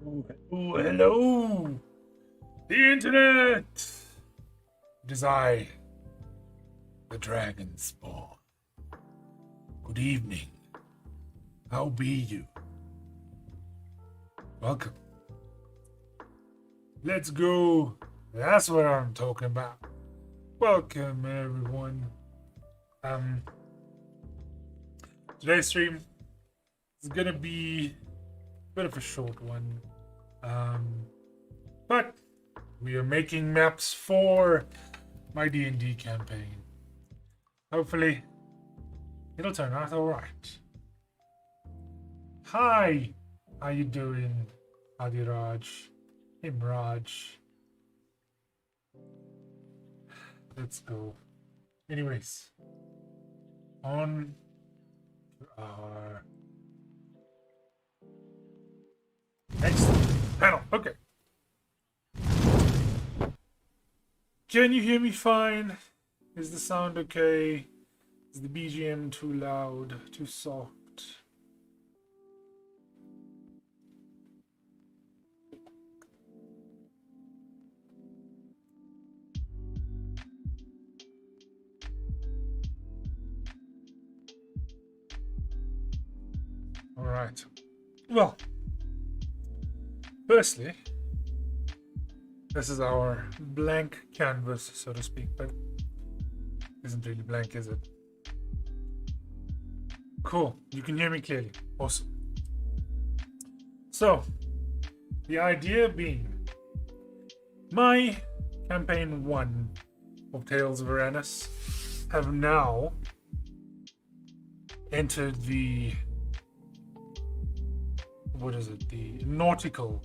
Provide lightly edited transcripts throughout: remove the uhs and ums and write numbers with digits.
Oh, hello! The internet! It is I, the Dragon Spawn. Good evening. How be you? Welcome. Let's go. That's what I'm talking about. Welcome, everyone. Today's stream is gonna be a bit of a short one. But we are making maps for my D&D campaign. Hopefully, it'll turn out alright. Hi! How you doing, Adiraj? Imraj. Let's go. Anyways, on to our next panel. Okay. Can you hear me fine? Is the sound okay? Is the BGM too loud? Too soft? Alright. Well, firstly, this is our blank canvas, so to speak, but isn't really blank, is it? Cool. You can hear me clearly. Awesome. So, the idea being, my campaign 1 of Tales of Uranus have now entered the the nautical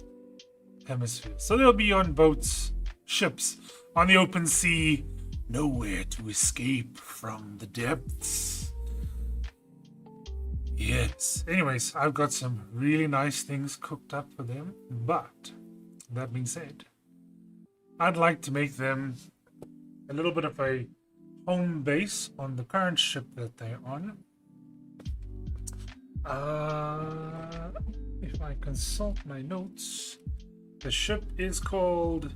hemisphere. So they'll be on boats, ships, on the open sea, nowhere to escape from the depths. Yes. Anyways, I've got some really nice things cooked up for them, but that being said, I'd like to make them a little bit of a home base on the current ship that they're on. If I consult my notes, the ship is called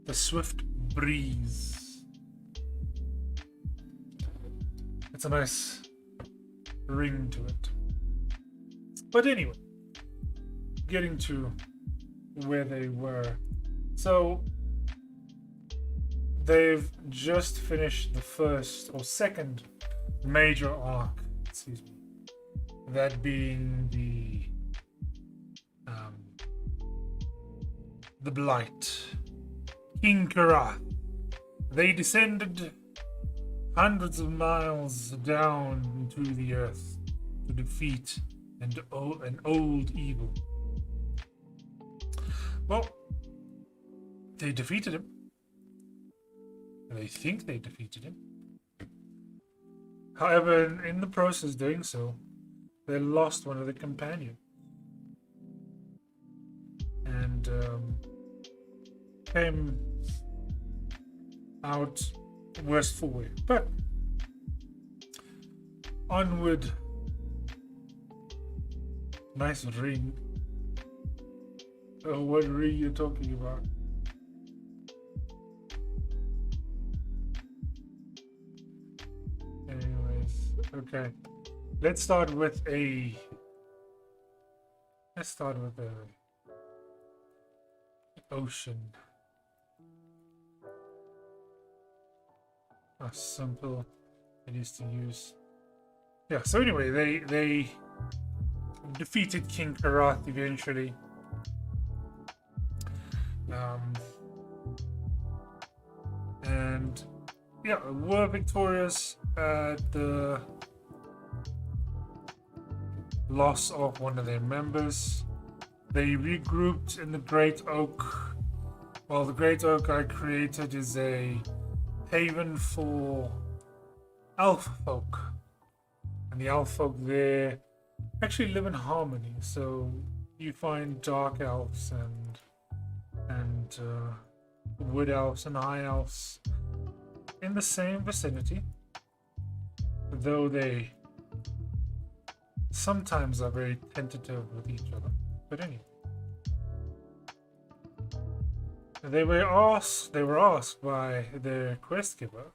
the Swift Breeze. It's a nice ring to it. But anyway, getting to where they were. So they've just finished the first or second major arc, excuse me. That being the Blight. King Karath. They descended hundreds of miles down into the earth to defeat an old evil. Well, they defeated him. They think they defeated him. However, in the process of doing so, they lost one of the companions. And came out worse for wear. But onward. Nice ring. Oh, what ring you talking about? Anyways, okay. Let's start with a ocean. How simple it is to use. Yeah, so anyway, they defeated King Karath eventually. And yeah, were victorious at the loss of one of their members. They regrouped in the Great Oak. Well, the Great Oak I created is a haven for elf folk. And the elf folk there actually live in harmony. So you find dark elves and wood elves and high elves in the same vicinity. Though they sometimes are very tentative with each other. But anyway, they were asked by their quest giver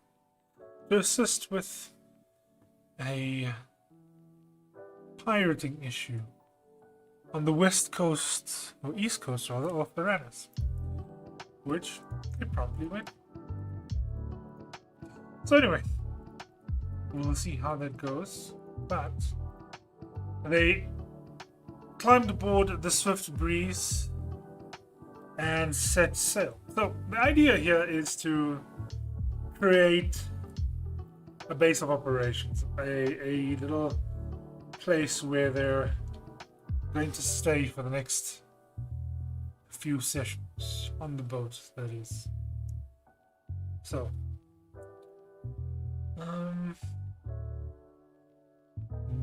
to assist with a pirating issue on the west coast, or east coast rather, of Varanus, which they probably went. So anyway, we'll see how that goes. But they climbed aboard the Swift Breeze and set sail. So the idea here is to create a base of operations, a little place where they're going to stay for the next few sessions on the boat, that is. So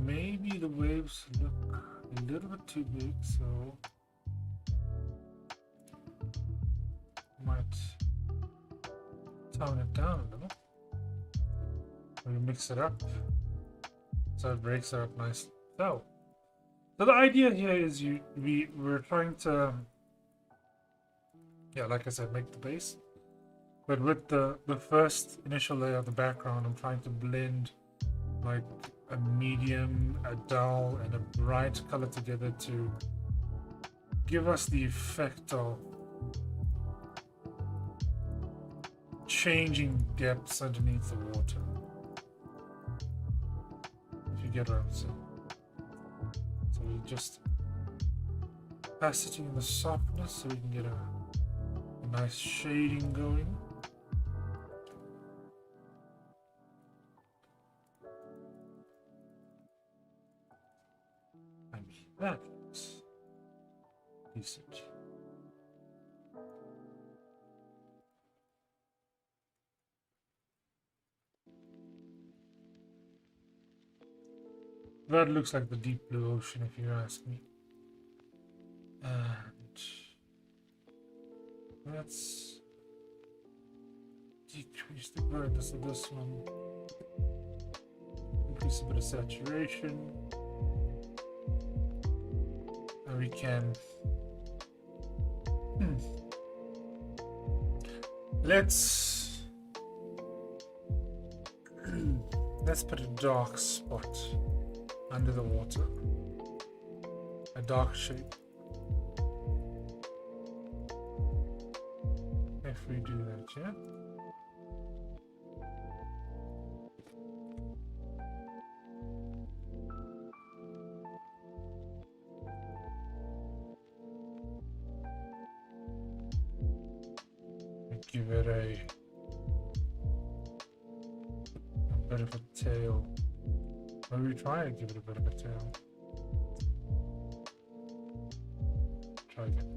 maybe the waves look a little bit too big, so might tone it down a little. We mix it up so it breaks it up nicely. So the idea here is we're trying to, yeah, like I said, make the base, but with the first initial layer of the background, I'm trying to blend like a medium, a dull, and a bright color together to give us the effect of changing depths underneath the water. If you get what I'm saying. So we just opacity and the softness so we can get a nice shading going. I mean, that looks decent. That looks like the deep blue ocean, if you ask me. And let's decrease the brightness of this one. Increase a bit of saturation. And we can let's put a dark spot under the water, a dark shape. If we do that, yeah. Give it a bit of a tail. Maybe we try and give it a bit of a tail. Try again.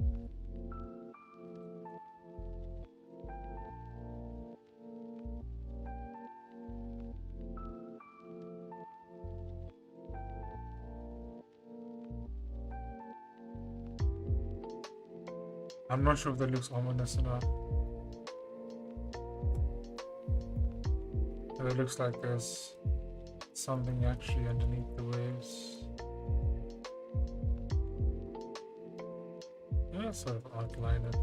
I'm not sure if that looks ominous or not. But it looks like there's something actually underneath the waves. Yeah, sort of outline it.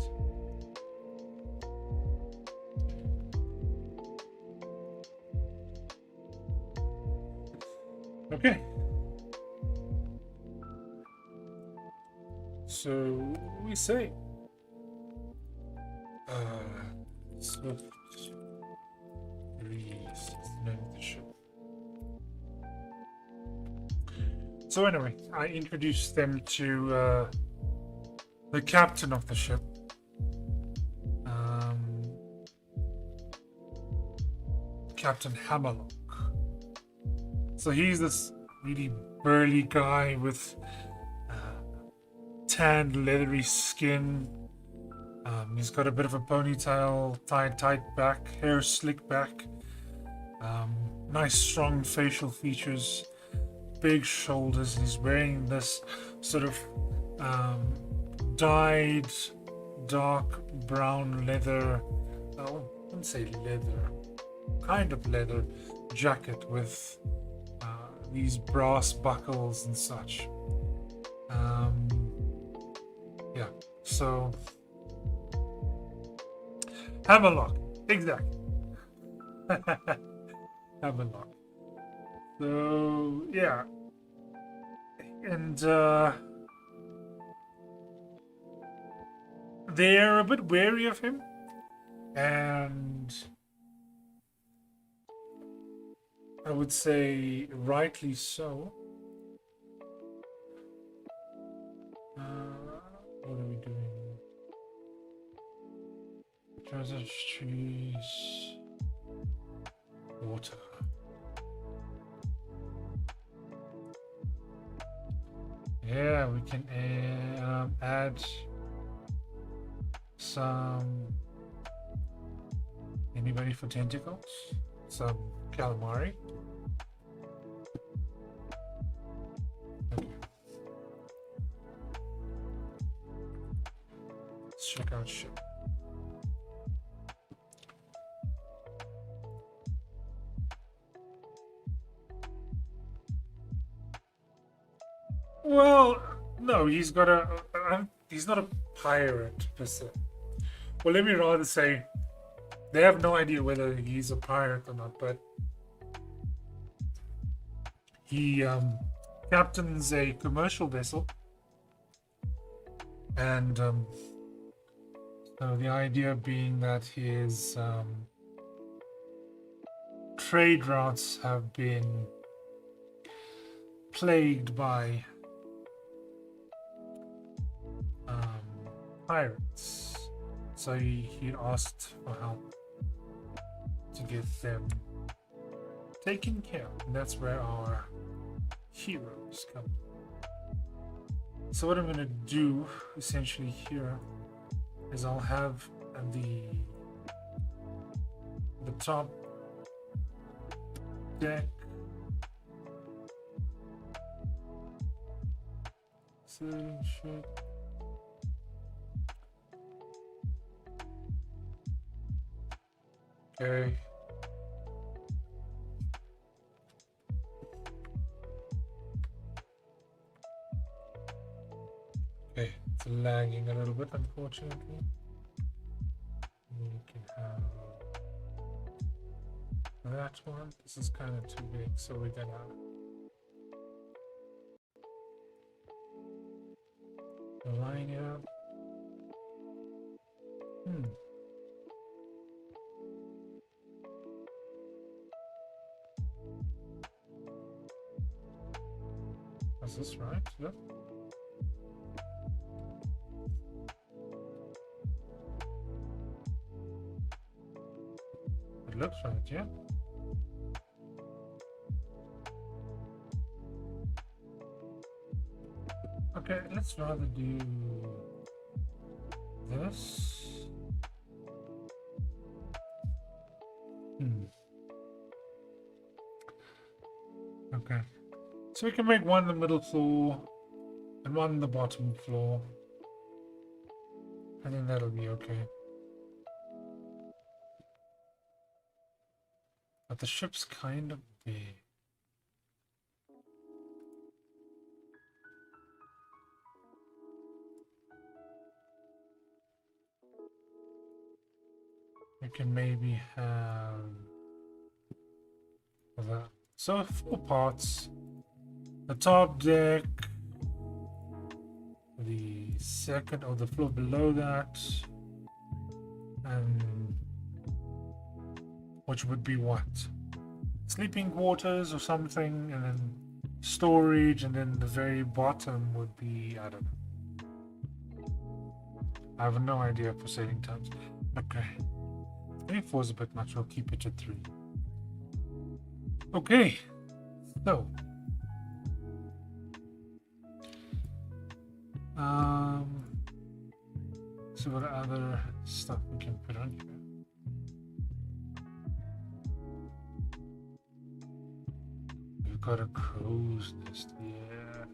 Okay. So we say Swift Breeze is the name of the ship. So anyway, I introduced them to the captain of the ship. Captain Hammerlock. So he's this really burly guy with tanned, leathery skin. He's got a bit of a ponytail, tied tight back, hair slicked back. Nice, strong facial features, big shoulders. And he's wearing this sort of dyed, dark brown leather. I wouldn't say leather, kind of leather jacket with these brass buckles and such. So hammerlock, exactly. Hammerlock. So yeah, and they're a bit wary of him, and I would say rightly so. What are we doing? Treasure trees, water. Yeah, we can add some. Anybody for tentacles? Some calamari. Okay. Let's check out ship. Well, no, he's got he's not a pirate per se. Well, let me rather say they have no idea whether he's a pirate or not, but he captains a commercial vessel, and so the idea being that his trade routes have been plagued by pirates. So he asked for help to get them taken care of. And that's where our heroes come. So what I'm going to do essentially here is I'll have the top deck shit. Okay. Okay, it's lagging a little bit, unfortunately. We can have that one. This is kind of too big, so we're gonna line it up. Is this right? Yep. It looks right, yeah. Okay, let's rather do this. Okay. So we can make one in the middle floor and one in the bottom floor. I think that'll be okay. But the ship's kind of big. We can maybe have that. So 4 parts. The top deck, the second or the floor below that, and which would be what? Sleeping quarters or something, and then storage, and then the very bottom would be, I don't know. I have no idea for sailing times. Okay. 24 is a bit much, I'll keep it at 3. Okay, so see what other stuff we can put on here. We've got a crow's nest, yeah.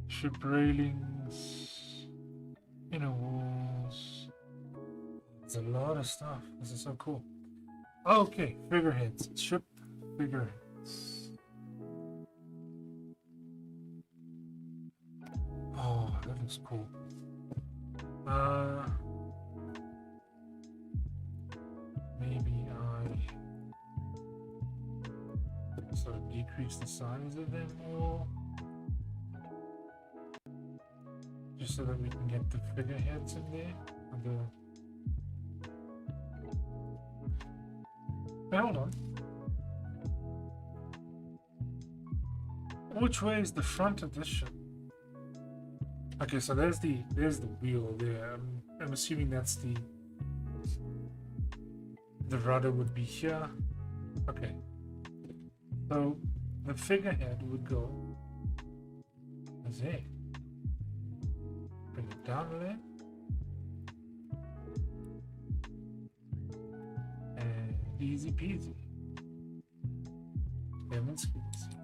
Ship railings, inner walls. There's a lot of stuff. This is so cool. Okay, figureheads. Ship figureheads. That's cool. Maybe I sort of decrease the size of them all, just so that we can get the figureheads in there. Hold on. Which way is the front of this ship? Okay, so there's the wheel there. I'm assuming that's the rudder would be here. Okay. So the figurehead would go as there. Bring it down there. And easy peasy. Lemon squeezy.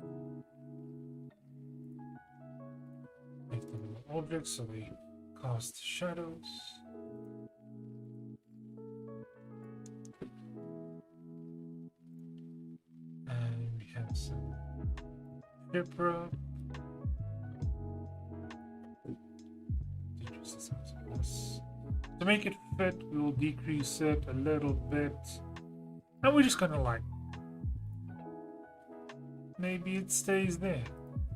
Make the little objects so they cast shadows. And we have some ship rope. Decrease the size of this. To make it fit, we will decrease it a little bit. And we're just gonna like, maybe it stays there.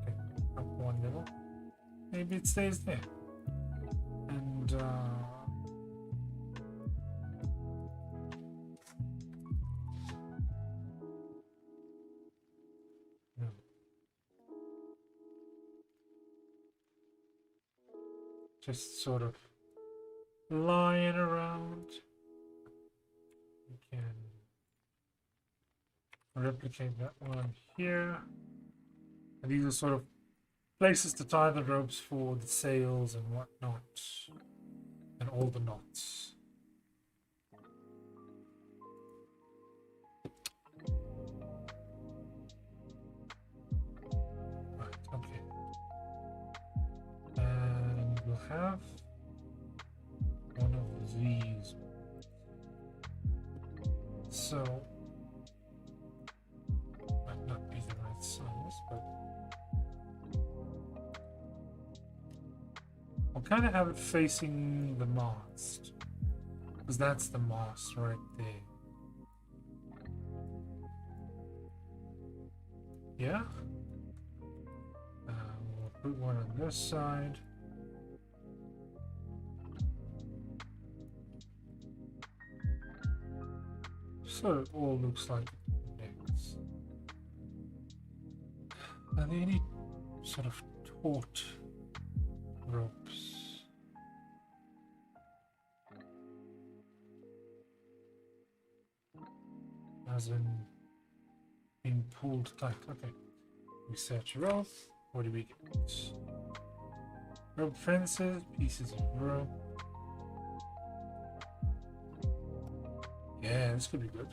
Okay, up one level. Maybe it stays there. And no. Just sort of lying around. We can replicate that one here. And these are sort of places to tie the ropes for the sails and whatnot, and all the knots. Right, okay. And we'll have one of these. So, might not be the right size, but I'll kind of have it facing the mast, because that's the mast right there. Yeah? We'll put one on this side. So it all looks like necks. And they need sort of taut ropes. As in being pulled tight. Okay. We search rope. What do we get? Rope fences, pieces of rope. Yeah, this could be good.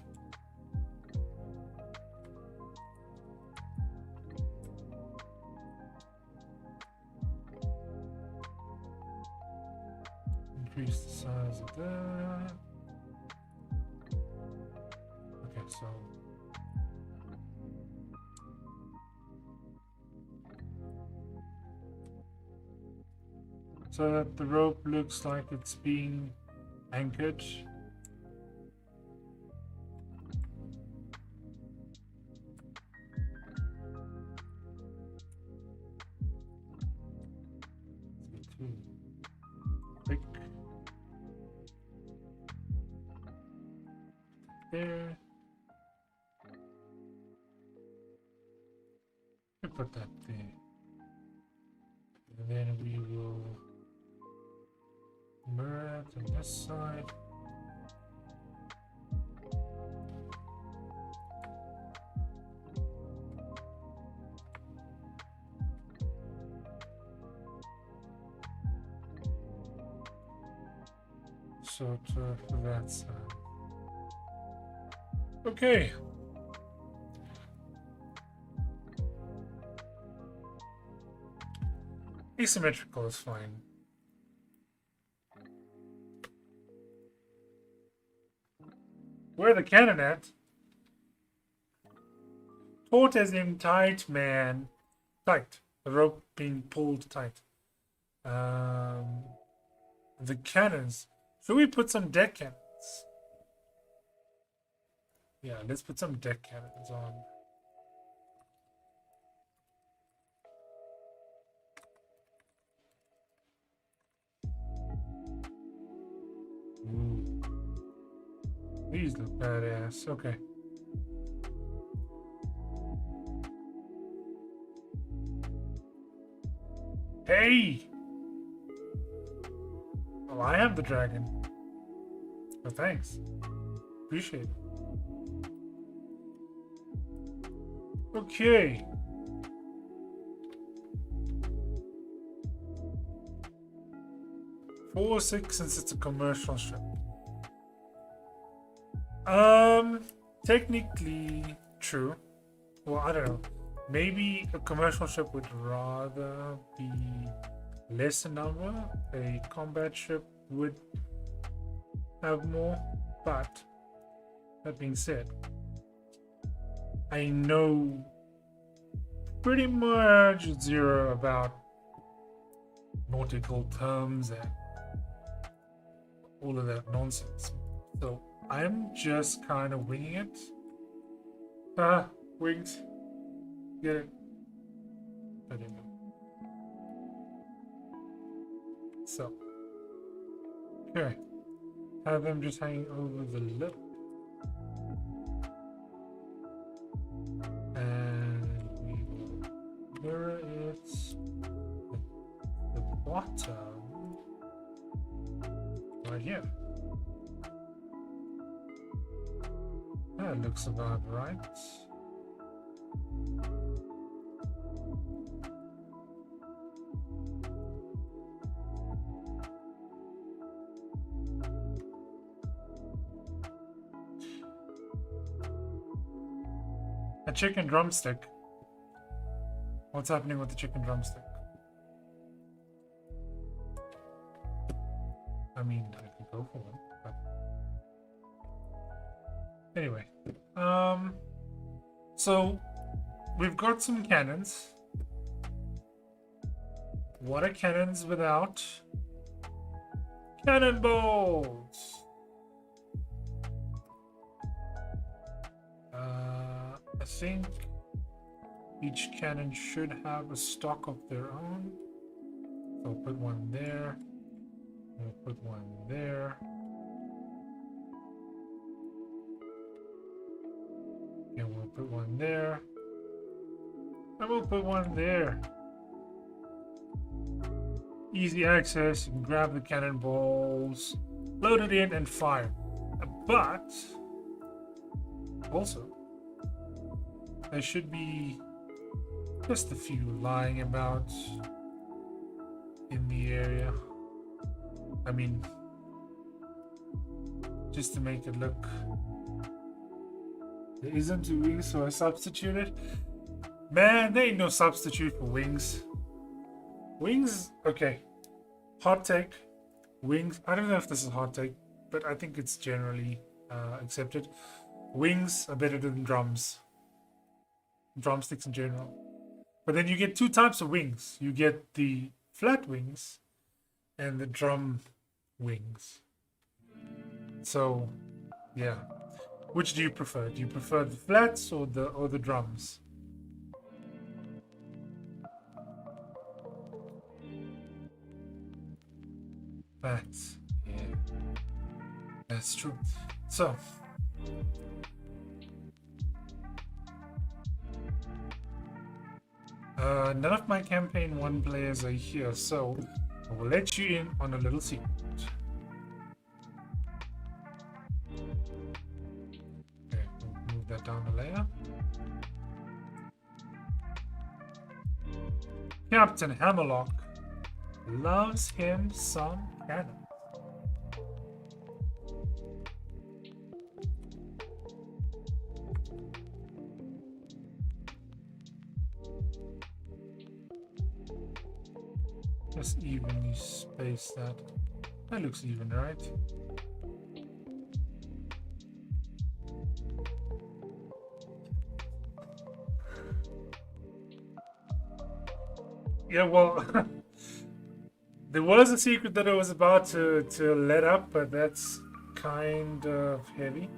Increase the size of that. Okay, so that the rope looks like it's being anchored. Quick. There. We put that there. And then we will mirror it on this side. Sort of that side. Okay. Asymmetrical is fine. Where the cannon at? Taut as in tight, man. Tight. The rope being pulled tight. The cannons. Should we put some deck cannons? Yeah, let's put some deck cannons on. Ooh. These look badass. Okay. Hey! Well, I have the dragon. Oh, thanks. Appreciate it. Okay. Four, 6, since it's a commercial ship. Technically true. Well, I don't know. Maybe a commercial ship would rather be less in number. A combat ship would have more. But that being said, I know pretty much zero about nautical terms and all of that nonsense. So I'm just kind of winging it. Wings. Get it? I didn't know. So, okay. Have them just hanging over the lip. And we will mirror it at the bottom right here. That looks about right. A chicken drumstick. What's happening with the chicken drumstick? I mean, I could go for one, but anyway. So we've got some cannons. What are cannons without cannonballs? I think each cannon should have a stock of their own. So I'll put one there. I'll put one there. And we'll put one there. And we'll put one there. Easy access. You can grab the cannonballs, load it in, and fire. But also, there should be just a few lying about in the area. I mean, just to make it look. There isn't a wing, so I substituted. Man, there ain't no substitute for wings. Wings, okay. Hot take. Wings, I don't know if this is hot take, but I think it's generally accepted. Wings are better than drums. Drumsticks in general. But then you get two types of wings. You get the flat wings and the drum wings. So, yeah. Which do you prefer? Do you prefer the flats or the drums? Flats. Yeah. That's true. So, none of my campaign 1 players are here, so I will let you in on a little secret. Okay, we'll move that down a layer. Captain Hammerlock loves him some cannon. Just evenly space that. That looks even, right? Yeah, well, There was a secret that I was about to let up, but that's kind of heavy.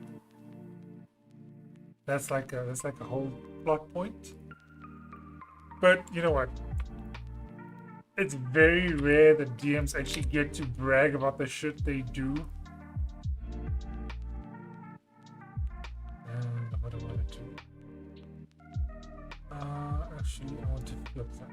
That's like a whole plot point. But you know what? It's very rare that DMs actually get to brag about the shit they do. And what do I want to do? Actually, I want to flip that.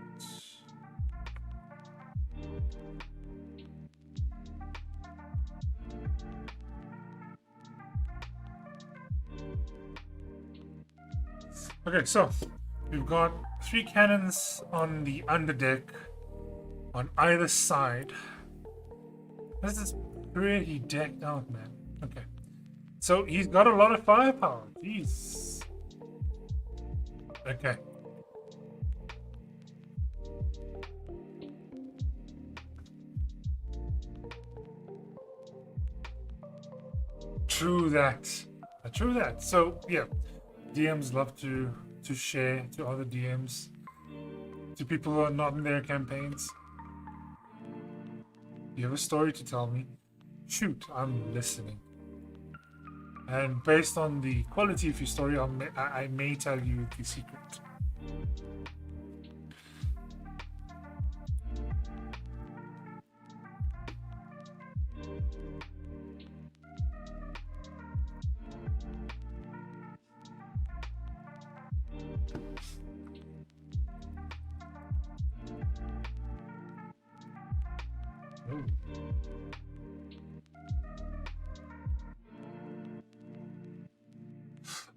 Okay, so we've got 3 cannons on the underdeck on either side. This is pretty decked out, man. Okay. So he's got a lot of firepower. Jeez. Okay. True that. True that. So yeah, DMs love to share to other DMs, to people who are not in their campaigns. You have a story to tell me? Shoot, I'm listening. And based on the quality of your story, I may tell you the secret.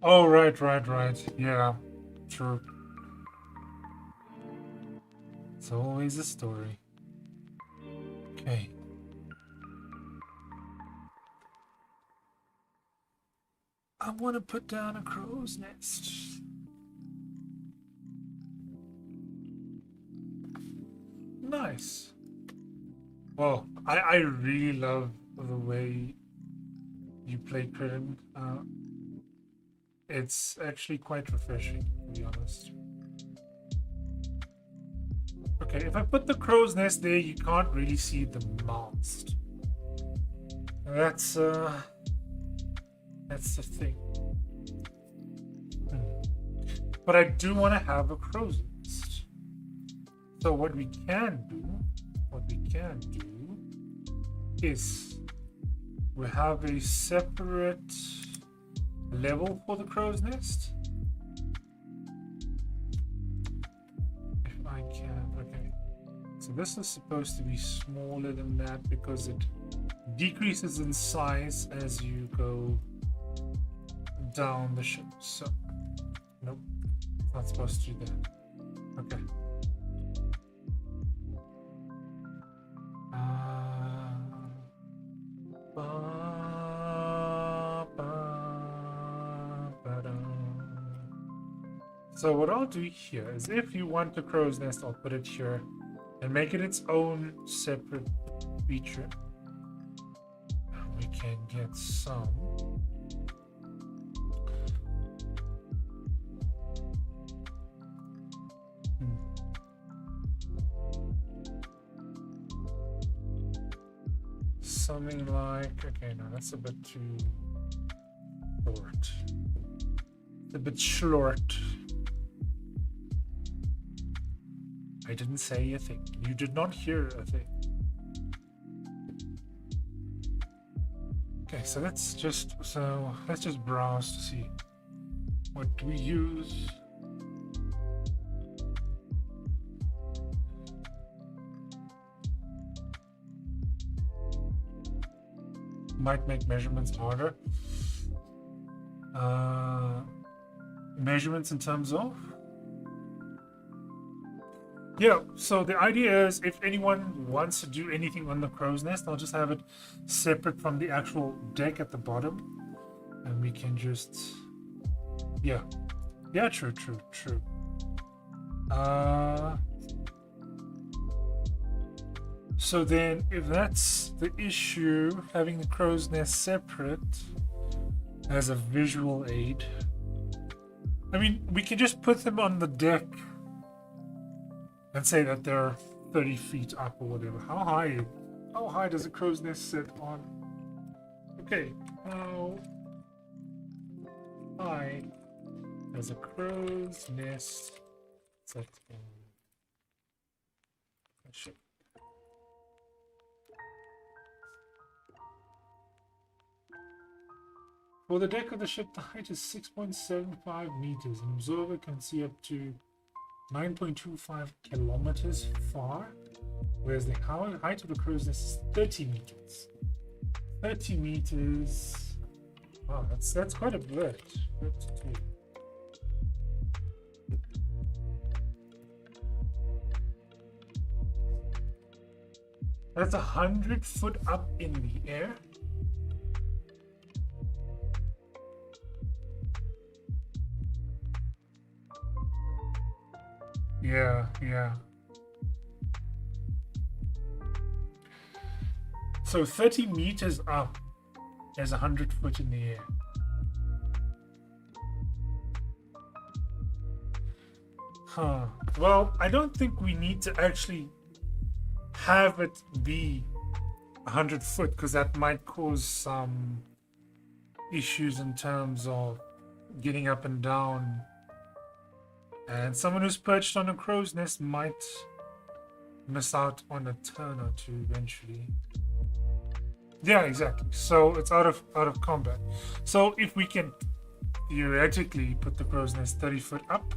Oh, right. Yeah, true. It's always a story. Okay. I want to put down a crow's nest. Nice. Well, I really love the way you play Krillin. It's actually quite refreshing, to be honest. Okay, if I put the crow's nest there, you can't really see the mast. That's the thing. But I do want to have a crow's nest. So what we can do is we have a separate level for the crow's nest. If I can, okay. So this is supposed to be smaller than that because it decreases in size as you go down the ship. So, nope, not supposed to do that. Okay. So what I'll do here is, if you want the crow's nest, I'll put it here and make it its own separate feature. And we can get some. Something like, okay, no, that's a bit too short. It's a bit short. I didn't say a thing. You did not hear a thing. Okay, so let's just browse to see what we use. Might make measurements harder. Measurements in terms of? Yeah, so the idea is, if anyone wants to do anything on the crow's nest, I'll just have it separate from the actual deck at the bottom. And we can just... Yeah, true. So then, if that's the issue, having the crow's nest separate as a visual aid, I mean, we can just put them on the deck and say that they're 30 feet up or whatever. How high does a crow's nest sit on? Okay, how high does a crow's nest sit on a ship? For the deck of the ship, the height is 6.75 meters. An observer can see up to 9.25 kilometers far, whereas the height of the crow's nest is 30 meters. 30 meters. Wow, that's quite a bit. That's 100 foot up in the air. Yeah. So 30 meters up is 100 foot in the air. Huh. Well, I don't think we need to actually have it be 100 foot, because that might cause some issues in terms of getting up and down. And someone who's perched on a crow's nest might miss out on a turn or two eventually. Yeah, exactly. So it's out of combat. So if we can theoretically put the crow's nest 30 foot up.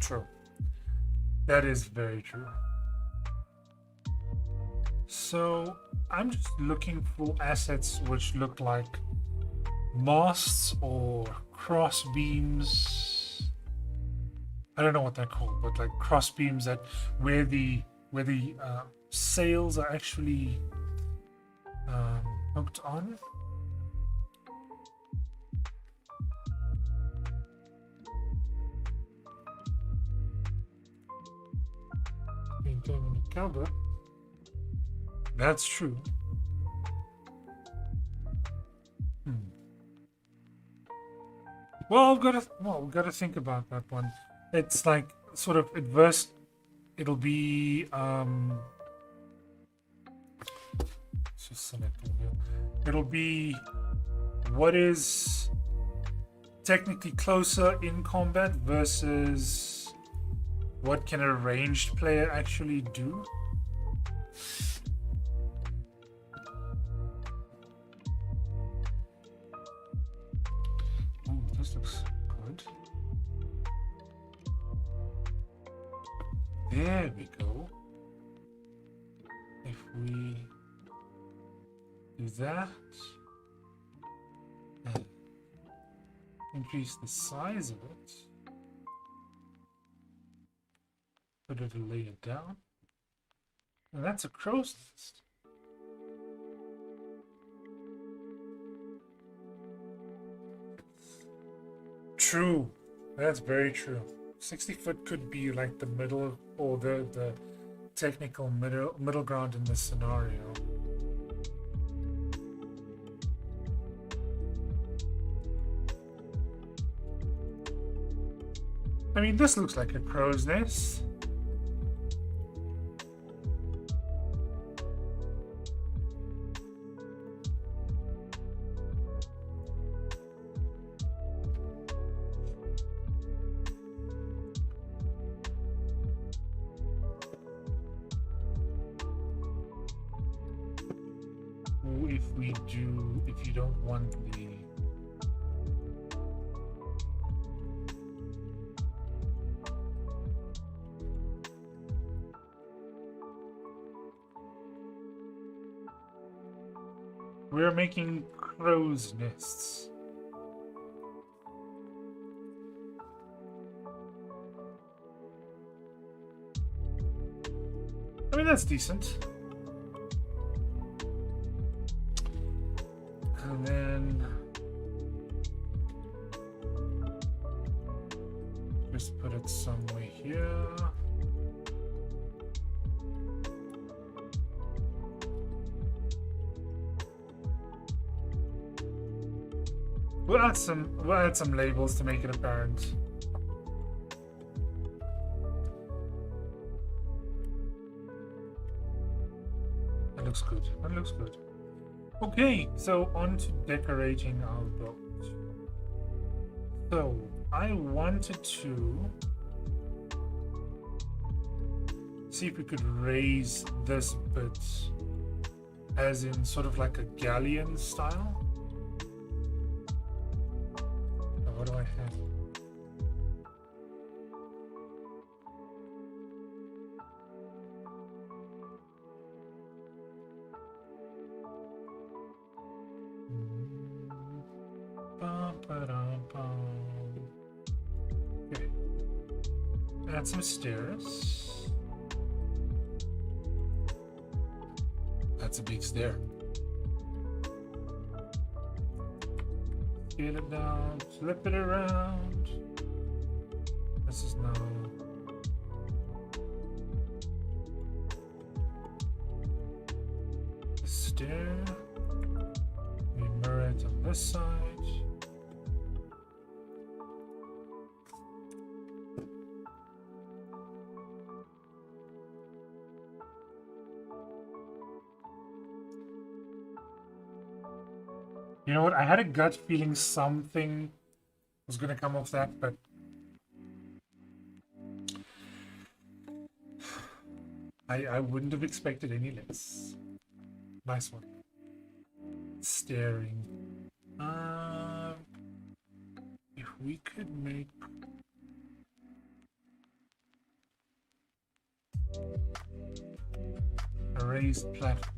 True. That is very true. So I'm just looking for assets which look like masts or cross beams. I don't know what they're called, but like cross beams that where the sails are actually hooked on. Maintaining a cover. That's true. Well, we've got to think about that one. It's like sort of adverse. It'll be just select here. It'll be what is technically closer in combat versus what can a ranged player actually do. This looks good. There we go. If we do that and increase the size of it, put it a layer down, and that's a crow's nest. True. That's very true. 60 foot could be like the middle or the technical middle ground in this scenario. I mean, this looks like a crow's nest. If you don't want the we're making crow's nests. I mean, that's decent. And then just put it somewhere here. We'll add some labels to make it apparent. looks good. That looks good. Okay, so on to decorating our boat. So I wanted to see if we could raise this bit as in sort of like a galleon style. Now, what do I have? Okay. Add some stairs. That's a big stair. Scale it down, flip it around. This is now the stair. We mirror it on this side. You know what? I had a gut feeling something was going to come off that, but I wouldn't have expected any less. Nice one. Staring. If we could make a raised platform.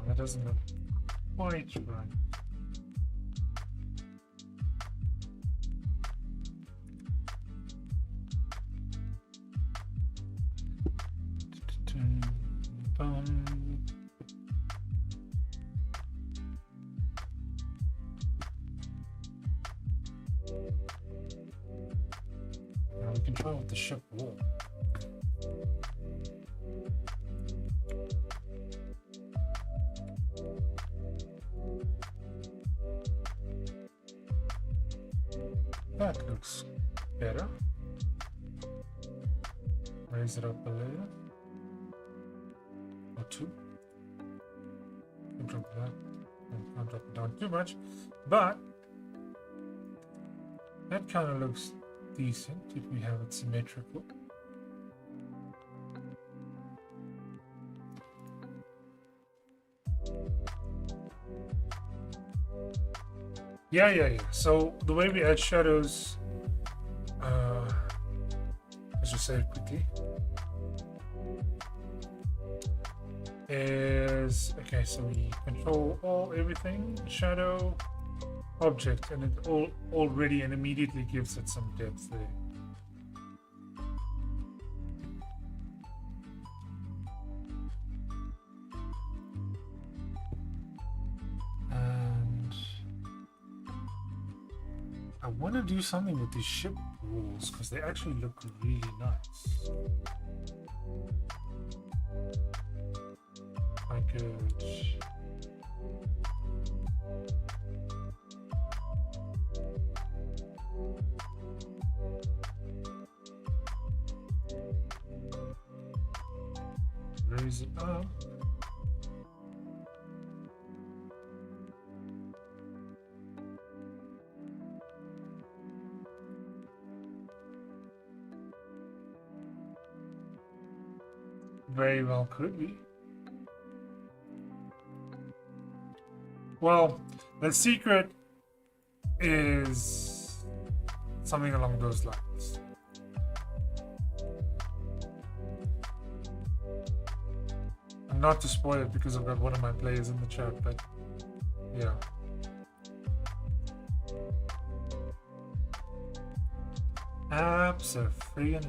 That doesn't look quite right. Now we can try with the ship wall. That looks better. Raise it up a layer or two. Don't drop that. Don't drop it down too much, but that kind of looks decent if we have it symmetrical. Yeah. So the way we add shadows, let's just say it quickly, is okay. So we control everything, shadow, object, and it already and immediately gives it some depth there. I want to do something with these ship walls because they actually look really nice. I could raise it up. Very well could be. Well, the secret is something along those lines. And not to spoil it because I've got one of my players in the chat, but yeah. Absolutely.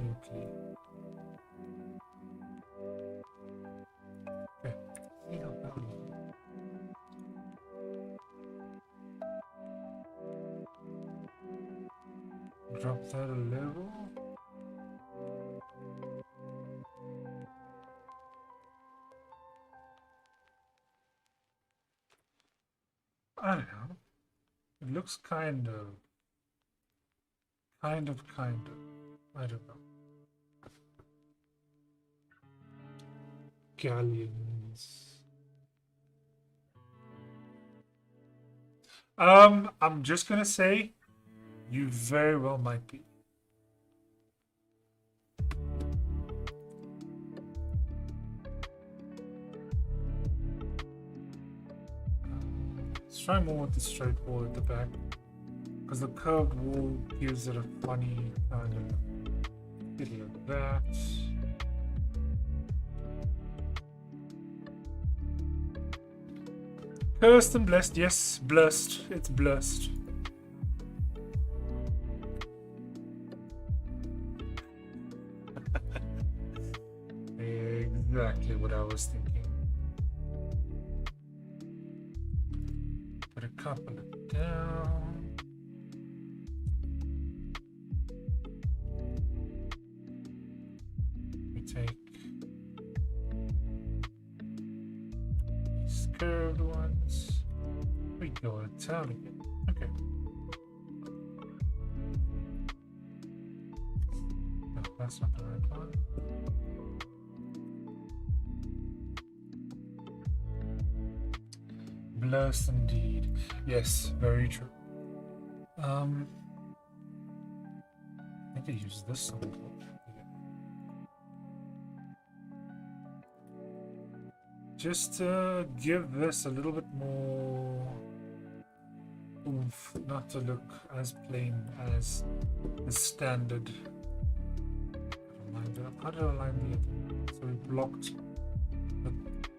Drop that a level. It looks kind of. I don't know. Galleons. I'm just gonna say, you very well might be. Let's try more with the straight wall at the back, because the curved wall gives it a funny kind of bit like that. Cursed and blessed, yes, blessed. It's blessed. Exactly what I was thinking. Put a couple of down. We take these curved ones. We go to town again. Okay. No, that's not the right one. Blessed indeed. Yes, very true. I think I use this one. Just to give this a little bit more oomph, not to look as plain as the standard. How did I line the other? So we blocked the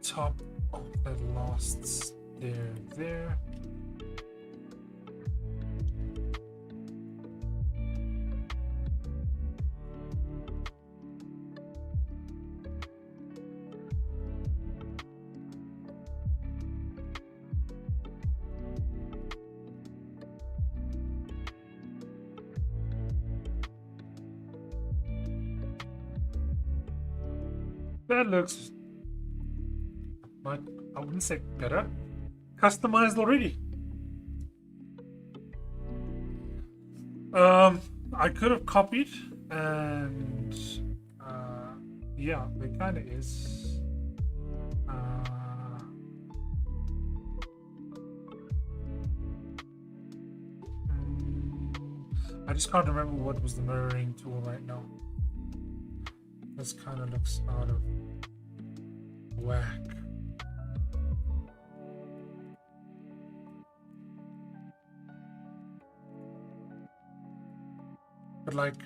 top of that last there. That looks like, I wouldn't say better, customized already. I could have copied, and yeah, it kind of is. I just can't remember what was the mirroring tool right now. This kind of looks out of whack. But like,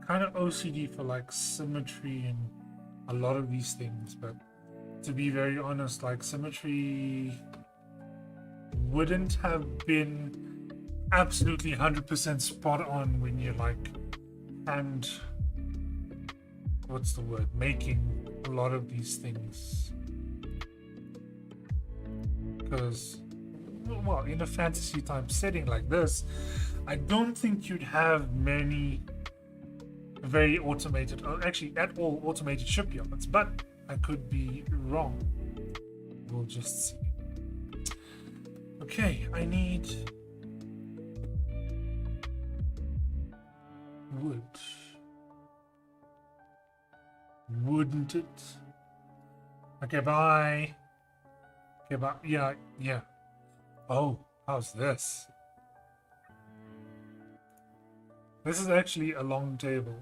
kind of OCD for like symmetry and a lot of these things. But to be very honest, like symmetry wouldn't have been absolutely 100% spot on when you're like, and what's the word, making a lot of these things. Because, well, in a fantasy type setting like this, I don't think you'd have many very automated, or actually at all automated shipyards, but I could be wrong. We'll just see. Okay, I need wood. Wouldn't it? Okay, bye. Okay, bye. Yeah. Oh, how's this? This is actually a long table.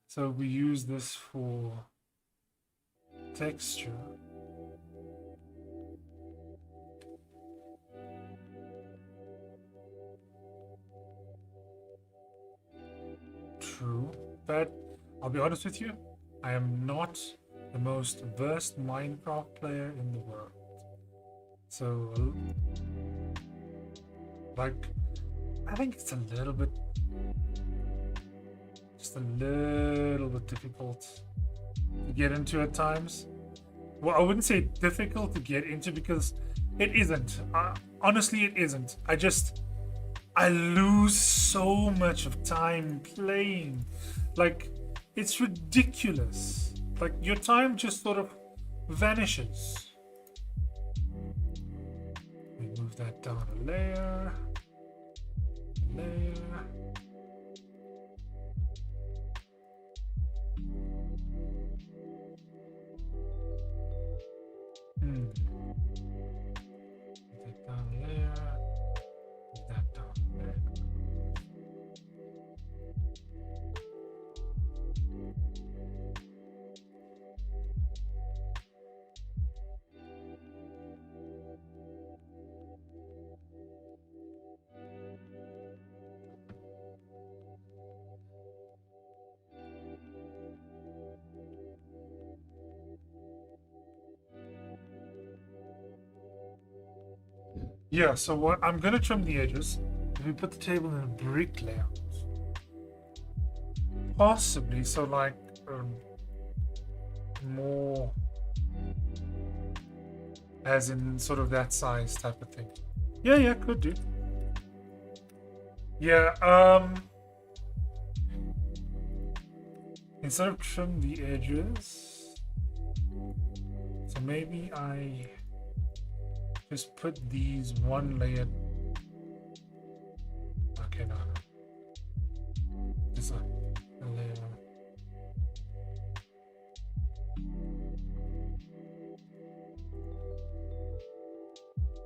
So we use this for texture. True, but I'll be honest with you, I am not the most versed Minecraft player in the world. So, like, I think it's a little bit, just a little bit difficult to get into at times. Well, I wouldn't say difficult to get into because it isn't. Honestly, it isn't. I lose so much of time playing. Like, it's ridiculous. Like, your time just sort of vanishes. We move that down a layer. That down a layer. That down a layer. Yeah, so what I'm gonna trim the edges. If we put the table in a brick layout, possibly, so like more, as in sort of that size type of thing. Yeah, could do. Yeah, instead of trim the edges, so maybe I just put these one layer. Okay, no. Just a layer.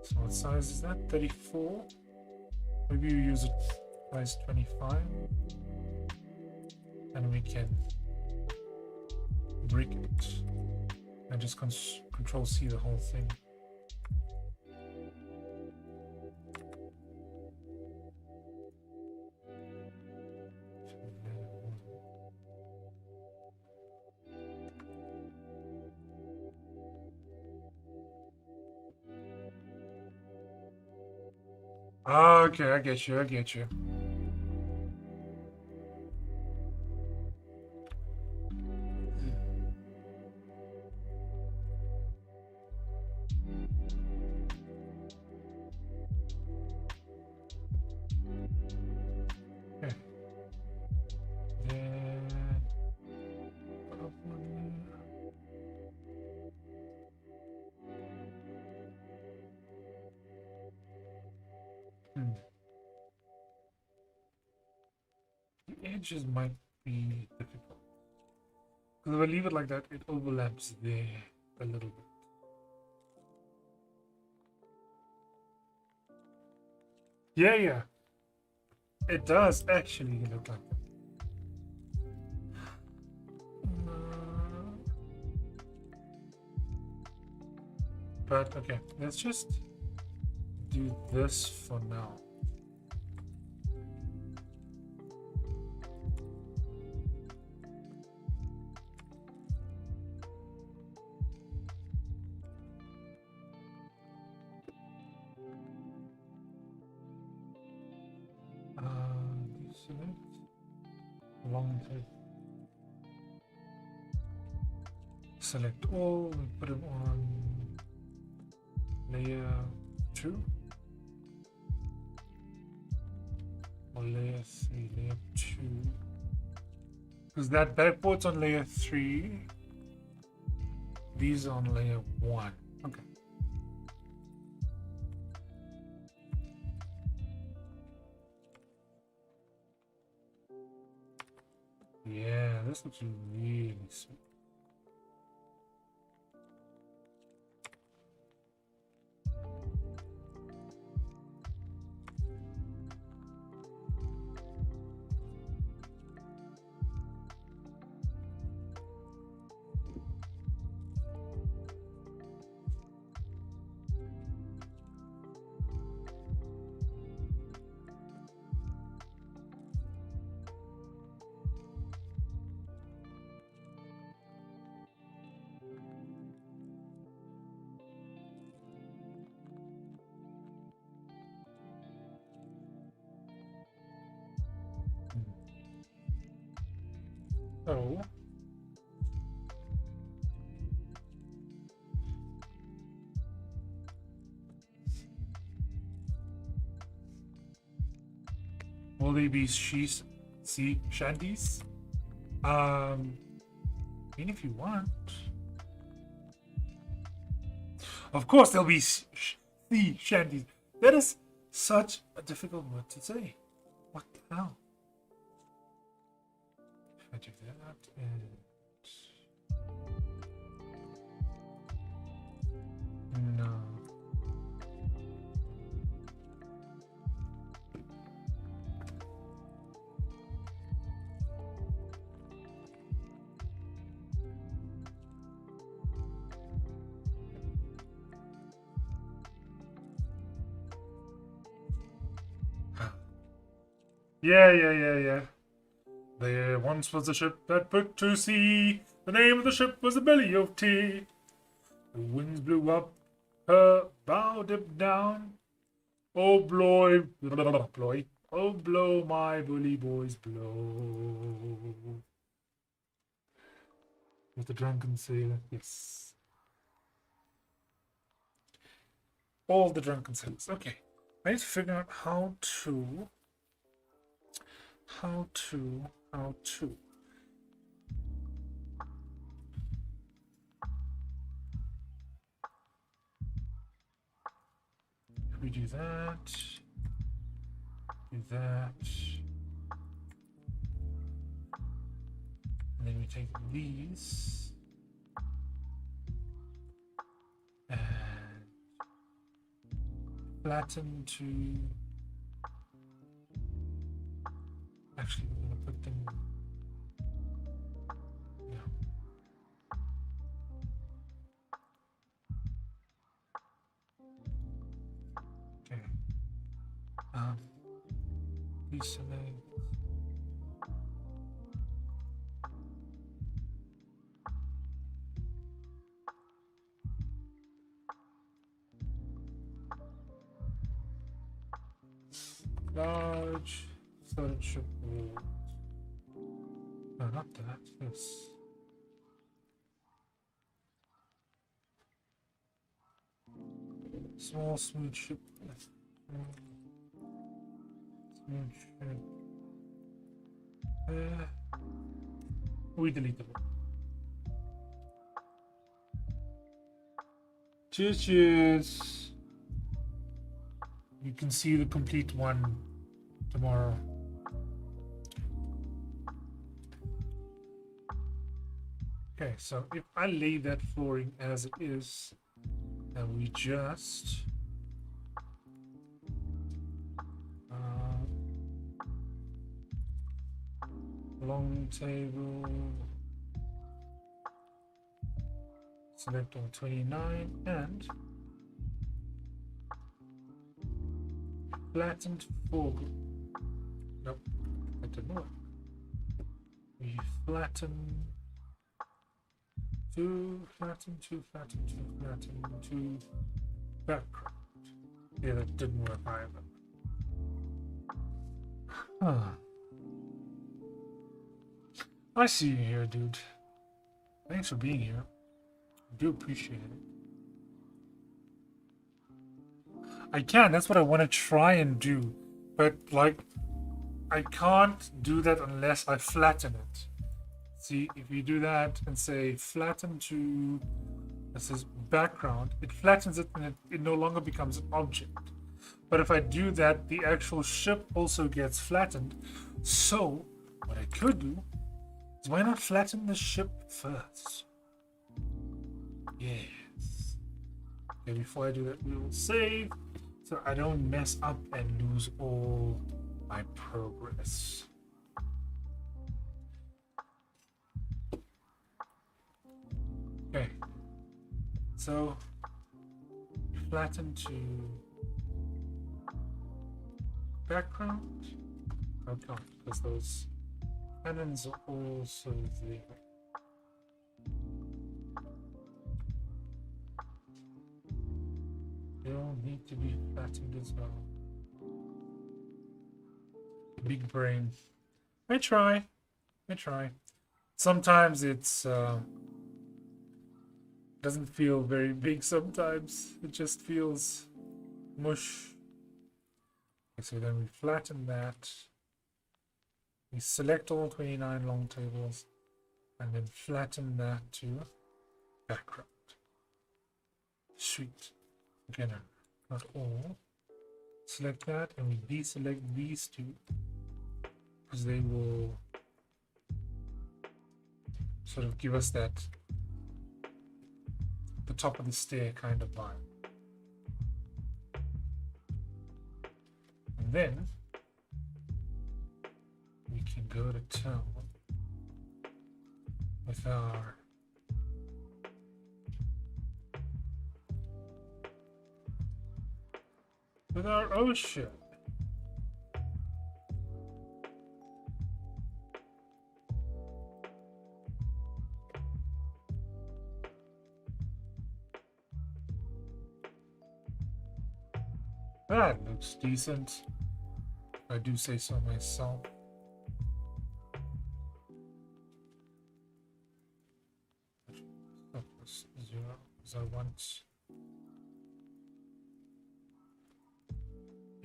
So what size is that? 34? Maybe you use it size 25. And we can brick it. And just control C the whole thing. Okay, I get you. Okay. The edges might be difficult. Because if I leave it like that, it overlaps there a little bit. Yeah. It does actually look like that. But okay, let's just do this for now. Select long tape. Select all. We put them on layer 2 or layer 3. Layer 2, because that backboard's on layer 3. These are on layer 1. Okay. Yeah, this looks really sweet. So will they be sea shanties? I mean, if you want, of course there'll be sea shanties. That is such a difficult word to say. What the hell? If I do that and... No. Yeah. There once was a ship that put to sea. The name of the ship was the Belly of Tea. The winds blew up, her bow dipped down. Oh, blow, blow, oh, blow, my bully boys, blow. With the drunken sailor, yes. All the drunken sailors. Okay, I need to figure out how to. If we do that, and then we take these and flatten to. Actually, we're going to put them. Yeah. Okay. Deselect. Large searchable. No, not that. This. Small smooth ship. Smooth ship. We delete them. Cheers. You can see the complete one tomorrow. Okay, so if I lay that flooring as it is, and we just long table, select all 29 and flattened foreground. Nope, that didn't work. We flatten to background. Yeah, that didn't work either. I see you here, dude. Thanks for being here. I do appreciate it. I can, that's what I want to try and do. But, like, I can't do that unless I flatten it. See, if you do that and say flatten to, this is background, it flattens it and it no longer becomes an object. But if I do that, the actual ship also gets flattened. So, what I could do is why not flatten the ship first? Yes. Okay, before I do that, we will save so I don't mess up and lose all my progress. Okay, so flatten to background. I can't because those cannons are also there. They all need to be flattened as well. Big brain. I try. Sometimes it's doesn't feel very big sometimes. It just feels mush. Okay, so then we flatten that. We select all 29 long tables and then flatten that to background. Sweet. Again, not all. select that, and we deselect these two because they will sort of give us that the top of the stair kind of vibe. And then we can go to town with our ocean. That looks decent, if I do say so myself. Focus 0, because I want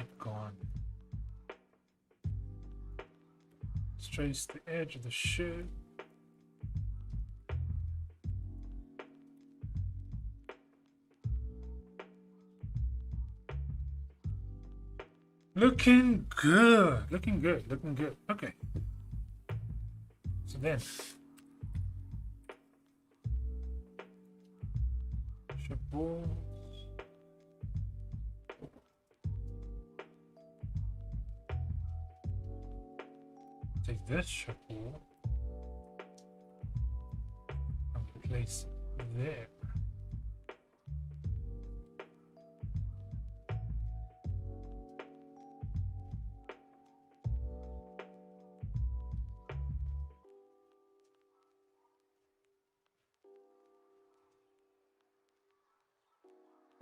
it gone. Let's trace the edge of the ship. Looking good, looking good, looking good. Okay. So then, ship walls. Take this ship wall and place it there.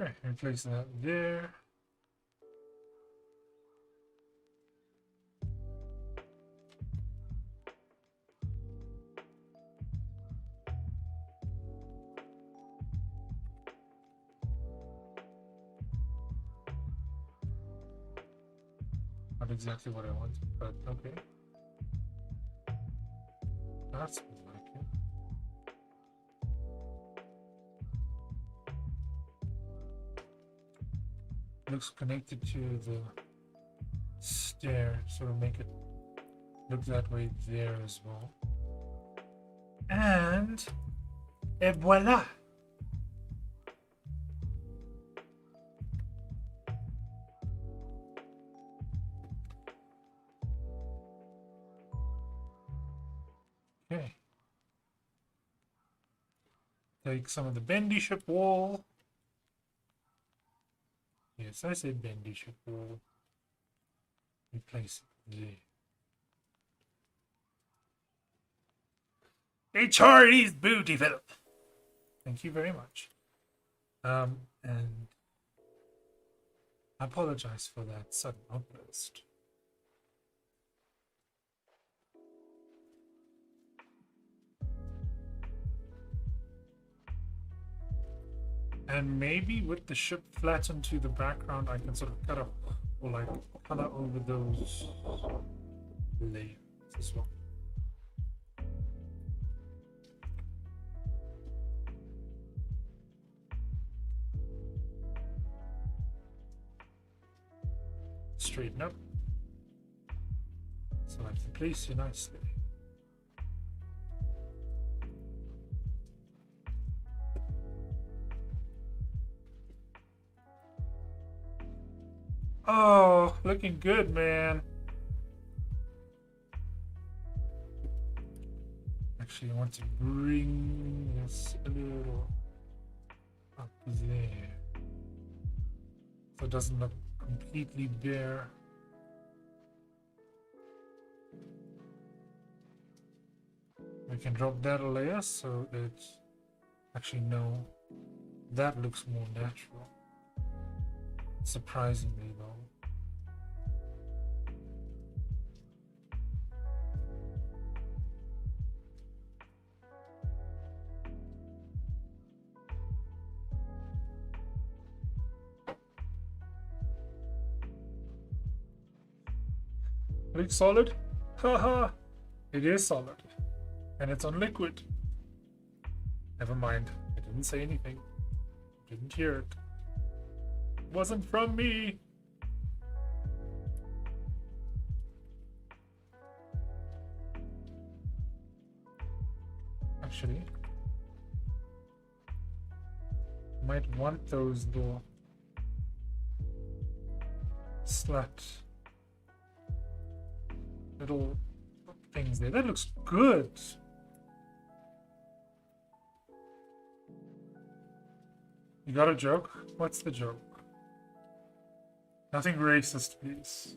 Okay, and place that there. Not exactly what I wanted, but okay. That's like it. Looks connected to the stair, so we'll make it look that way there as well. And voila! Okay. Take some of the bendy ship wall. Yes, I said bendy ship wall. Replace it there. HRE's booty, Philip. Thank you very much. And I apologize for that sudden outburst. And maybe with the ship flattened to the background, I can sort of cut up or like color over those layers as well. Straighten up so I can place you nicely. Oh, looking good, man. Actually, I want to bring this a little up there so it doesn't look completely bare. We can drop that a layer so it's actually no, that looks more natural. Surprisingly though. Looks solid? Haha! It is solid. And it's on liquid. Never mind. I didn't say anything. Didn't hear it. Wasn't from me. actually. Might want those little little things there. That looks good. You got a joke? What's the joke? Nothing racist, please.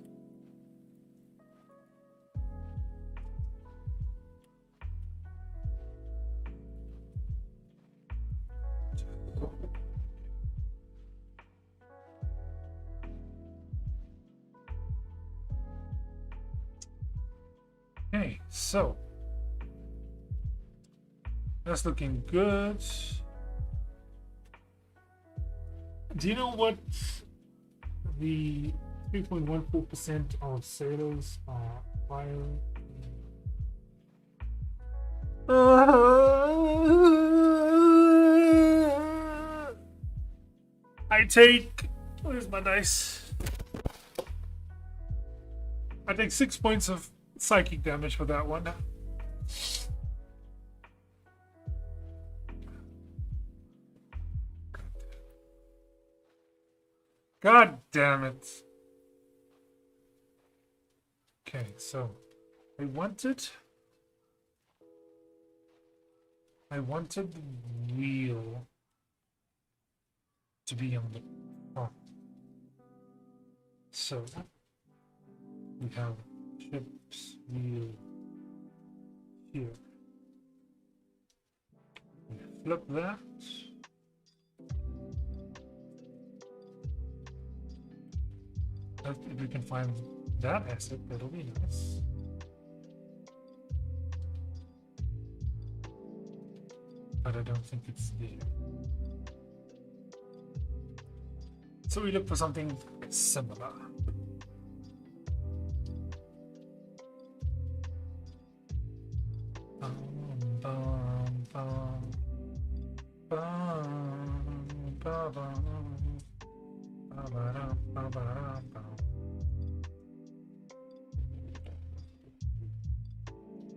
Okay, so that's looking good. Do you know what the 3.14% of sailors are firing? I take. Where's my dice? I take 6 points of psychic damage for that one. God damn it. Okay, so I wanted the wheel to be on the top. So we have ship's wheel here. We flip that. If we can find that asset, that'll be nice. But I don't think it's there. So we look for something similar.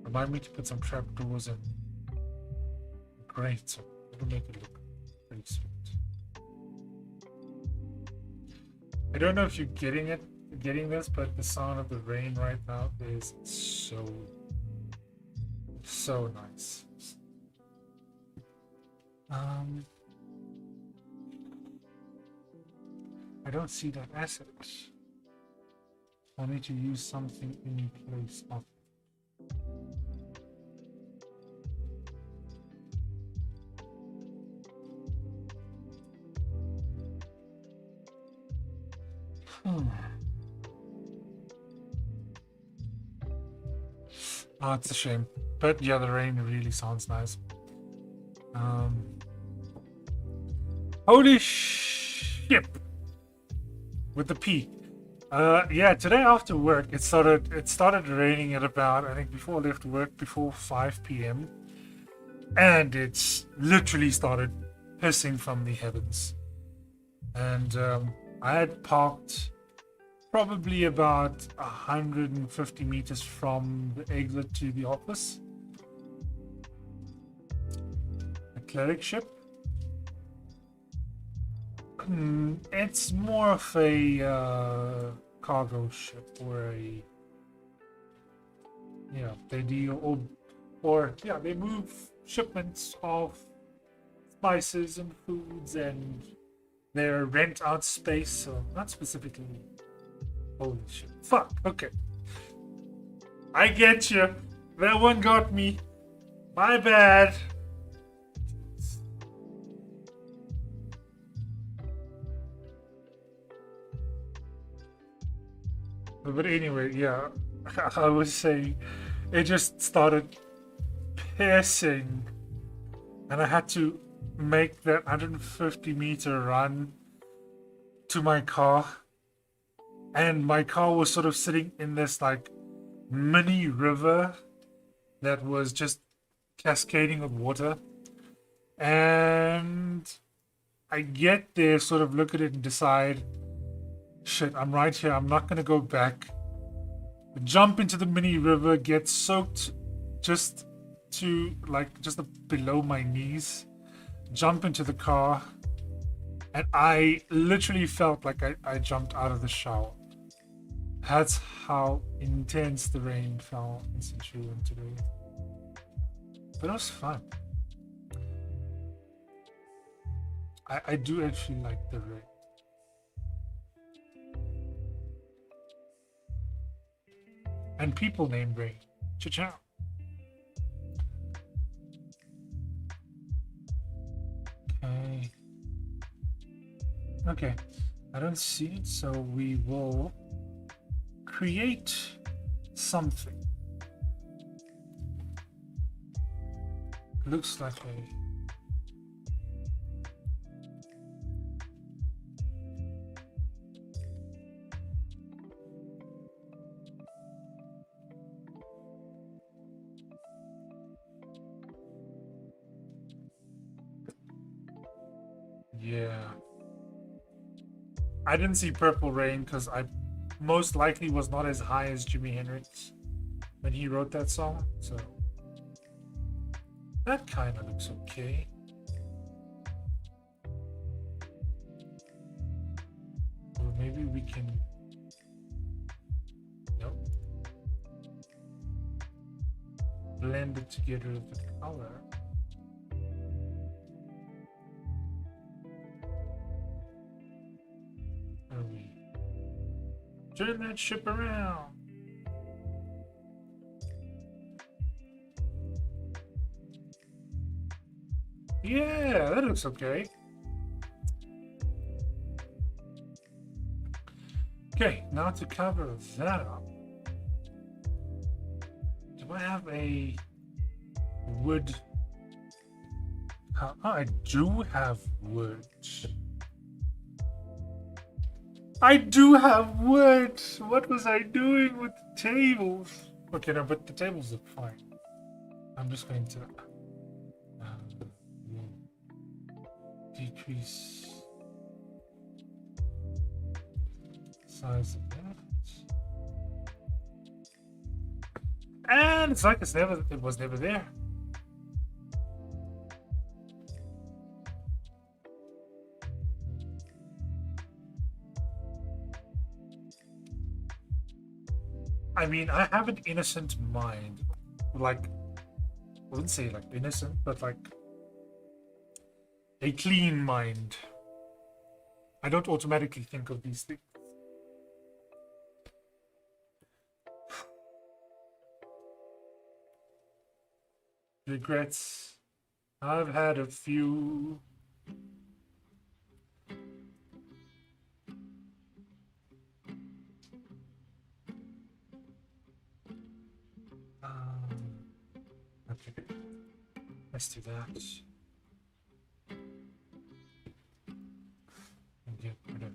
Remind me to put some trapdoors in. Great, so it'll make it look pretty sweet. I don't know if you're getting this, but the sound of the rain right now is so nice. I don't see that asset. I need to use something in place of. Oh, it's a shame. But yeah, the rain really sounds nice. Holy ship! With the P. Yeah, today after work it started raining at about, I think before I left work, before 5 p.m. And it's literally started pissing from the heavens. And I had parked probably about 150 meters from the exit to the office. A cleric ship. It's more of a cargo ship, or they deal they move shipments of spices and foods, and they rent out space. So not specifically. Holy shit! Fuck. Okay, I get you. That one got me. My bad. But anyway, yeah, I was saying it just started pissing, and I had to make that 150-meter run to my car, and my car was sort of sitting in this like mini river that was just cascading with water. And I get there, sort of look at it and decide, shit, I'm right here, I'm not gonna go back. Jump into the mini river, get soaked just to like just below my knees, jump into the car, and I literally felt like I jumped out of the shower. That's how intense the rain fell in Centurion today. But it was fun. I do actually like the rain. And people named Rain. Cha-cha. Okay. Okay. I don't see it, so we will create something. Looks like a yeah. I didn't see Purple Rain because I most likely was not as high as Jimi Hendrix when he wrote that song, so that kind of looks okay. Or maybe we can. Nope. Blend it together with the color. Are we? Turn that ship around. Yeah, that looks okay. Okay, now to cover that up. Do I have a wood? Oh, I do have wood. I do have wood. What was I doing with the tables? Okay, no, but the tables look fine. I'm just going to decrease size of that. And it's like it was never there. I mean, I have an innocent mind. Like, I wouldn't say like innocent, but like a clean mind. I don't automatically think of these things. Regrets. I've had a few. Okay. Let's do that. And get rid of.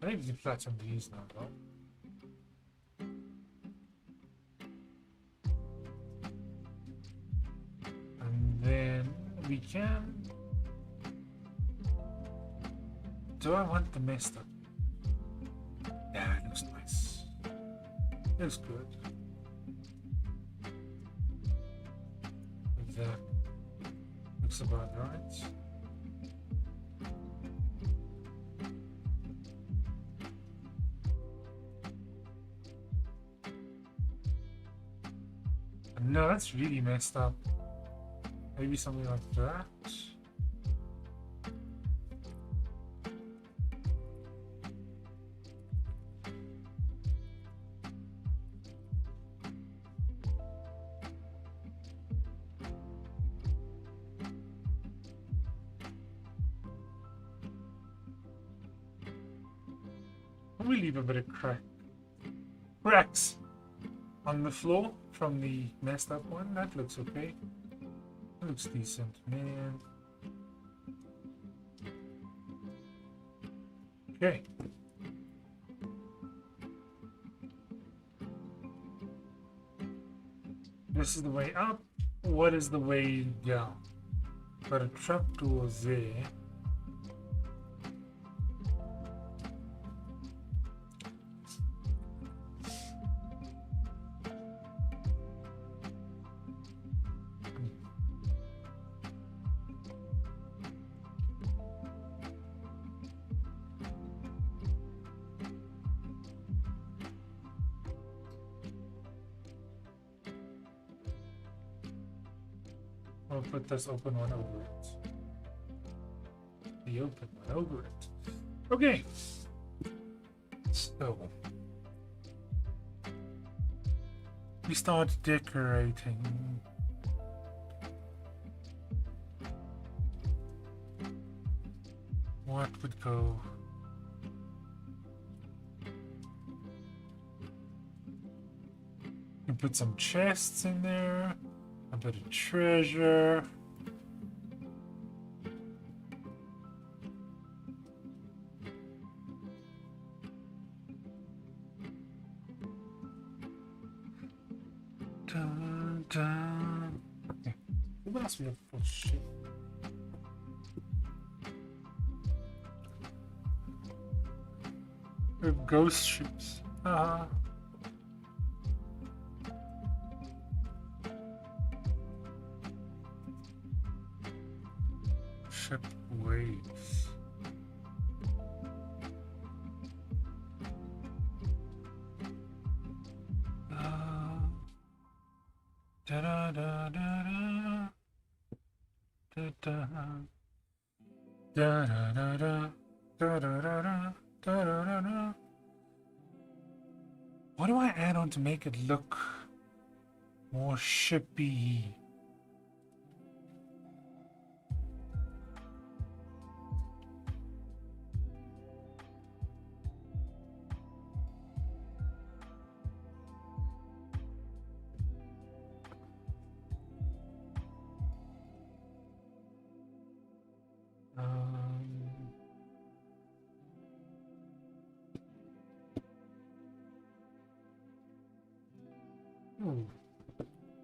I think we can flat some of these now, though. And then we can. Do I want the messed up? Yeah, it looks nice. It looks good. That looks about right. No, that's really messed up. Maybe something like that. We leave a bit of cracks on the floor from the messed up one. That looks okay. That looks decent, man. Okay. This is the way up. What is the way down? Got a trapdoor there. I'll put this open one over it. The open one over it. Okay. So we start decorating. What would go? You put some chests in there, a bit of treasure. Dun, dun. Okay. What else we have for shit? We have ghost ships. Ship waves. Da da da da da da da da da da da da da da da. What do I add on to make it look more shippy?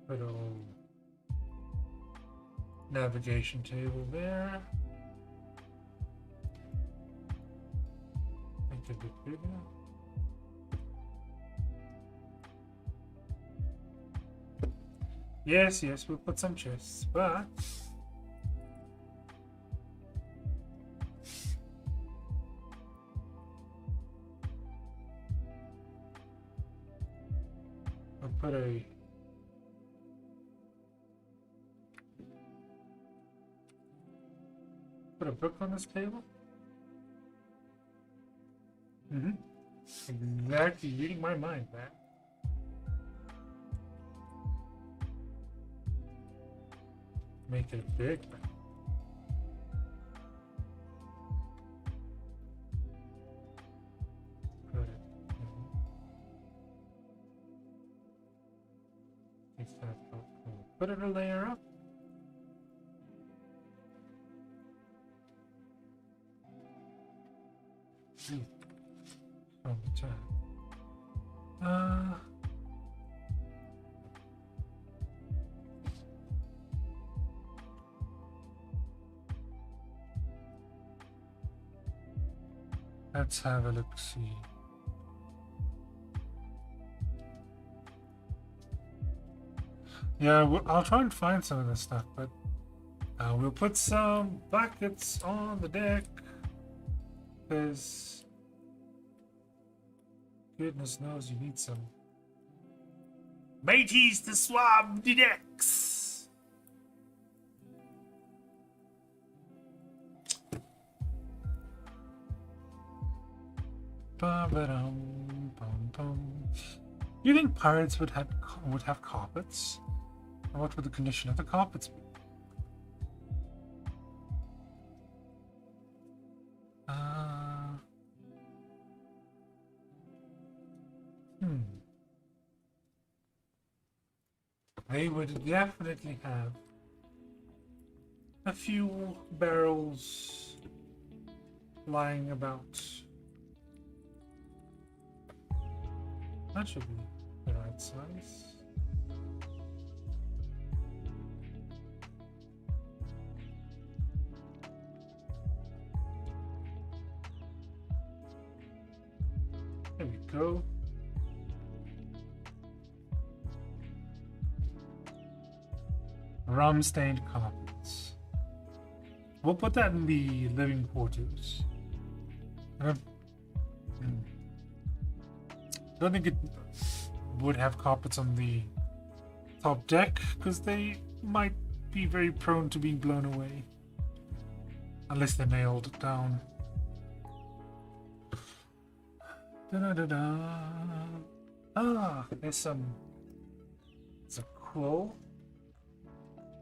Little navigation table there. Make it a bit bigger. Yes, we'll put some chests, but I'll put a book on this table. Exactly, reading my mind, man. Make it big. Put it. Put it a layer up. From the top. Let's have a look. See. Yeah, I'll try and find some of this stuff, but we'll put some buckets on the deck. Because goodness knows you need some mateys to swab the decks. You think pirates would have carpets? And what would the condition of the carpets be? They would definitely have a few barrels lying about. That should be the right size. There we go. Rum-stained carpets. We'll put that in the living quarters. I don't think it would have carpets on the top deck because they might be very prone to being blown away. Unless they're nailed down. Da-da-da-da. Ah, there's a quill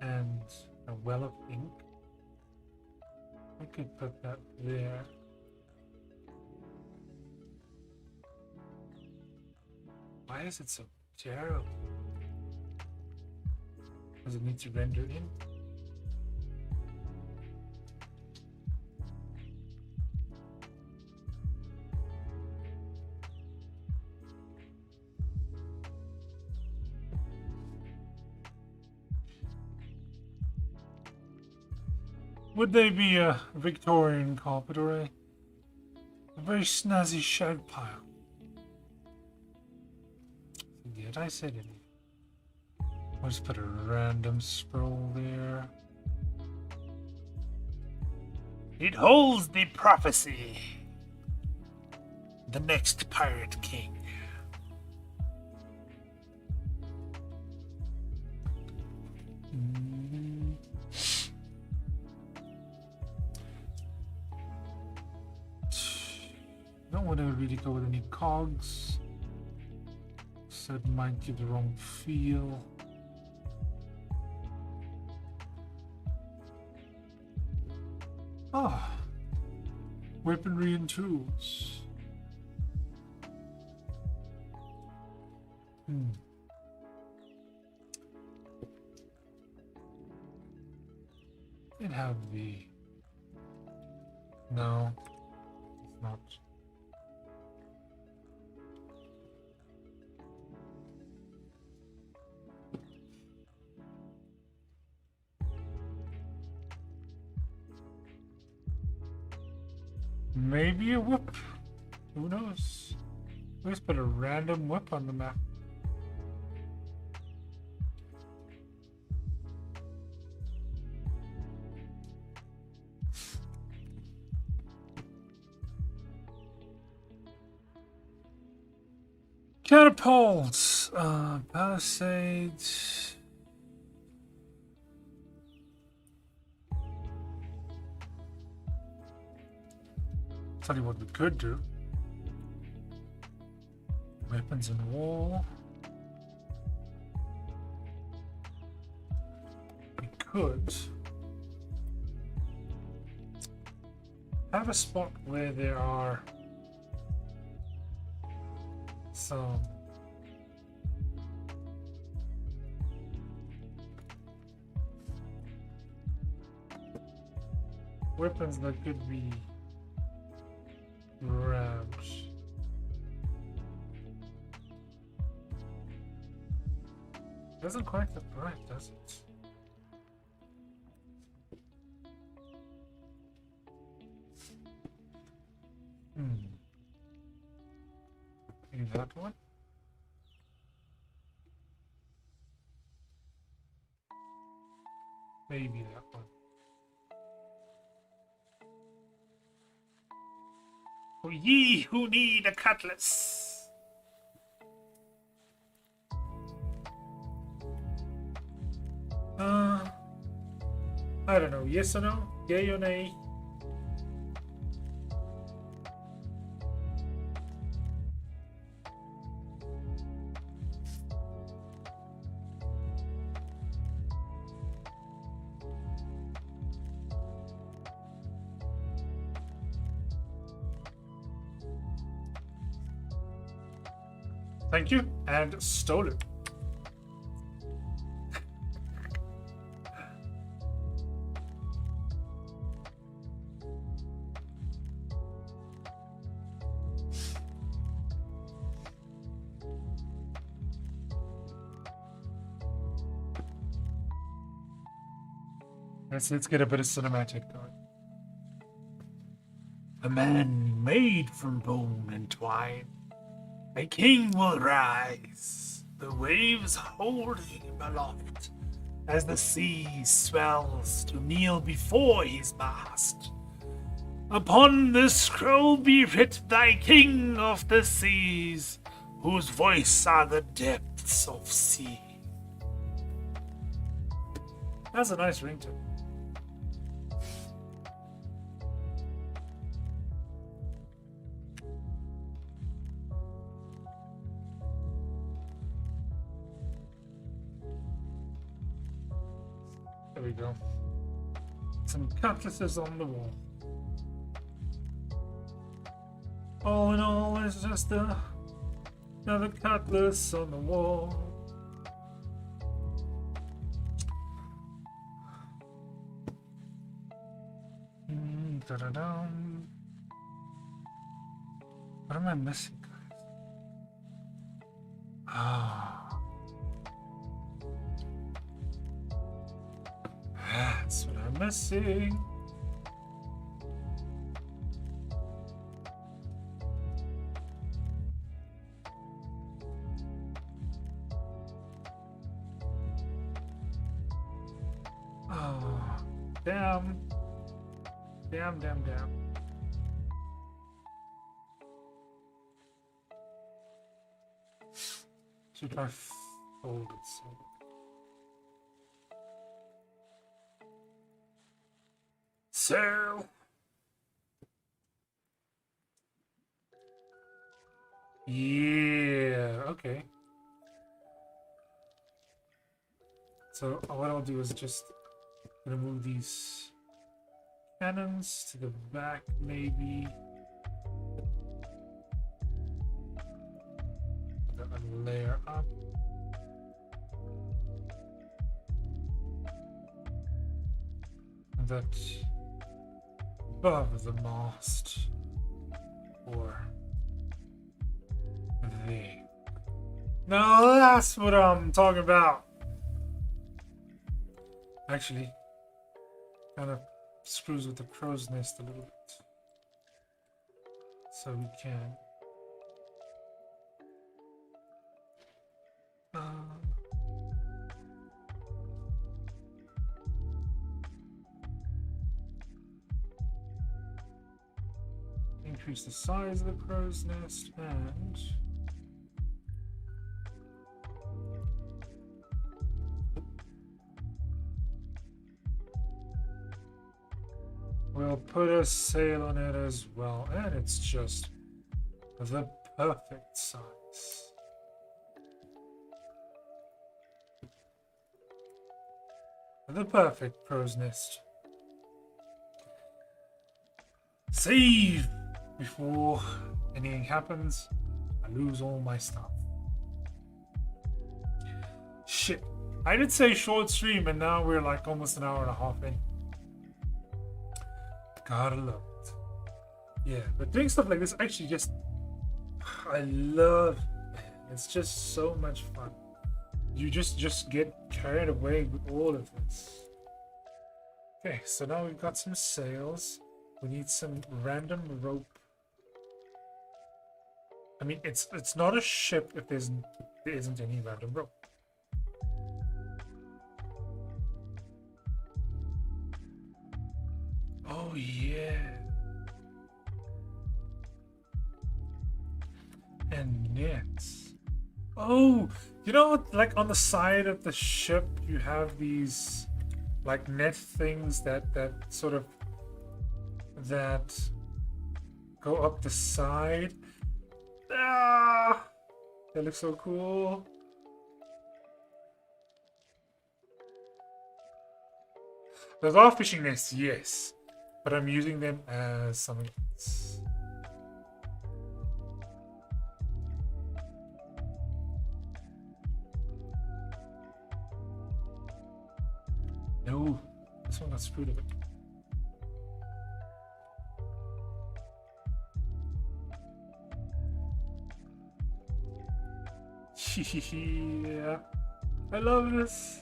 and a well of ink. I could put that there. Why is it so terrible? Does it need to render in? Would they be a Victorian carpet or a very snazzy shag pile? Did I say it? I'll just put a random scroll there. It holds the prophecy. The next pirate king. Don't want to really go with any cogs. So it might give the wrong feel. Ah, weaponry and tools. It have the... No, it's not. Maybe a whip. Who knows? Let's put a random whip on the map. Catapults, palisades. Tell you what we could do. Weapons and wall. We could have a spot where there are some weapons that could be grabbed. Doesn't quite look right, does it? Maybe that one? Maybe that one. For ye who need a cutlass. I don't know. Yes or no? Yay or nay? Thank you, and stole it. Let's get a bit of cinematic going. A man made from bone and twine. A king will rise, the waves holding him aloft, as the sea swells to kneel before his mast. Upon the scroll be writ thy king of the seas, whose voice are the depths of sea. That's a nice ring too. There we go. Some cutlasses on the wall. All in all, it's just another cutlass on the wall. Da-da-dum. What am I missing, guys? Ah. That's what I'm missing. Oh, damn. Damn. Should I fold it so? So. Yeah, okay. So what I'll do is just gonna move these cannons to the back, maybe. A layer up. And that above the mast, or there. No, that's what I'm talking about. Actually, kind of screws with the crow's nest a little bit. So we can increase the size of the crow's nest and we'll put a sail on it as well, and it's just the perfect size. The perfect crow's nest. Save before anything happens. I lose all my stuff. Shit. I did say short stream, and now we're like almost an hour and a half in. Gotta love it. Yeah, but doing stuff like this actually just, I love it. It's just so much fun. You just get carried away with all of this. Okay, so now we've got some sails. We need some random rope. I mean, it's not a ship if there isn't any random rope. Oh yeah. And nets. Oh, you know, like on the side of the ship, you have these like net things that sort of that go up the side. Ah, they look so cool. Those are fishing nets, yes, but I'm using them as something else. No, this one got screwed a bit. Yeah, I love this.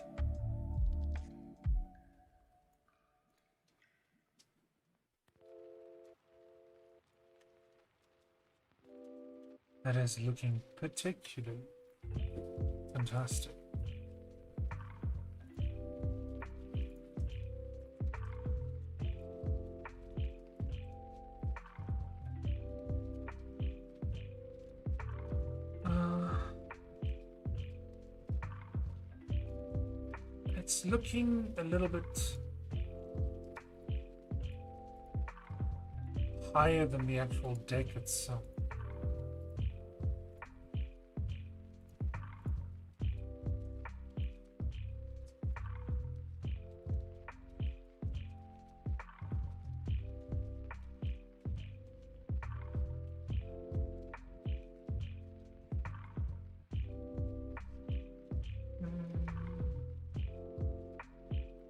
That is looking particularly fantastic. It's looking a little bit higher than the actual deck itself.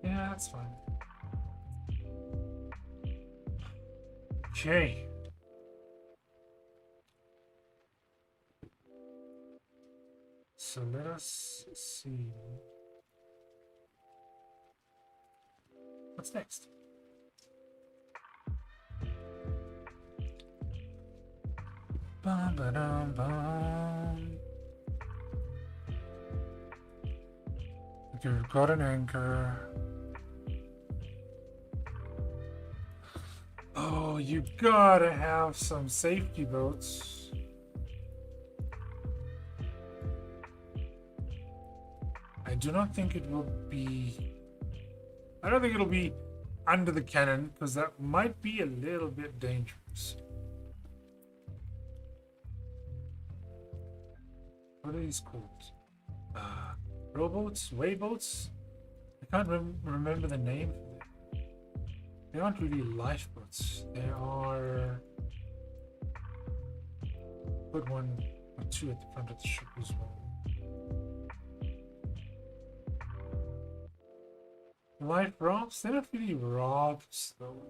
Yeah, that's fine. Okay. So let us see. What's next? Bum, ba-dum, bum. Okay, we've got an anchor. Oh, you gotta have some safety boats. I do not think it will be... I don't think it'll be under the cannon, because that might be a little bit dangerous. What are these called? Rowboats? Wayboats? I can't remember the name for them. They aren't really lifeboats. They are... Put one or two at the front of the ship as well. Life rafts? They're not really rafts though.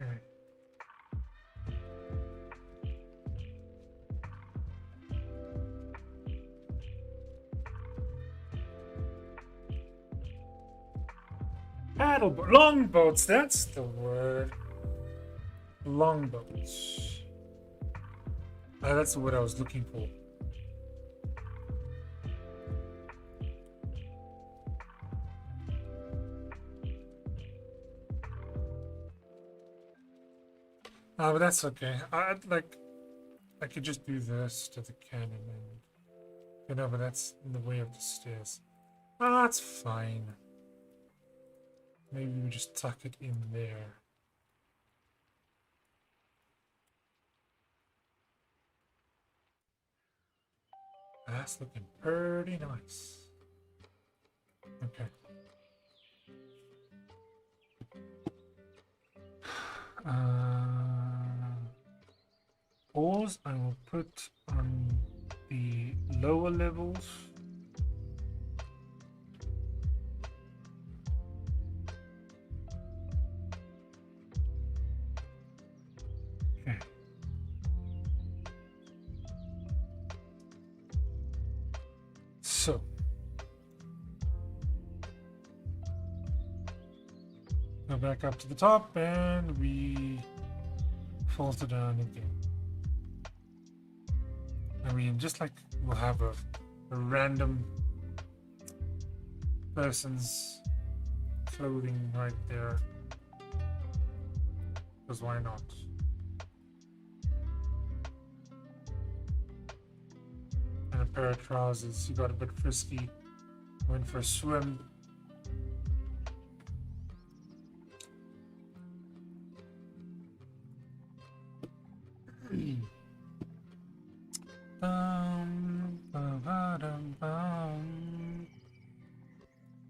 Okay. Longboats, that's the word. Longboats. That's the word I was looking for. But that's okay. I could just do this to the cannon and, you know, but that's in the way of the stairs. That's fine. Maybe we just tuck it in there. That's looking pretty nice. Okay. Oars I will put on the lower levels. Okay. So go back up to the top and we falter down again. I mean, just like we'll have a random person's clothing right there. Because why not? And a pair of trousers. You got a bit frisky. Went for a swim.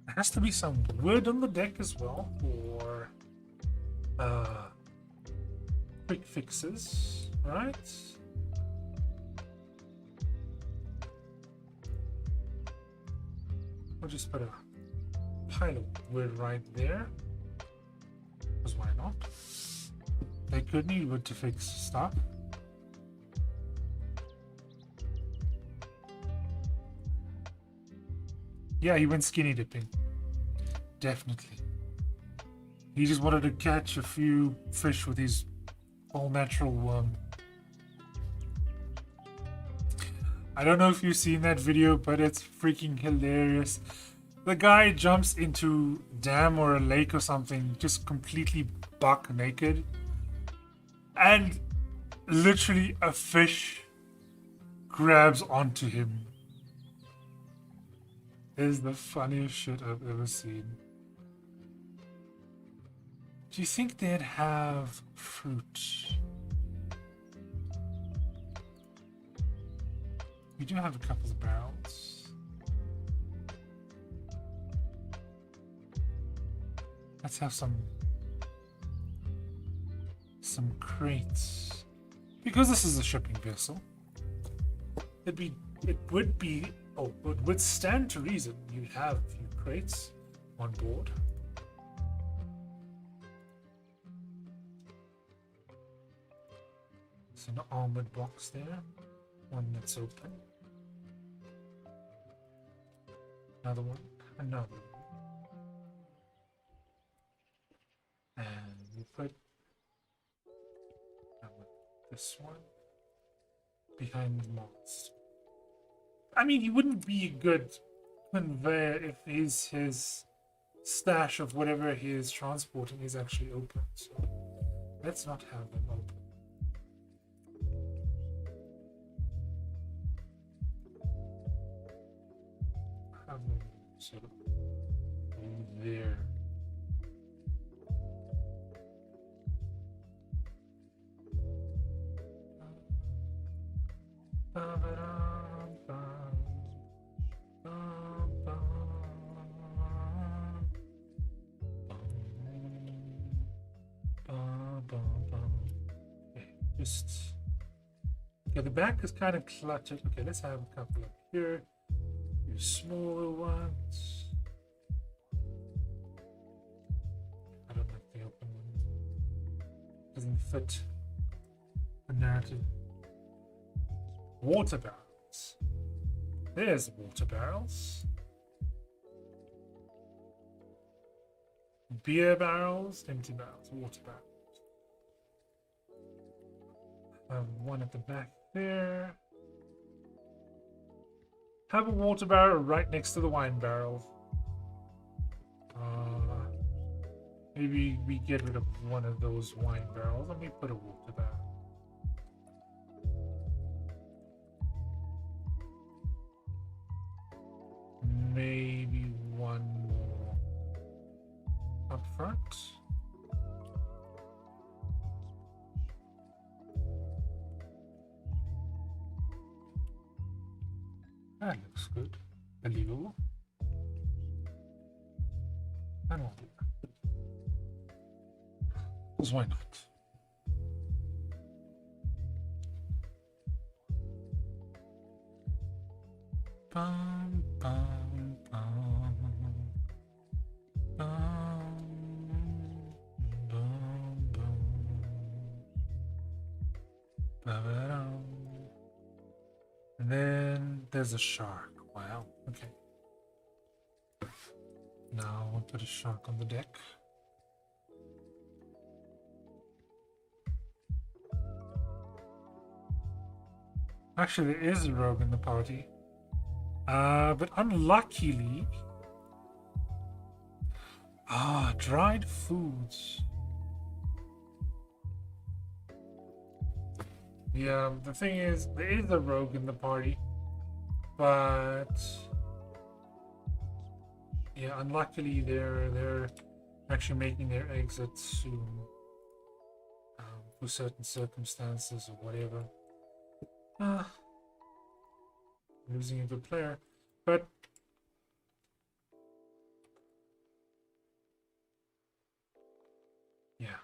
There has to be some wood on the deck as well for quick fixes, right? I'll just put a pile of wood right there, because why not? They could need wood to fix stuff. Yeah, he went skinny dipping. Definitely. He just wanted to catch a few fish with his all-natural worm. I don't know if you've seen that video, but it's freaking hilarious. The guy jumps into a dam or a lake or something, just completely buck naked. And literally a fish grabs onto him. It is the funniest shit I've ever seen. Do you think they'd have fruit? We do have a couple of barrels. Let's have some crates. Because this is a shipping vessel, it would stand to reason you'd have a few crates on board. There's an armored box there, one that's open. Another one, another one. And we put this one behind the mast. I mean, he wouldn't be a good conveyor if his stash of whatever he is transporting is actually open. So let's not have them open. Have them sort of there. Just okay, the back is kind of cluttered. Okay, let's have a couple up here. Your smaller ones. I don't like the open one. Doesn't fit the narrative. Water barrels. There's water barrels. Beer barrels, empty barrels, water barrels. Have one at the back there. Have a water barrel right next to the wine barrel. Maybe we get rid of one of those wine barrels and we put a water barrel. Maybe one more up front. That looks good. Believable. And we'll do that. Because why not? Bum, bum, bum. Bum, bum, bum. Ba-ba-dum. And then there's a shark. Wow. Okay. Now we'll put a shark on the deck. Actually, there is a rogue in the party. But unluckily... dried foods. Yeah, the thing is, there is a rogue in the party, but yeah, unluckily they're actually making their exit soon for certain circumstances or whatever. Losing a good player, but yeah.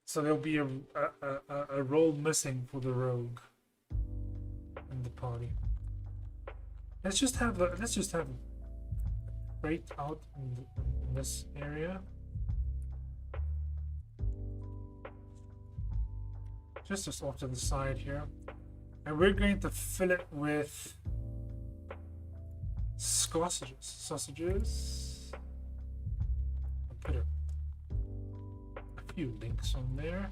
So there'll be a role missing for the rogue in the party. Let's just have right out in this area. Just off to the side here, and we're going to fill it with sausages. I'll put a few links on there,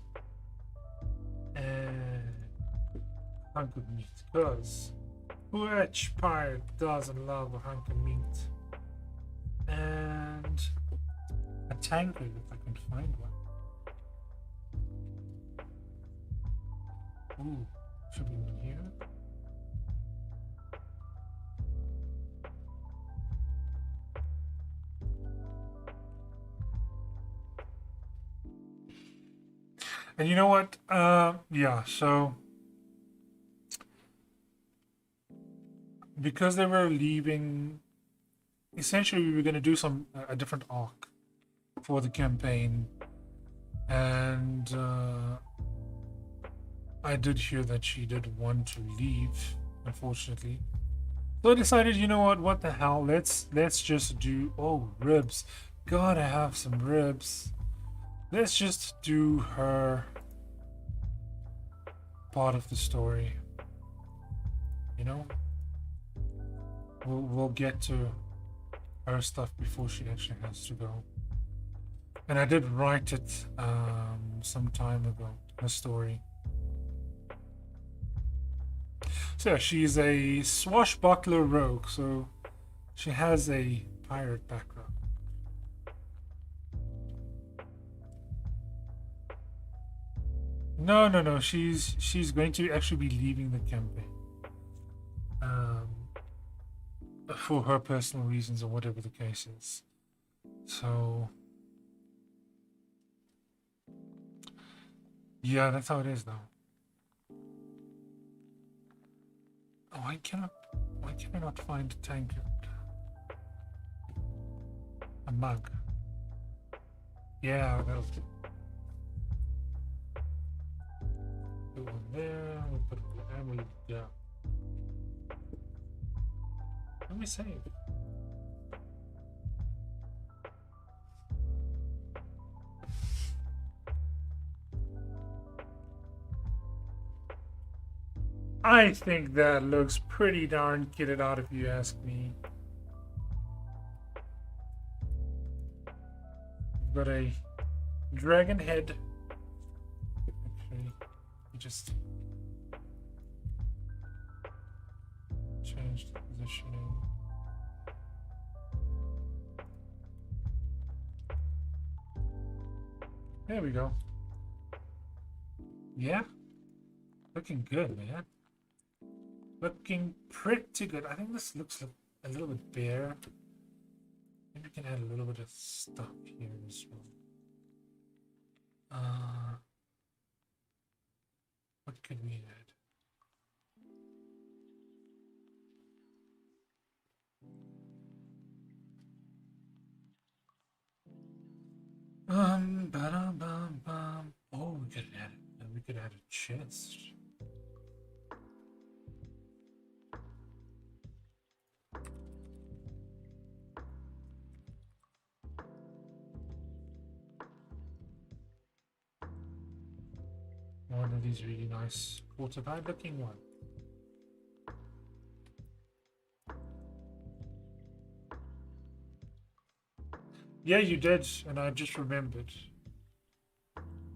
and a hunk of meat, because which pirate doesn't love a hunk of meat? And a tankard if I can find one. Ooh, should be in here. And you know what? Yeah, so because they were leaving, essentially we were going to do a different arc for the campaign, and I did hear that she did want to leave, unfortunately. So I decided, you know what the hell? Let's just do ribs. Gotta have some ribs. Let's just do her part of the story. You know? We'll get to her stuff before she actually has to go. And I did write it some time ago, her story. So yeah, she's a swashbuckler rogue, so she has a pirate background. No. She's going to actually be leaving the campaign. For her personal reasons or whatever the case is. So yeah, that's how it is now. Oh, why can I not find a tankard? A mug. Yeah, that'll do. Put one there, we'll put the amulet down. Let me save. I think that looks pretty darn kitted out if you ask me. We've got a dragon head. Actually, you just change the positioning. There we go. Yeah. Looking good, man. Looking pretty good. I think this looks like a little bit bare. Maybe we can add a little bit of stuff here as well. What could we add? Ba-dum-bum-bum. Oh, we could add a chest. One of these really nice fortified looking one. Yeah, you did, and I just remembered.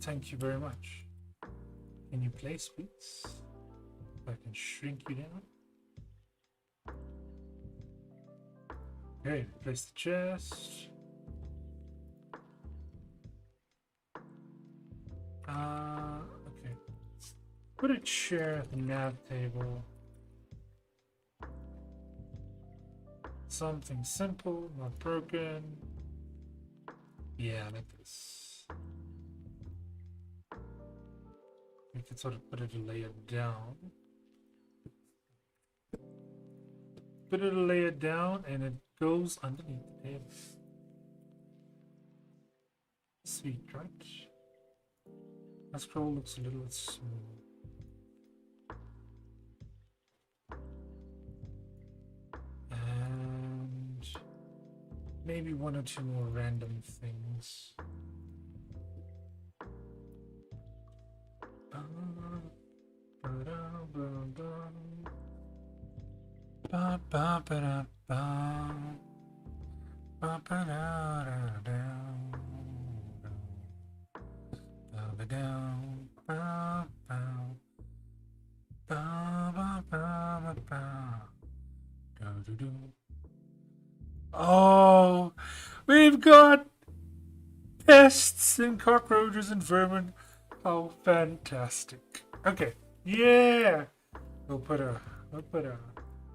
Thank you very much. Can you place please? I can shrink you down. Okay, place the chest. Okay. Put a chair at the nav table. Something simple, not broken. Yeah, like this. We can sort of put it a layer down. Put it a layer down and it goes underneath the table. Sweet, right? My scroll looks a little bit small. And maybe one or two more random things. Oh, we've got pests and cockroaches and vermin. How fantastic. Okay, Yeah! We'll put a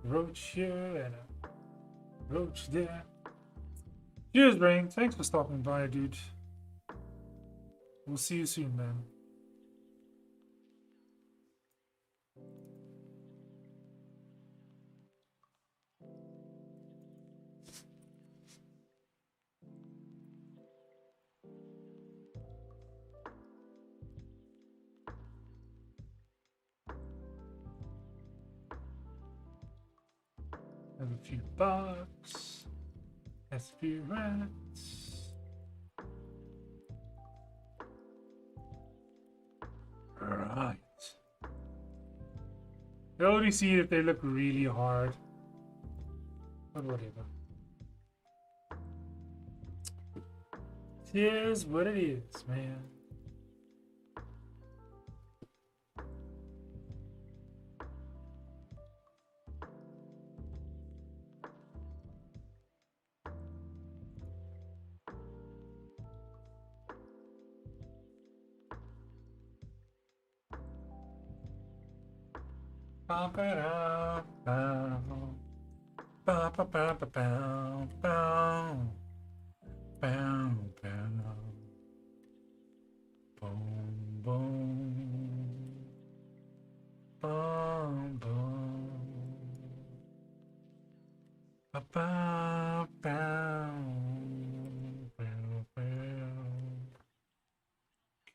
roach here and a roach there. Cheers, Brain. Thanks for stopping by, dude. We'll see you soon, man. Have a few bucks. Has a few rats. Right. I already see that they look really hard. But whatever. It is what it is, man.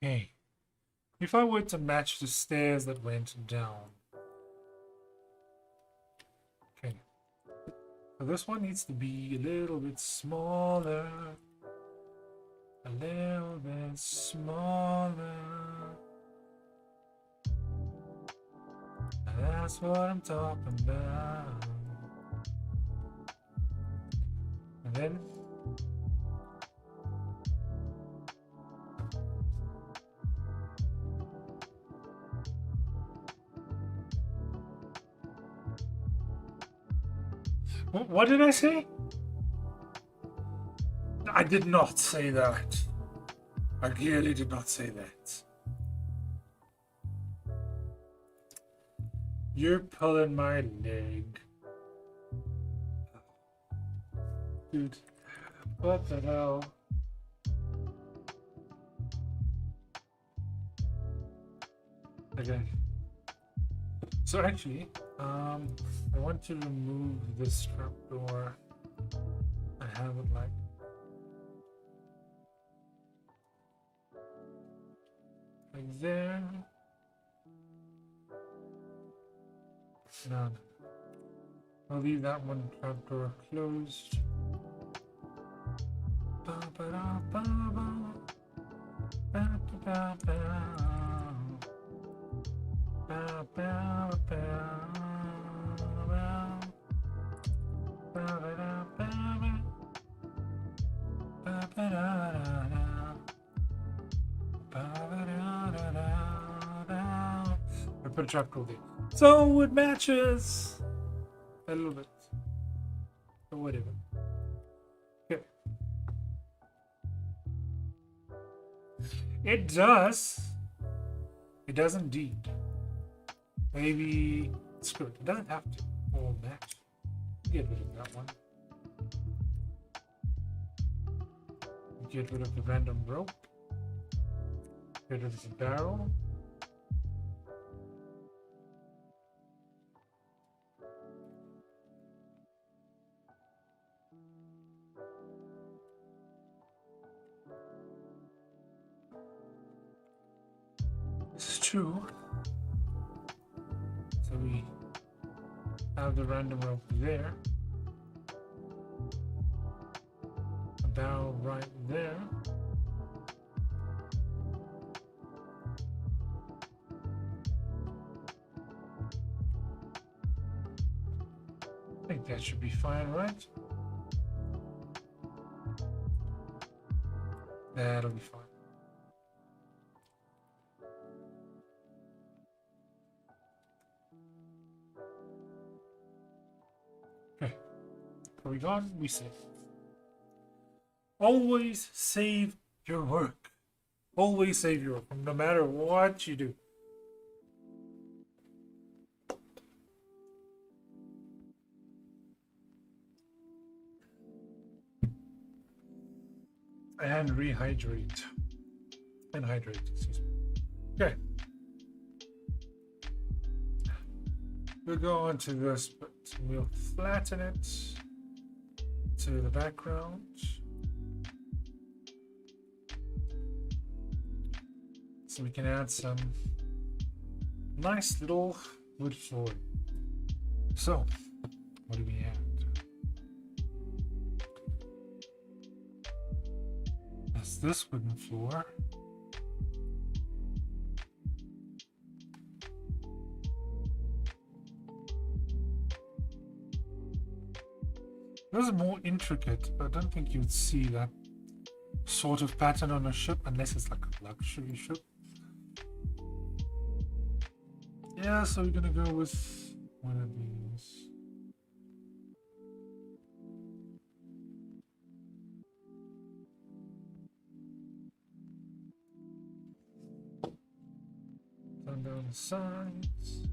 Okay. If I were to match the stairs that went down. Okay. So this one needs to be a little bit smaller. A little bit smaller. That's what I'm talking about. And then what did I say? I did not say that. I clearly did not say that. You're pulling my leg. Dude, what the hell? Okay. So actually, I want to remove this trapdoor and have it like there. No. I'll leave that one trapdoor closed. I put a trapdoor there. So it matches a little bit. Or whatever. Okay. It does. It does indeed. Maybe screw it. It doesn't have to all match. Get rid of that one. Get rid of the random rope. Get rid of the barrel. This is true. So we have the random rope there. A barrel right there. I think that should be fine, right? That'll be fine. Okay. Are we gone? We save. Always save your work. Always save your work, no matter what you do. and rehydrate. And hydrate, excuse me. Okay. We'll go on to this, but we'll flatten it to the background. So we can add some nice little wood flooring. So, what do we add? That's this wooden floor. This is more intricate, but I don't think you'd see that sort of pattern on a ship unless it's like a luxury ship. Yeah, so we're gonna go with one of these. Turn down the sides.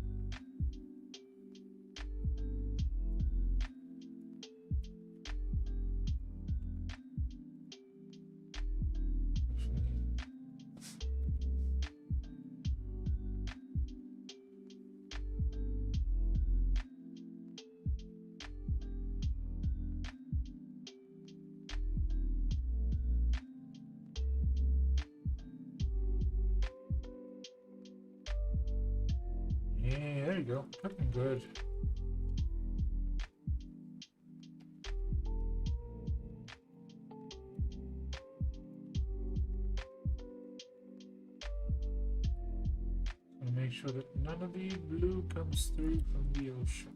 Yeah, there you go. Looking good. Make sure that none of the blue comes through from the ocean.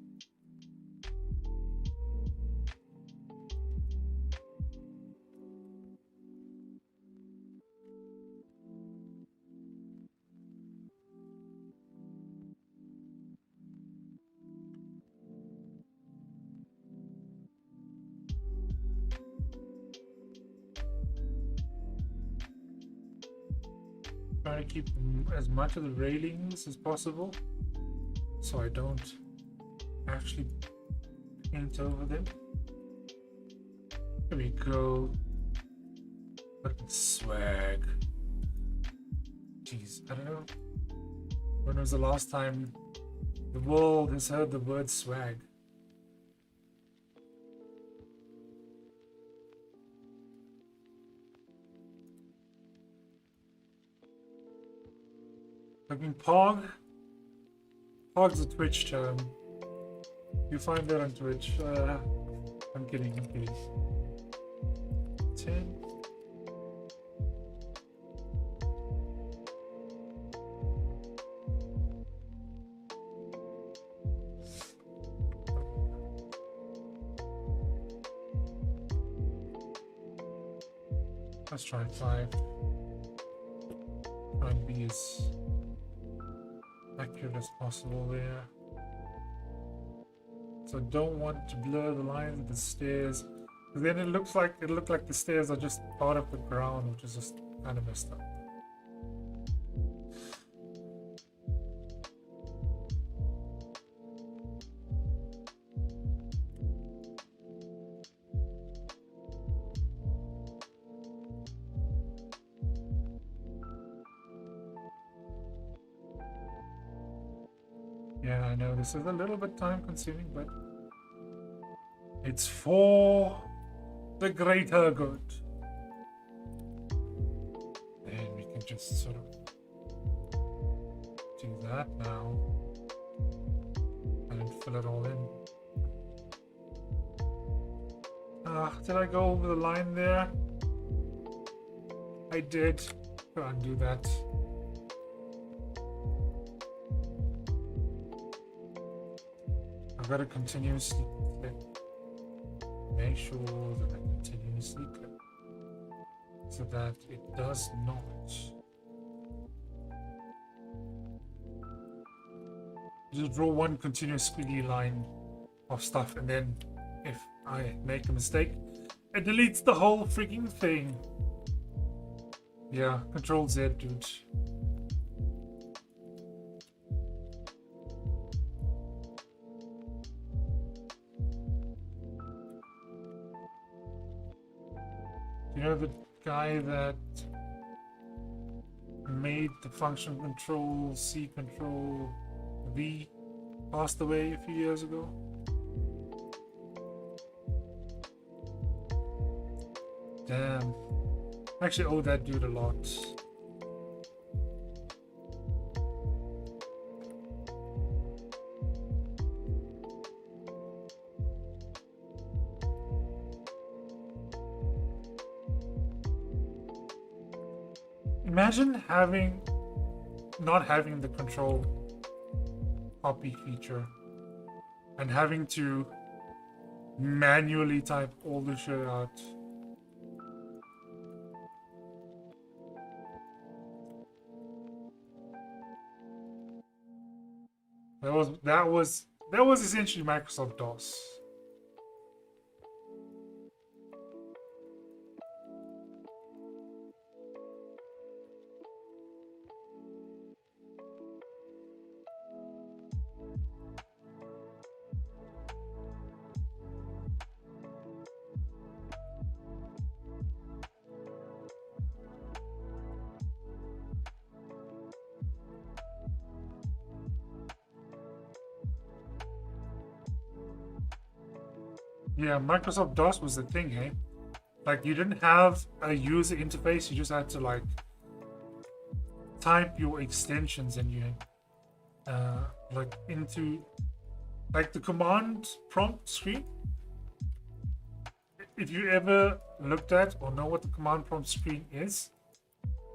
Try to keep as much of the railings as possible so I don't actually paint over them. There we go. Fucking swag. Jeez, I don't know. When was the last time the world has heard the word swag? I mean, Pog? Pog's a Twitch term. You find that on Twitch. I'm kidding, I'm kidding. 10. Let's try 5. Try and be as accurate as possible there. So don't want to blur the lines of the stairs, because then it looked like the stairs are just part of the ground, which is just kind of messed up. Yeah, I know this is a little bit time consuming, but it's for the greater good. And we can just sort of do that now and fill it all in. Did I go over the line there? I did. Go and do that. I've got to continuously click. Make sure that I continuously click so that it does not just draw one continuous squiggly line of stuff, and then if I make a mistake, it deletes the whole freaking thing. Yeah, Control Z, dude. You know, guy that made the function control C control V passed away a few years ago. Damn. I actually owe that dude a lot. Imagine not having the control copy feature and having to manually type all the shit out. That was essentially Microsoft DOS. Yeah, Microsoft DOS was the thing, hey? Like, you didn't have a user interface, you just had to, like, type your extensions and you, like, into, like, the command prompt screen. If you ever looked at or know what the command prompt screen is,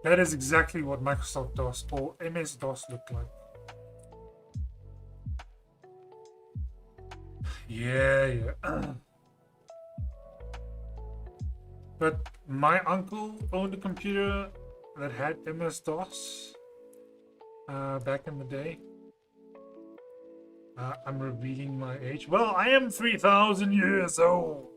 that is exactly what Microsoft DOS or MS-DOS looked like. Yeah. But my uncle owned a computer that had MS-DOS back in the day. I'm revealing my age. Well, I am 3,000 years old.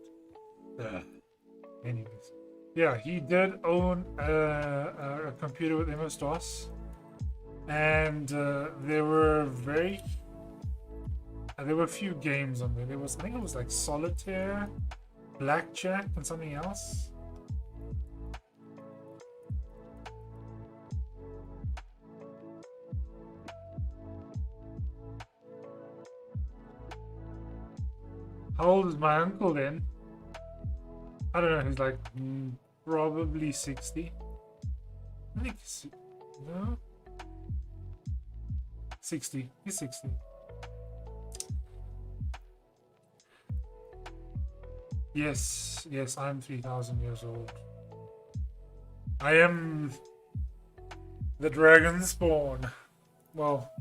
Anyways. Yeah, he did own a computer with MS-DOS. And there were a few games on there. I think it was like Solitaire, Blackjack, and something else. How old is my uncle then? I don't know. He's like probably 60. I think no, 60. He's 60. Yes, I'm 3,000 years old. I am the dragon spawn. Well,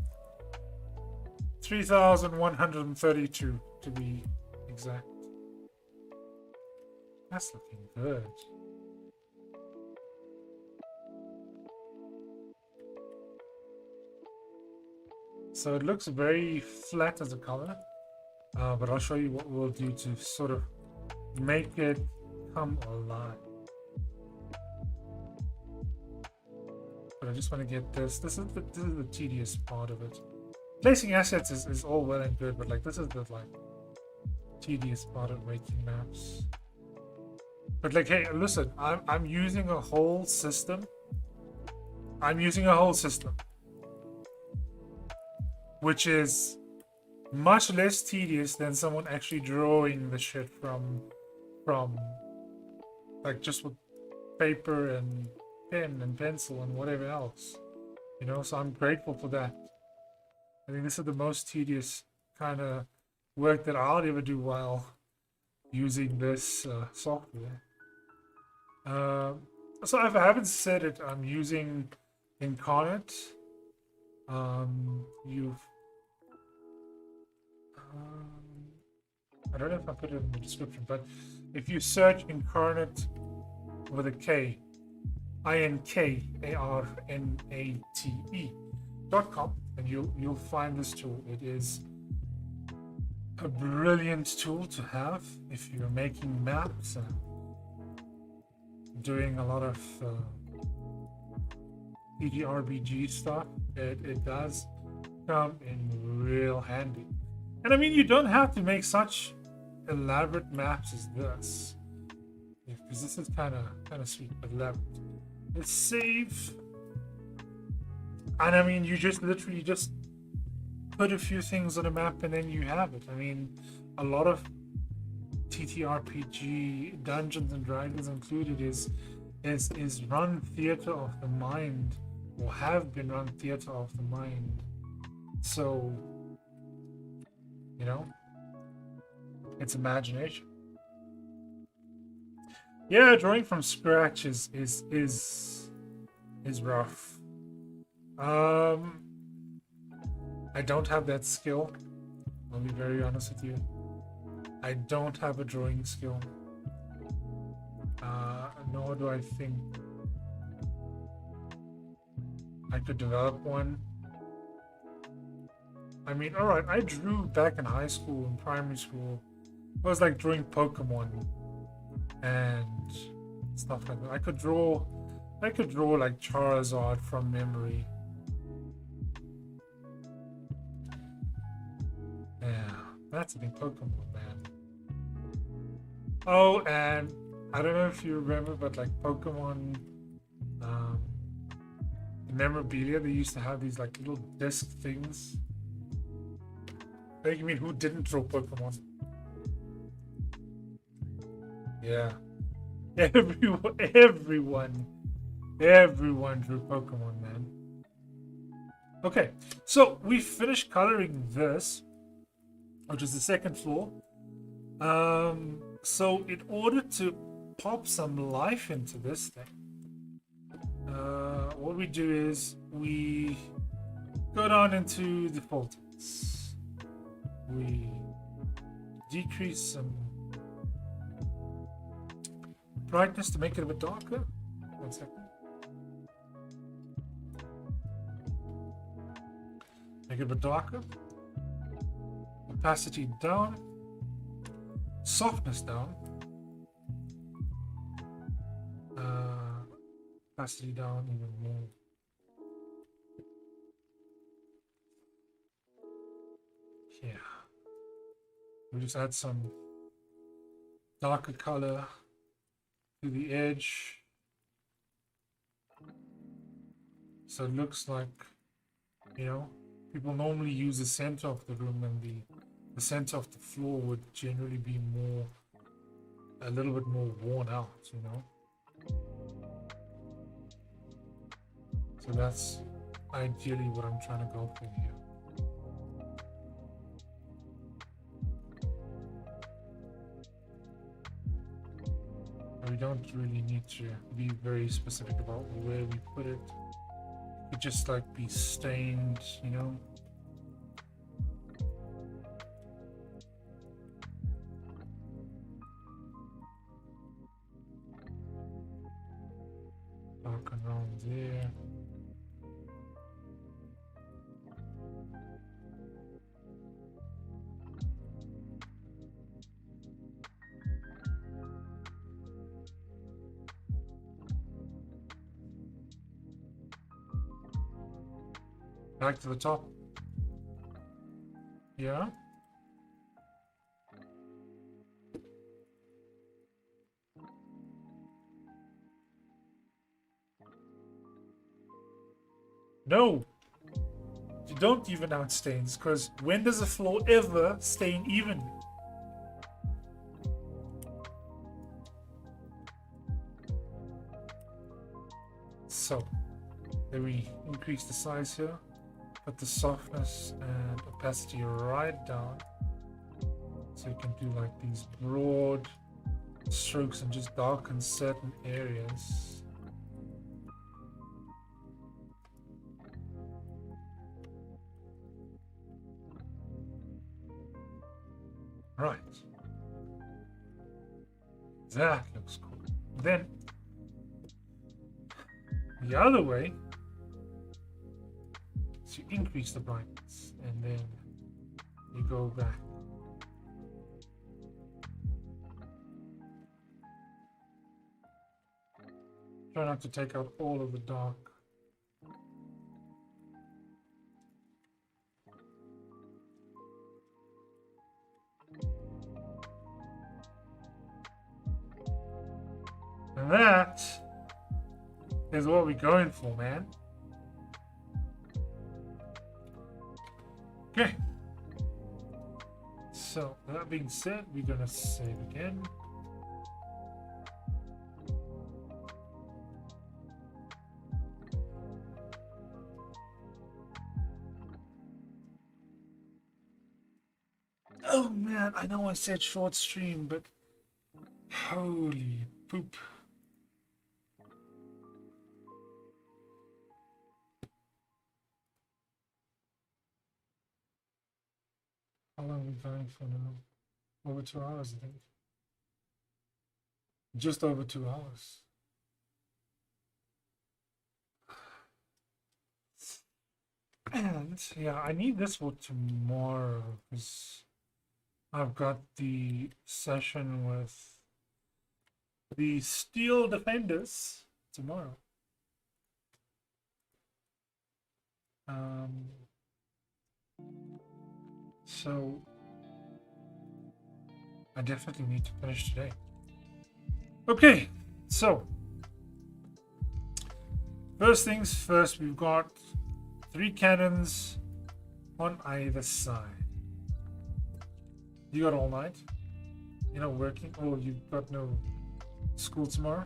3,132 to be exact. That's looking good. So it looks very flat as a color, but I'll show you what we'll do to sort of make it come alive. But I just want to get this. This is the tedious part of it. Placing assets is all well and good, but like this is the like tedious part of making maps. But like, hey, listen, I'm using a whole system. Which is much less tedious than someone actually drawing the shit from like just with paper and pen and pencil and whatever else, you know. So I'm grateful for that. I think this is the most tedious kind of work that I'll ever do while using this software. So if I haven't said it, I'm using Incarnate. I don't know if I put it in the description, but if you search Incarnate with a K, INKARNATE.com, and you'll find this tool. It is a brilliant tool to have if you're making maps, doing a lot of TTRPG stuff. It does come in real handy. And I mean, you don't have to make such elaborate maps as this. If because this is kind of sweet. But let's save. And I mean, you just literally just put a few things on a map and then you have it. I mean, a lot of TTRPG, Dungeons and Dragons included, is run theater of the mind, or have been run theater of the mind. So, you know, it's imagination. Yeah, drawing from scratch is rough. I don't have that skill. I'll be very honest with you. I don't have a drawing skill. Nor do I think I could develop one. I mean, alright, I drew back in high school and primary school. I was like drawing Pokemon and stuff like that. I could draw like Charizard from memory. Yeah, that's a big Pokemon, man. Oh, and I don't know if you remember, but like Pokemon memorabilia, they used to have these like little disc things. Like, I mean, who didn't draw Pokemon? Yeah. Everyone drew Pokemon, man. Okay, so we finished coloring this, which is the second floor. So in order to pop some life into this thing, what we do is we go down into the filters. We decrease some brightness to make it a bit darker. 1 second. Make it a bit darker. Opacity down. Softness down. Opacity down even more. Yeah. We just add some darker color to the edge. So it looks like, you know, people normally use the center of the room, and the center of the floor would generally be a little bit more worn out, you know. So that's ideally what I'm trying to go for here. We don't really need to be very specific about where we put it. It could just like be stained, you know. Dark around there. Back to the top. Yeah. No. You don't even out stains, because when does a floor ever stain evenly? So, then we increase the size here. Put the softness and opacity right down, so you can do like these broad strokes and just darken certain areas. Right. That looks cool. Then the other way, you increase the brightness and then you go back. Try not to take out all of the dark. And that is what we're going for, man. Okay. So, that being said, we're gonna save again. Oh man, I know I said short stream, but holy poop. How long are we going for now? Over 2 hours, I think. Just over 2 hours. And yeah, I need this for tomorrow because I've got the session with the Steel Defenders tomorrow. So I definitely need to finish today. Okay, so first things first, we've got 3 cannons on either side. You got all night? You're not working? Oh, you've got no school tomorrow?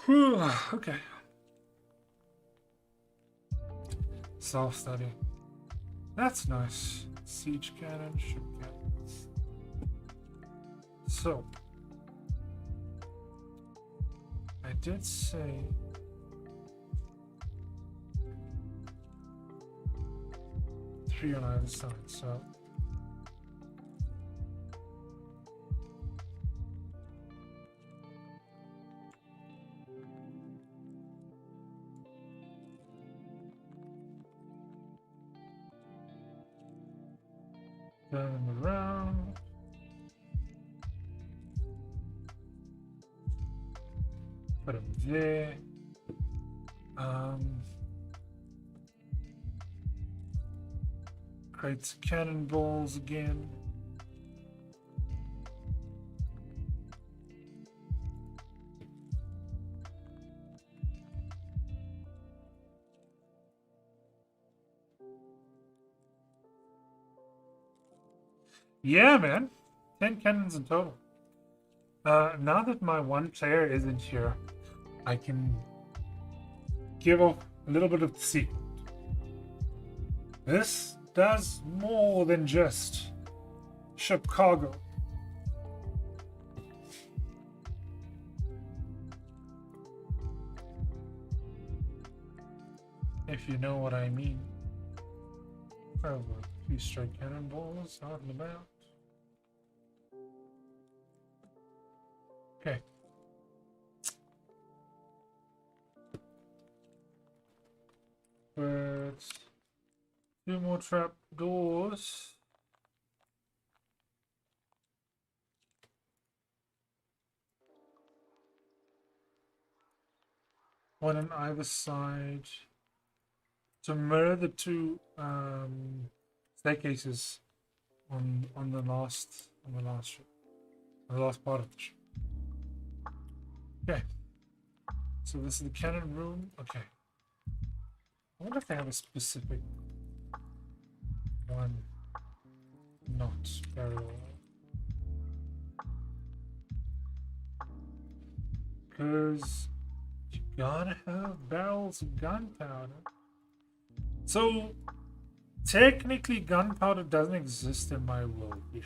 Whew, okay. Self-study. That's nice. Siege cannon, ship cannons. So, I did say three on either side, so turn them around. Put them there. Create cannonballs again. Yeah, man. 10 cannons in total. Now that my one player isn't here, I can give off a little bit of the secret. This does more than just ship cargo. If you know what I mean. Oh, a few straight cannonballs out and about. Okay. But 2 more trap doors. One on either side to mirror the 2 staircases on the last ship, the last part of the ship. Okay. So this is the cannon room. Okay. I wonder if they have a specific one. Not barrel. Because you gotta have barrels of gunpowder. So technically gunpowder doesn't exist in my world yet.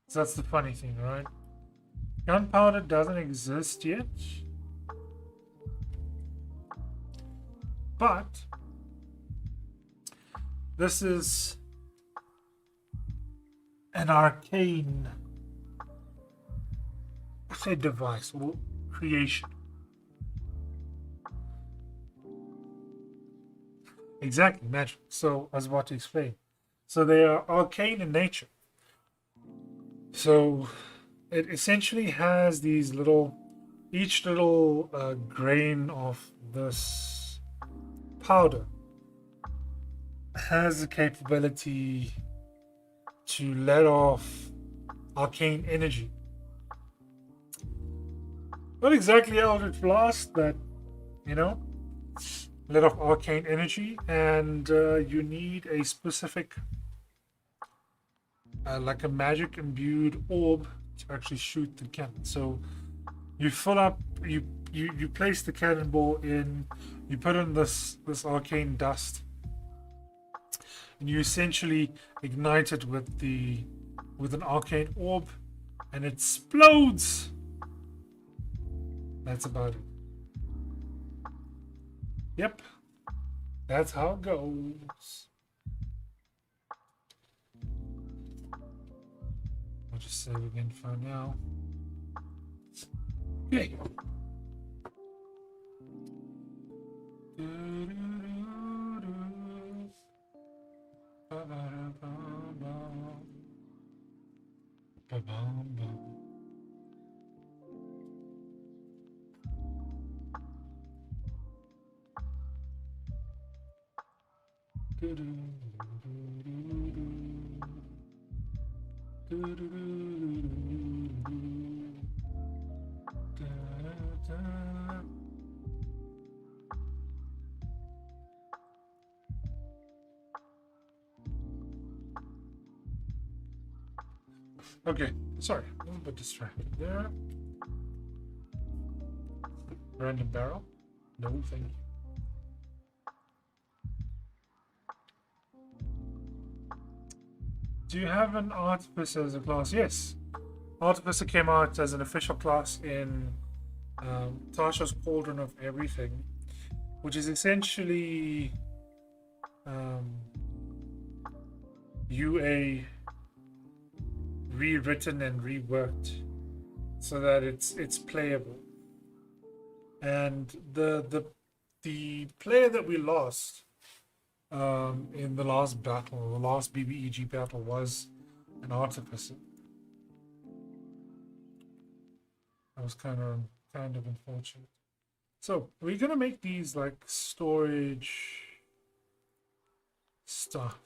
So that's the funny thing, right? Gunpowder doesn't exist yet. But this is an arcane, say, device or creation. Exactly, magic. So I was about to explain. So they are arcane in nature. So it essentially has these little, each little grain of this powder has the capability to let off arcane energy. Not exactly Eldritch Blast, but you know, let off arcane energy, and you need a specific, like a magic imbued orb to actually shoot the cannon. So you fill up, you place the cannonball in, you put in this arcane dust, and you essentially ignite it with an arcane orb, and it explodes. That's about it. Yep, that's how it goes. I'll just save again for now. Okay. Okay, sorry, a little bit distracted there. Random barrel? No, thank you. Do you have an Artificer as a class? Yes. Artificer came out as an official class in Tasha's Cauldron of Everything, which is essentially UA rewritten and reworked so that it's playable. And the player that we lost in the last battle, the last BBEG battle, was an Artificer. That was kind of unfortunate. So we're gonna make these like storage stuff.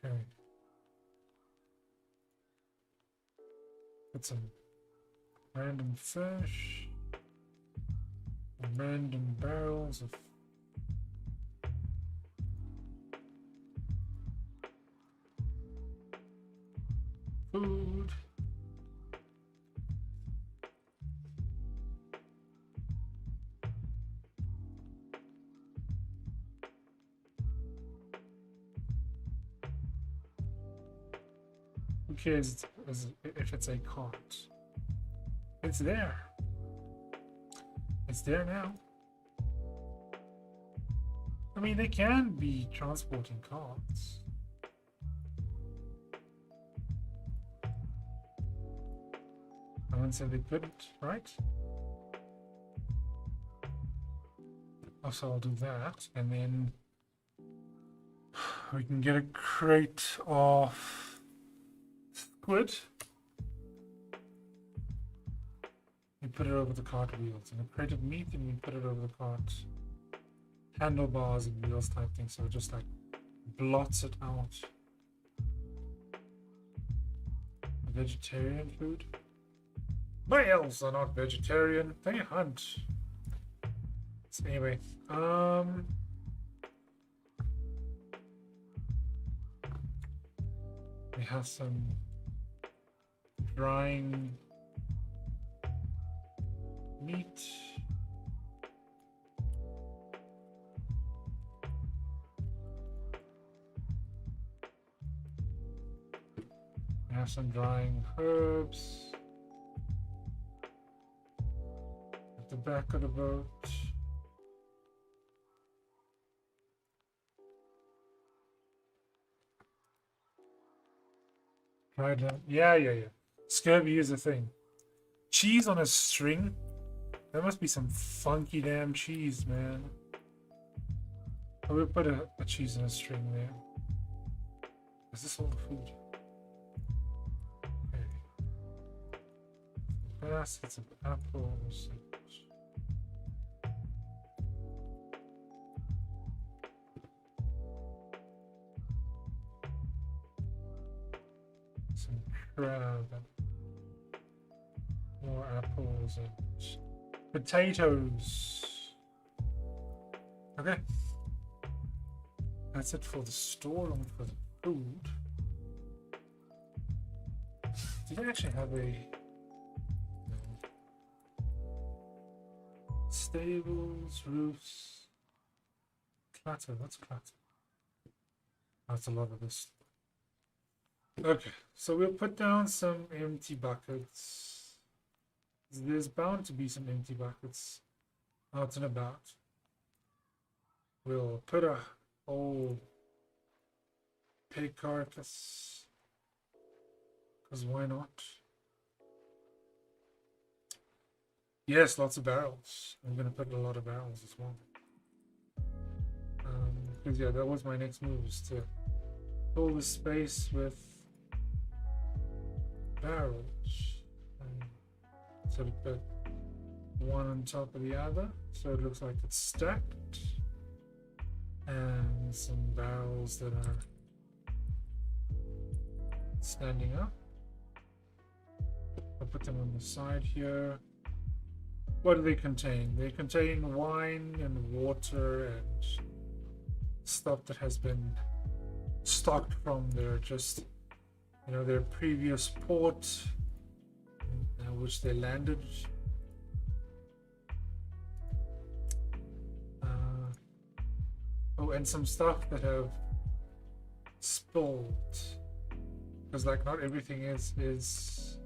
Okay. Put some random fish, random barrels of food. Who cares if it's a cart? It's there. It's there now. I mean, they can be transporting carts. No one said they couldn't, right? So I'll do that, and then we can get a crate of squid. We put it over the cart wheels, and a crate of meat, and we put it over the cart handlebars and wheels type thing, so it just like blots it out. Vegetarian food? My elves are not vegetarian, they hunt. So anyway, we have some drying meat. We have some drying herbs at the back of the boat. Right, yeah. Scurvy is a thing. Cheese on a string? That must be some funky damn cheese, man. I will put a cheese on a string there. Is this all the food? Okay. Baskets of apples. Some crab and more apples and potatoes. Okay. That's it for the store and for the food. Do they actually have a stables, roofs, clutter? What's clutter? That's a lot of this. Okay, so we'll put down some empty buckets. There's bound to be some empty buckets out and about. We'll put a whole pig carcass, because why not? Yes, lots of barrels. I'm going to put a lot of barrels as well. Because yeah, that was my next move, is to fill the space with barrels. Sort of put one on top of the other, so it looks like it's stacked. And some barrels that are standing up. I'll put them on the side here. What do they contain? They contain wine and water and stuff that has been stocked from their their previous port, which they landed. Oh, and some stuff that have spilled, because like not everything is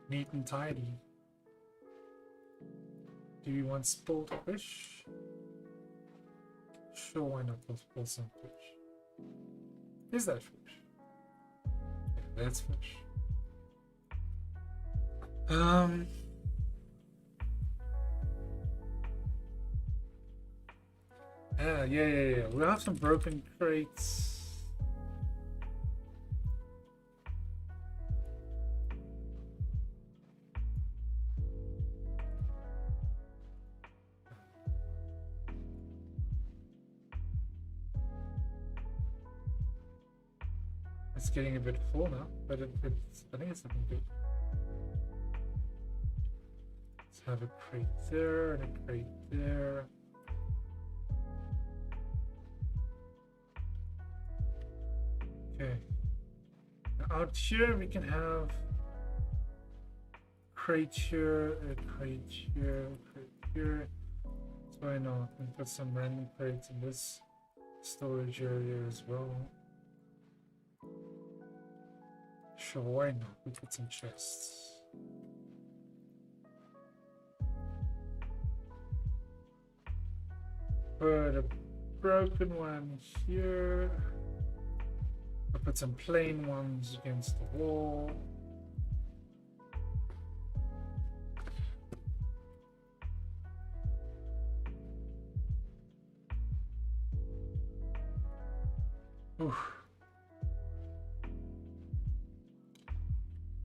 neat and tidy. Do you want spilled fish? Sure, why not? Let's pull some fish. Is that fish? Yeah, that's fish. Yeah. We'll have some broken crates. It's getting a bit full now, but I think it's looking good. Let's have a crate there and a crate there. Okay. Now out here we can have crate here, a crate here, a crate here. So I know I can put some random crates in this storage area as well. Sure, why not? We put some chests. Put a broken one here. I'll put some plain ones against the wall. Oof.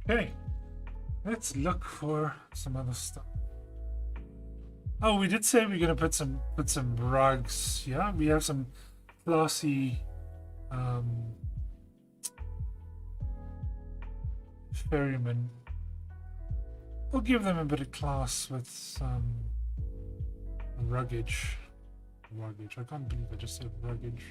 Okay, let's look for some other stuff. Oh, we did say we're gonna put some rugs. Yeah, we have some classy ferrymen. We'll give them a bit of class with some ruggage. I can't believe I just said ruggage.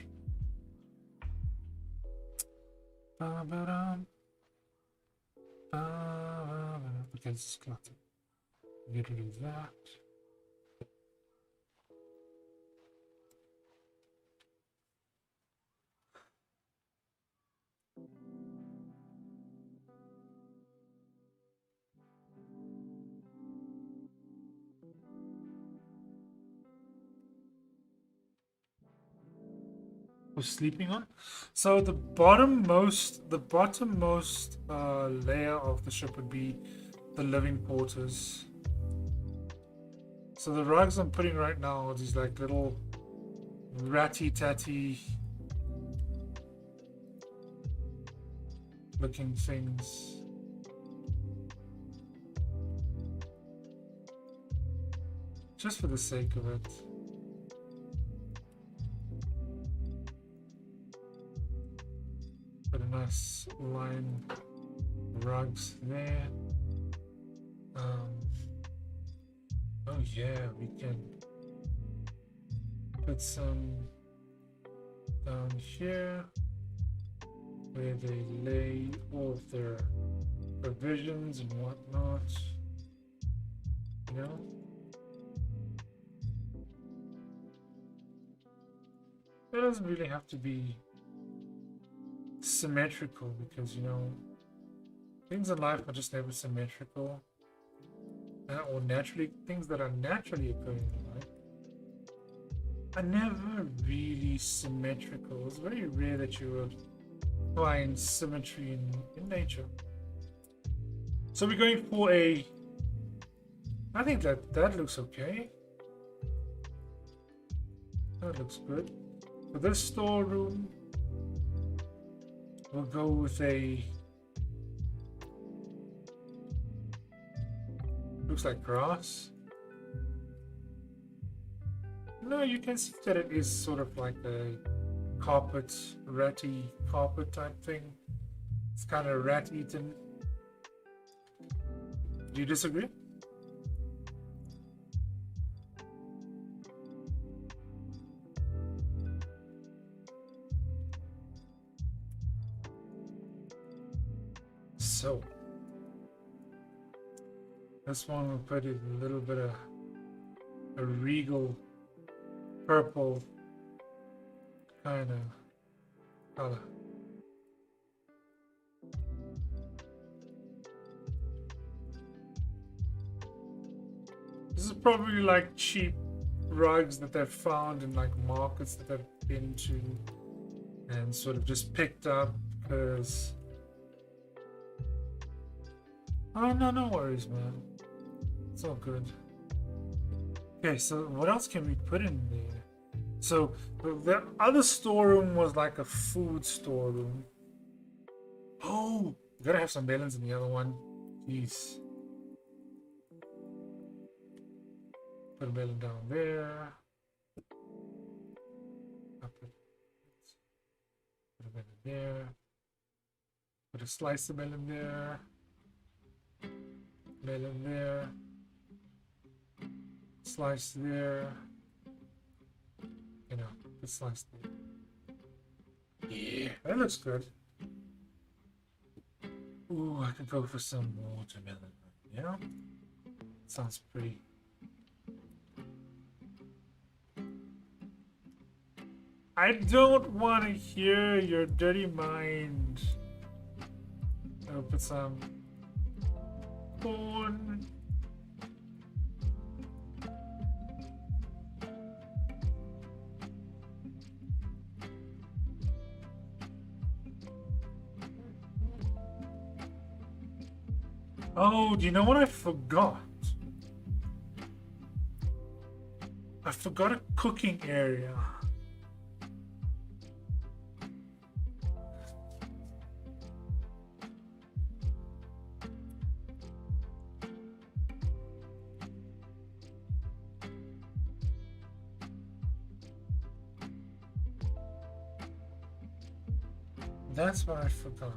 Okay, this is cluttered. Get rid of that. We're sleeping on. So the bottommost layer of the ship would be the living quarters. So the rugs I'm putting right now are these like little ratty-tatty looking things. Just for the sake of it. Put a nice line rugs there. Oh yeah, we can put some down here where they lay all of their provisions and whatnot. You know? It doesn't really have to be symmetrical because, you know, things in life are just never symmetrical. Or naturally, things that are naturally occurring in life are never really symmetrical. It's very rare that you would find symmetry in nature. So we're going for a... I think that looks okay. That looks good. For this storeroom, we'll go with a... Looks like grass. No, you can see that it is sort of like a carpet, ratty carpet type thing. It's kind of rat-eaten. Do you disagree? So, this one will put it a little bit of a regal purple kind of color. This is probably like cheap rugs that they've found in like markets that they've been to and sort of just picked up because... Oh, no worries, man. It's all good. Okay, so what else can we put in there? So the other storeroom was like a food storeroom. Oh, gotta have some melons in the other one. Jeez. Put a melon down there. Put a melon there. Put a slice of melon there. Melon there. Slice there. You know, the slice there. Yeah, that looks good. Ooh, I could go for some watermelon. You know? Sounds pretty. I don't want to hear your dirty mind. I'll put some corn. Oh, do you know what I forgot? I forgot a cooking area. That's what I forgot.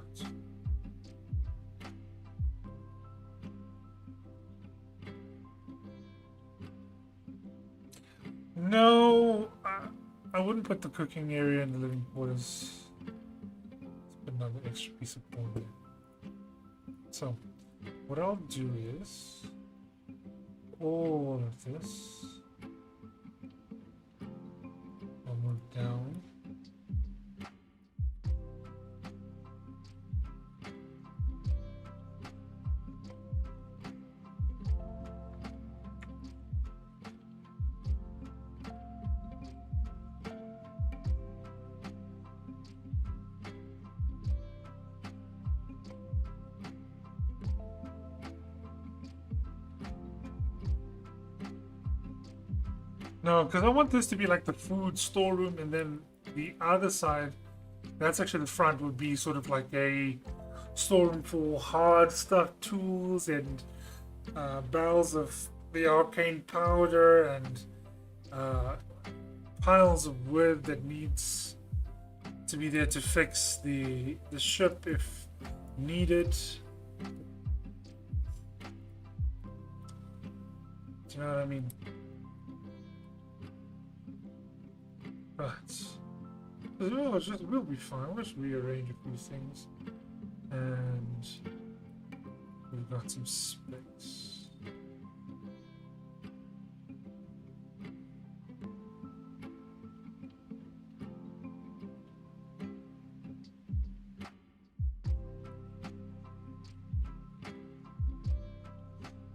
No, I wouldn't put the cooking area in the living quarters. Let's put another extra piece of corn there. So, what I'll do is all of this. I'll move down. No, because I want this to be like the food storeroom, and then the other side, that's actually the front, would be sort of like a storeroom for hard stuff, tools, and barrels of the arcane powder, and piles of wood that needs to be there to fix the ship if needed. Do you know what I mean? But we'll be fine. We'll just rearrange a few things, and we've got some space.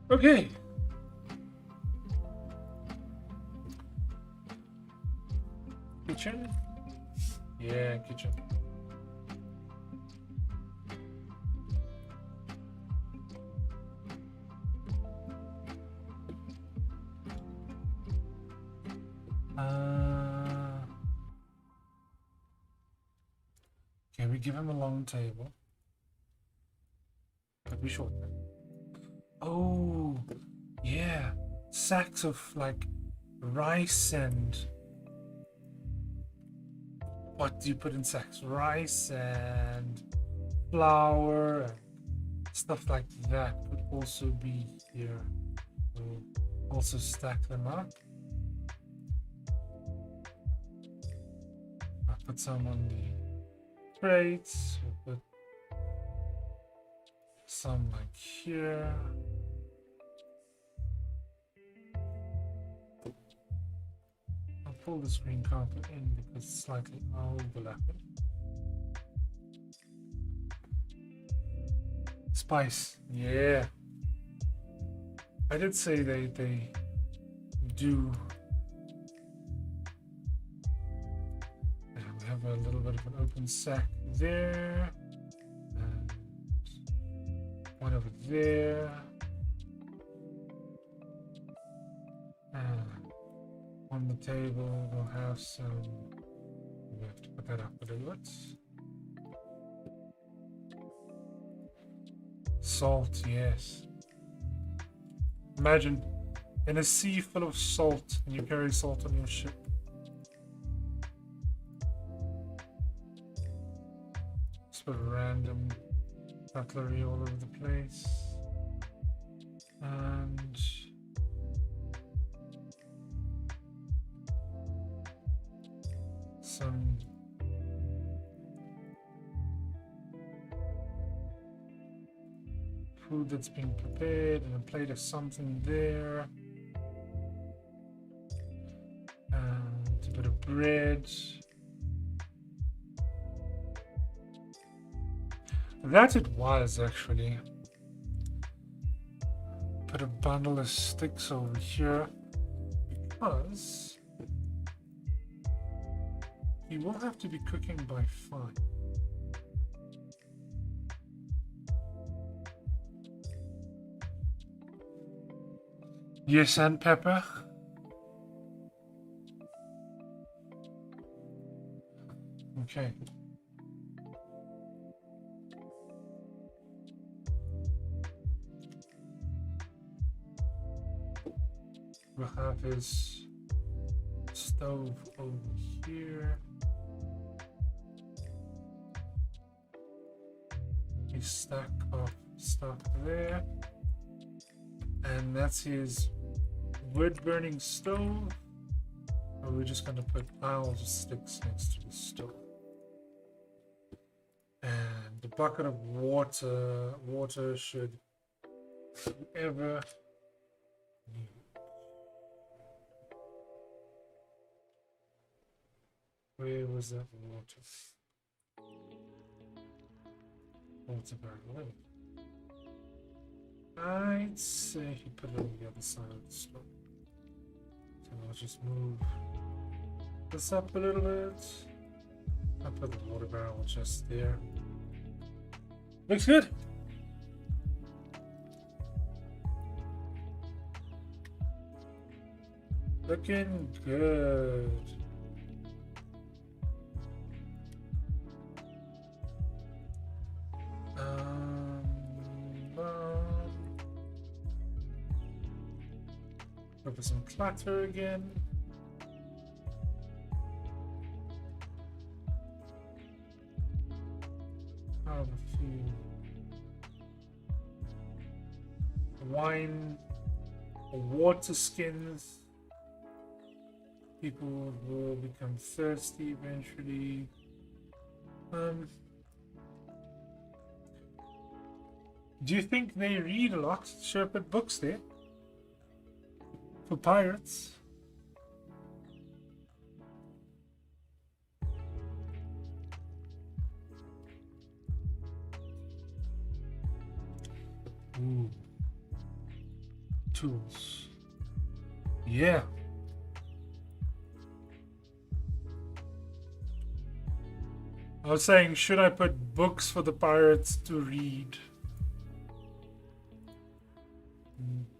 Okay. Kitchen? Yeah, kitchen. Okay, we give him a long table. But we short them. Oh, yeah. Sacks of, like, rice and... What do you put in sacks? Rice and flour and stuff like that would also be here. We'll also stack them up. I'll put some on the crates. We'll put some like here. I'll pull this green carpet in because it's slightly overlapping. Spice, yeah. I did say they do. We have a little bit of an open sack there, and one over there, and on the table we'll have some. We have to put that up a little bit. Salt, yes. Imagine in a sea full of salt and you carry salt on your ship. Just put random cutlery all over the place. And some food that's being prepared and a plate of something there, and a bit of bread. That it was actually. Put a bundle of sticks over here because he will have to be cooking by 5. Yes, and pepper. Okay. We'll have his stove over here. His stack of stuff there. And that's his wood burning stove. Or we're just going to put piles of sticks next to the stove. And the bucket of water. Water should ever need. Where was that water? Water barrel. I'd say he put it on the other side of the stove. So I'll just move this up a little bit. I'll put the water barrel just there. Looks good. Looking good. Go for some clutter again. I have a few wine or water skins. People will become thirsty eventually. Do you think they read a lot? Sherpet books there for pirates. Ooh. Tools. Yeah. I was saying, should I put books for the pirates to read?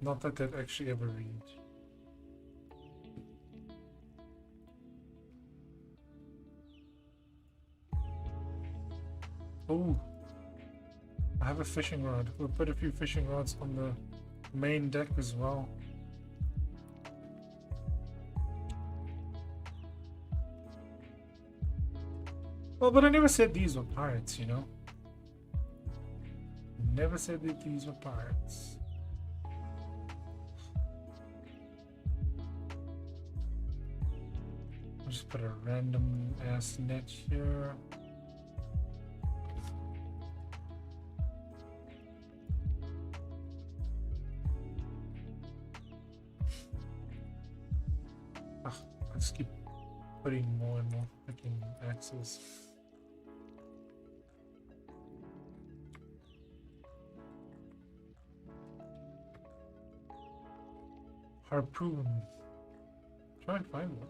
Not that they'd actually ever read. Oh, I have a fishing rod. We'll put a few fishing rods on the main deck as well. Well, but I never said these were pirates, you know? Never said that these were pirates. I'll just put a random ass net here. I just keep putting more and more freaking axes. Harpoon. Try and find one.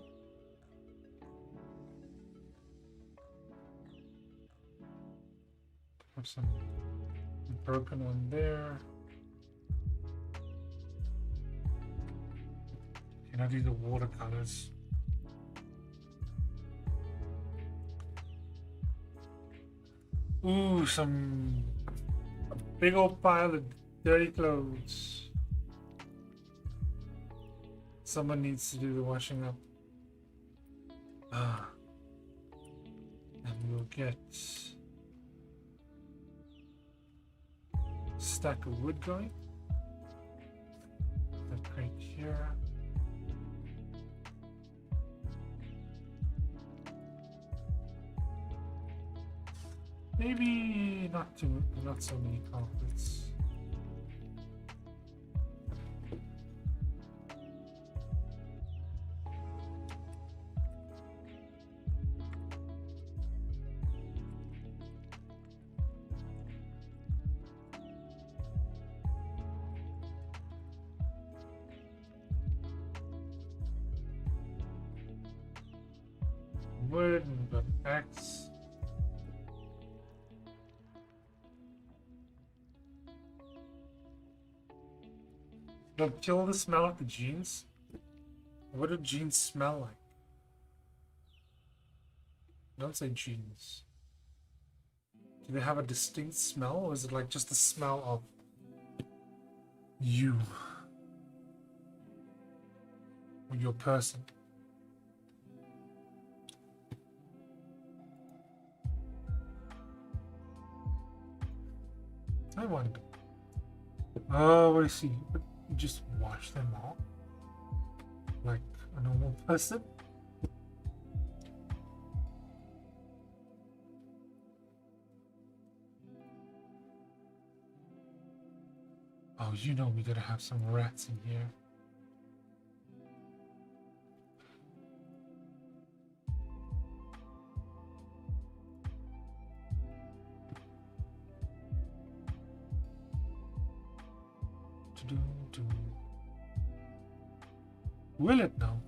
Have some broken one there. Can I do the watercolors? Ooh, a big old pile of dirty clothes. Someone needs to do the washing up. And we'll get a stack of wood going. That crate here. Maybe not so many carpets. Wood and an axe. Don't kill the smell of the jeans. What do jeans smell like? Don't say jeans. Do they have a distinct smell, or is it like just the smell of you or your person? I wonder. Oh, I see. But you just wash them all like a normal person. Oh, you know we gotta have some rats in here. Will it now?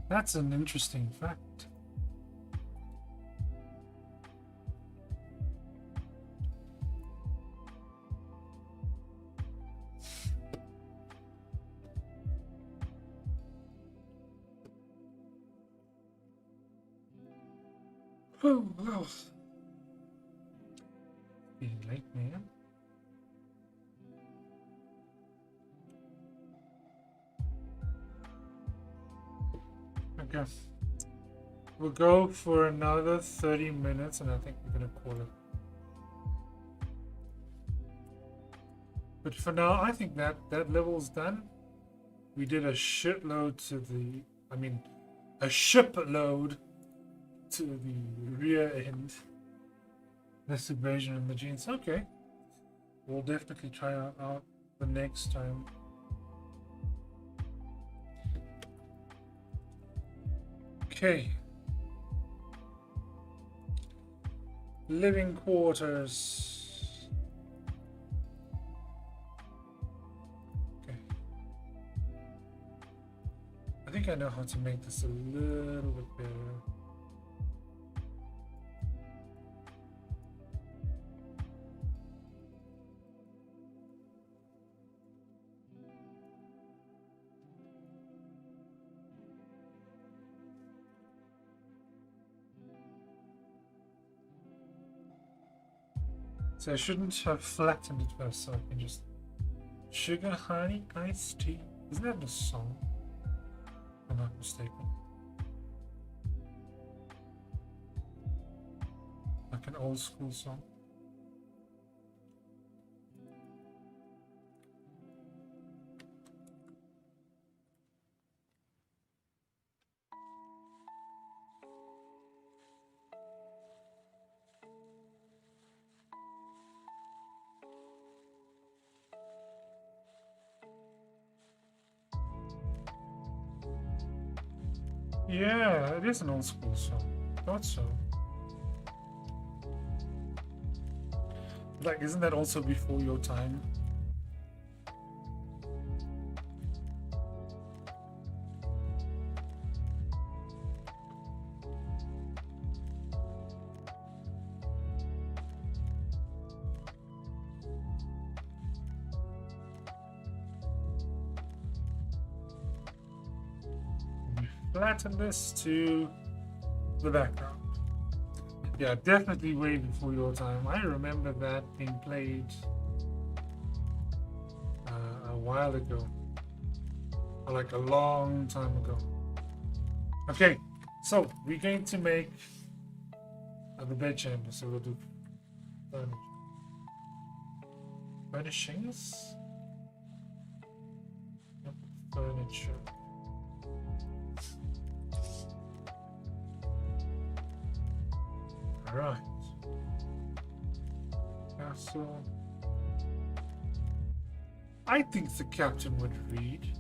That's an interesting fact. Oh, well. Being late, man. Okay. We'll go for another 30 minutes and I think we're gonna call it. But for now, I think that level's done. We did a shitload to the, a shipload to the rear end. This evasion in the jeans. Okay. We'll definitely try out the next time. Okay. Living quarters. Okay. I think I know how to make this a little bit better. So I shouldn't have flattened it first, so I can just sugar, honey, iced tea. Isn't that a song? If I'm not mistaken. Like an old school song. Yeah, it is an old school song. Thought so. Like, isn't that also before your time? Flatten this to the background. Yeah, definitely way before your time. I remember that being played a while ago, or like a long time ago. Okay, so we're going to make the bed chamber. So we'll do furnishings. Furniture. Right. Castle. I think the captain would read.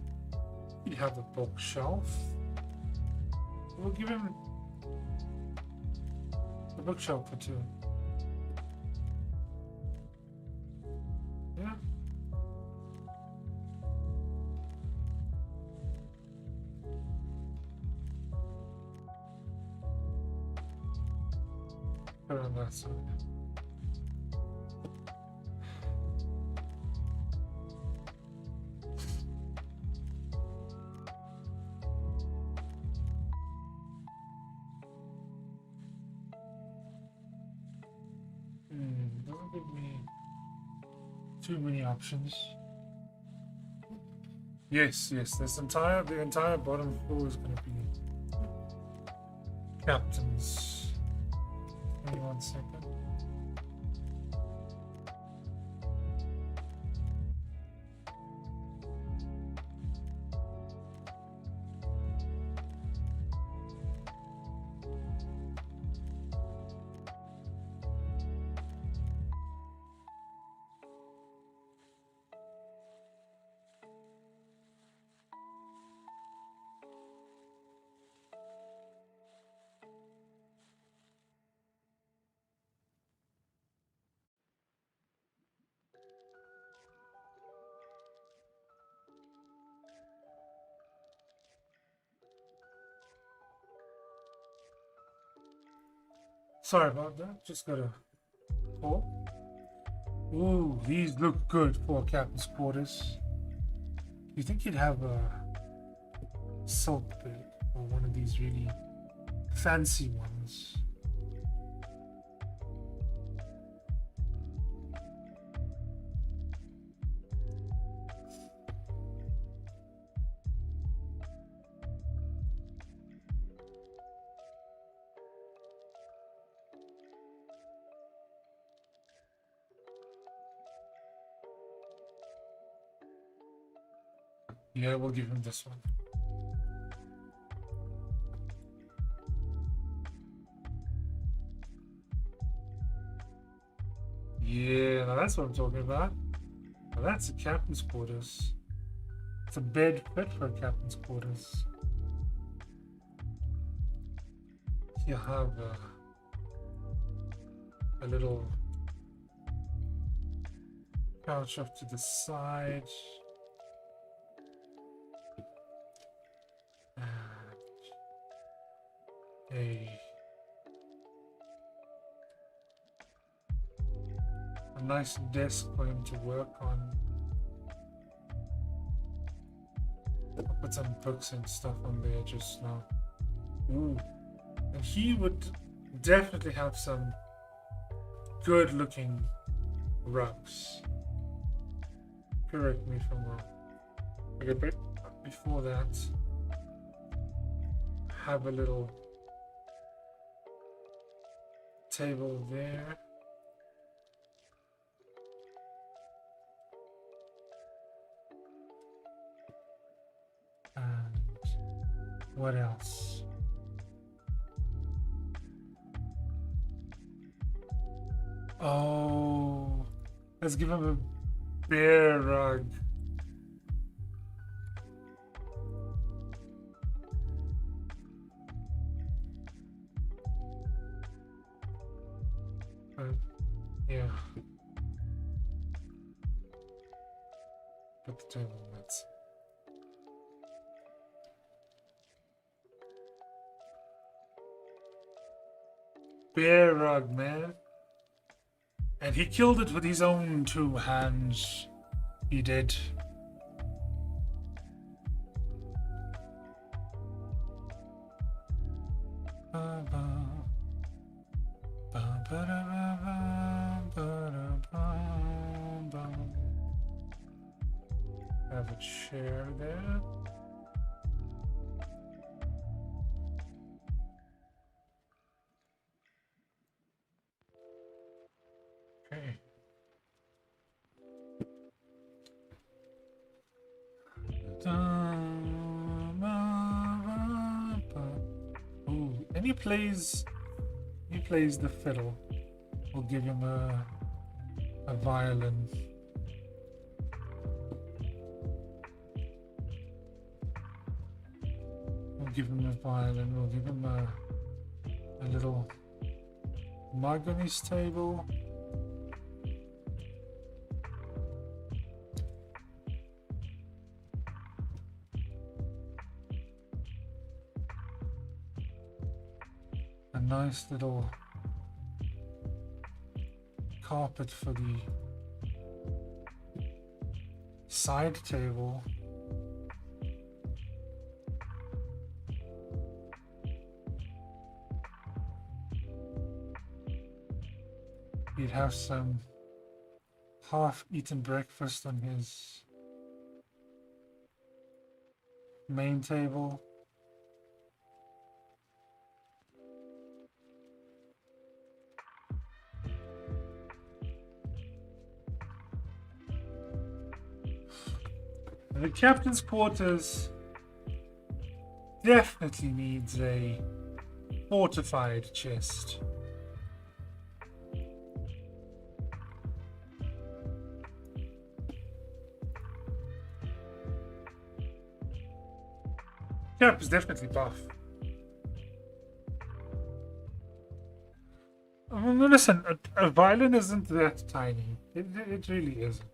He'd have a bookshelf. We'll give him the bookshelf for 2. Yeah. Put it on that side. Doesn't give me too many options. Yes, the entire bottom floor is going to be captains. Give me 1 second. Sorry about that. Just got a call. Ooh, these look good for captain's quarters. Do you think you'd have a silk bed or one of these really fancy ones? Yeah, we'll give him this one. Yeah, now that's what I'm talking about. Now that's a captain's quarters. It's a bed fit for a captain's quarters. You have a little couch off to the side. And a nice desk for him to work on. I'll put some books and stuff on there just now. Ooh. And he would definitely have some good looking rugs. Correct me if I'm wrong. Okay, but before that, have a little table there. And what else? Oh, let's give him a bear rug. Yeah. Put the table mats. Bear rug, man. And he killed it with his own 2 hands. He did. Have a chair there. Okay. Ooh, and he plays the fiddle. We'll give him a violin. We'll give him a violin. We'll give him a little mug on his table. A nice little carpet for the side table. He'd have some half-eaten breakfast on his main table. The captain's quarters definitely needs a fortified chest. Cap is definitely buff. I mean, listen, a violin isn't that tiny. It really isn't.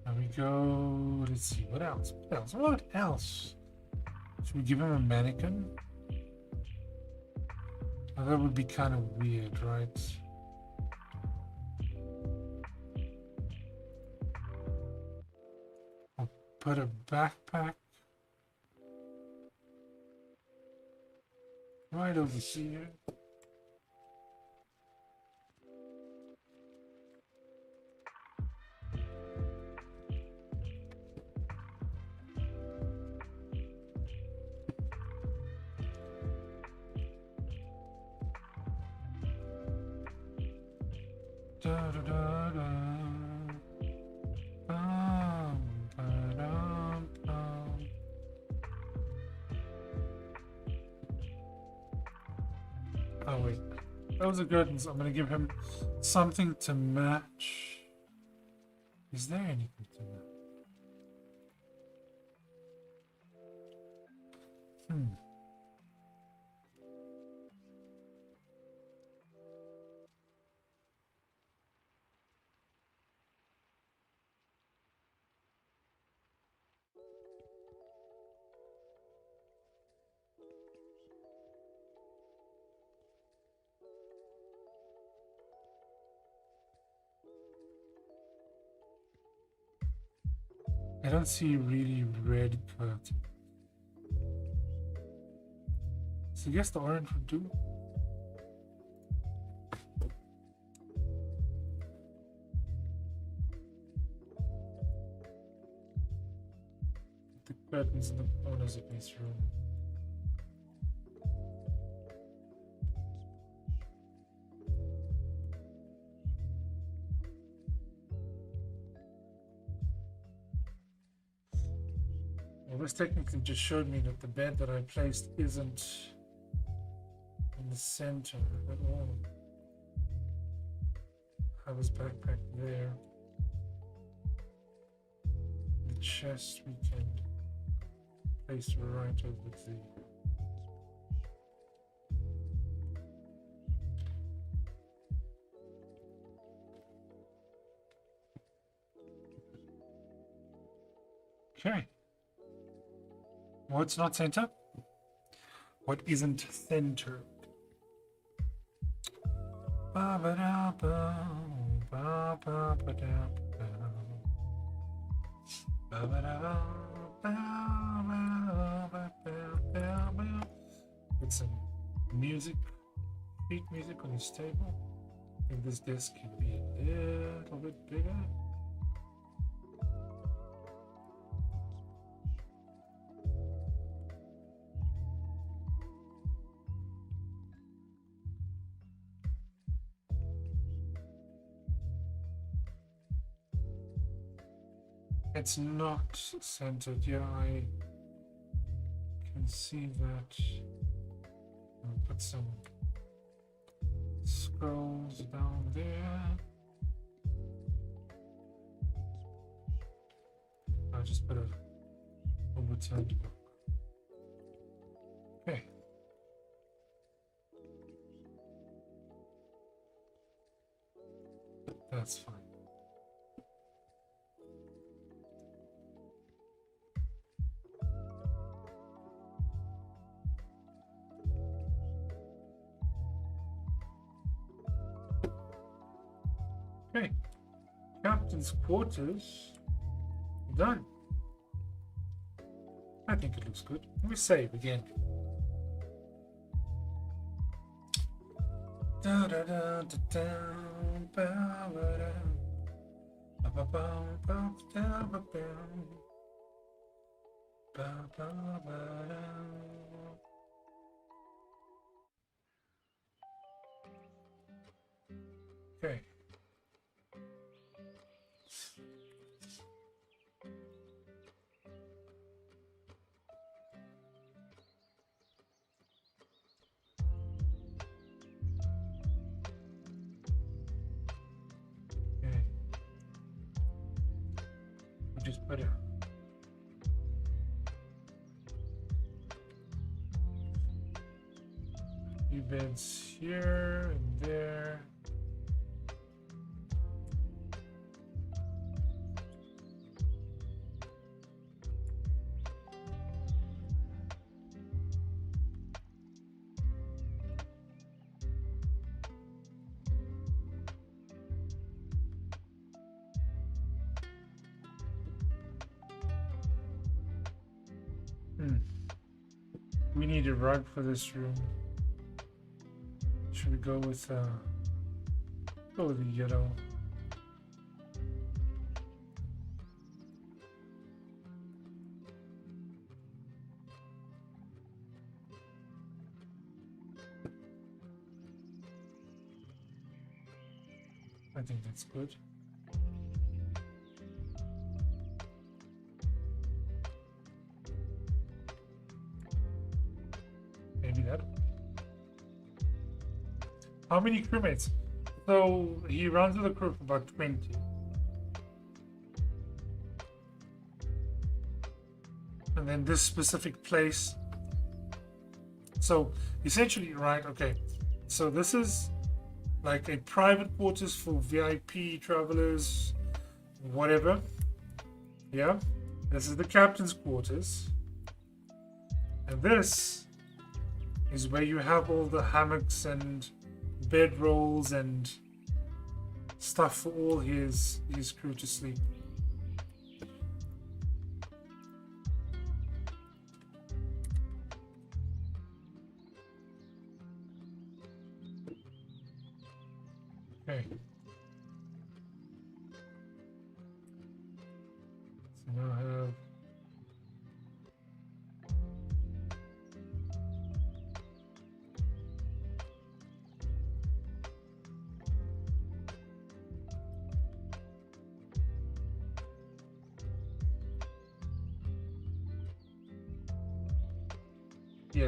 There we go. Let's see, what else? What else? Should we give him a mannequin? Oh, that would be kind of weird, right? I'll put a backpack right over here. Da, da, da, da. Bum, ba-dum, bum. Oh wait, those are good. So I'm gonna give him something to match. Is there anything to match? I don't see really red curtain. So I guess the orange would do. The curtains in the corners of this room. Well, this technically just showed me that the bed that I placed isn't in the center at all. I was backpack there. The chest we can place right over the. Okay. What's not center? What isn't centered? With some music, beat music on his table. I think this desk could be a little bit bigger. It's not centered. Yeah, I can see that. I'll put some scrolls down there. I'll just put a overturned book. Okay. That's fine. Okay, captain's quarters done. I think it looks good. Let me save again. Da, da, da, da, da, ba, ba, da. Ba, ba, ba, ba, da, ba, ba. Ba, ba, ba, da. Okay. Just put a few beds here and there. We need a rug for this room. Should we go with the yellow? I think that's good. Maybe that. How many crewmates? So he runs with a crew of about 20. And then this specific place. So essentially, right, okay. So this is like a private quarters for VIP travelers, whatever. Yeah. This is the captain's quarters. And this is where you have all the hammocks and bedrolls and stuff for all his crew to sleep. Okay. So now I have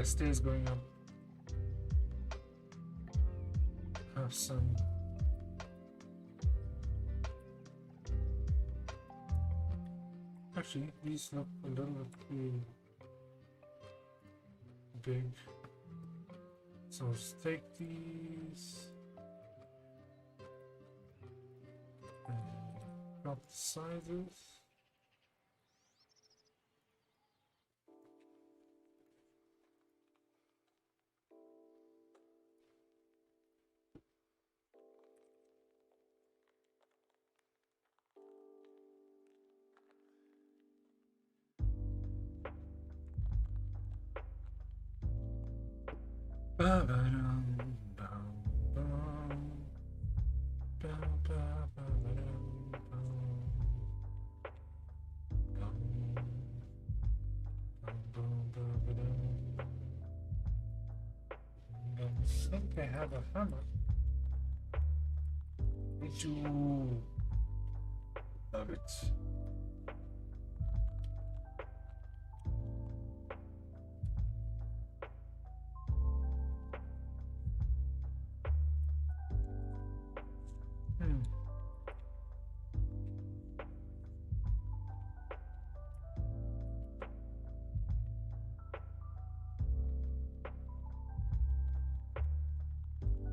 stairs going up. Have some actually these look a little bit too big. So let's take these and drop the sizes. I think I have a hammer. Me too. Love it.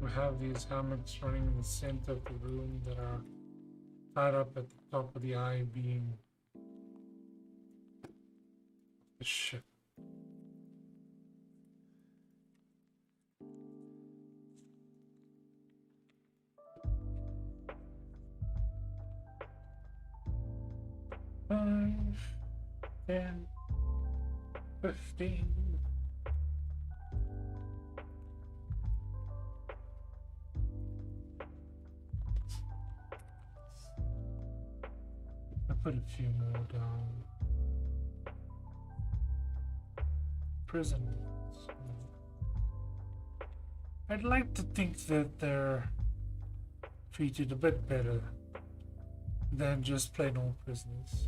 We have these hammocks running in the center of the room that are tied up at the top of the I-beam of the ship. Five, 10, 15. Put a few more down. Prisons. I'd like to think that they're treated a bit better than just plain old prisoners.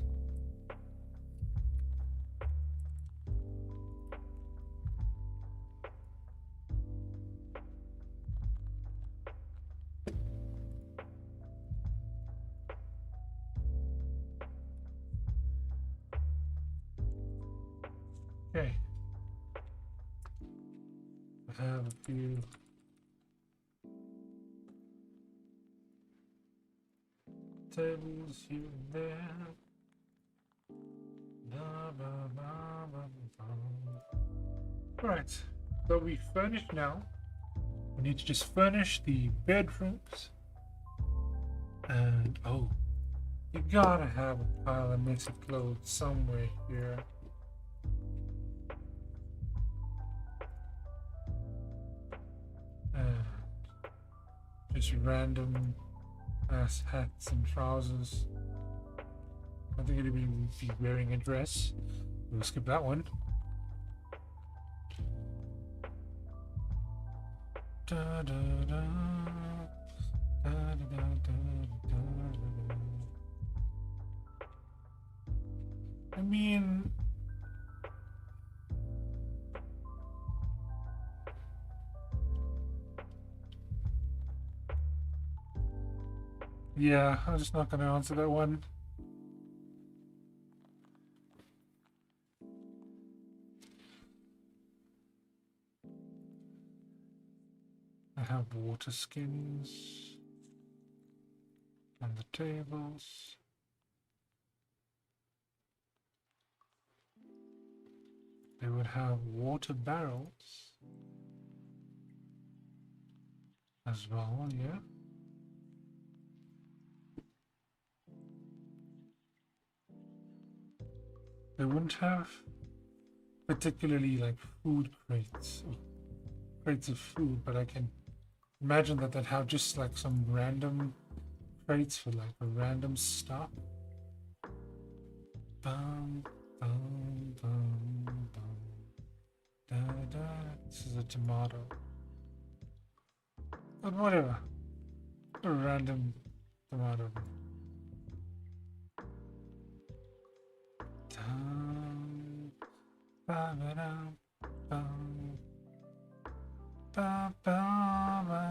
Okay. I have a few tables here and there. Right, so we furnished now. We need to just furnish the bedrooms. And oh, you gotta have a pile of messy clothes somewhere here. Just random ass hats and trousers. I think it'd be wearing a dress. We'll skip that one. Da, da, da, da, da, da, da. mean, yeah, I'm just not going to answer that one. I have water skins on the tables. They would have water barrels as well, yeah. They wouldn't have particularly like food crates or crates of food, but I can imagine that they'd have just like some random crates for like a random stuff. Bum, bum, bum, bum. Da, da. This is a tomato. But whatever. A random tomato. Dum, ba, ba, dum, bum. Ba, ba, ba.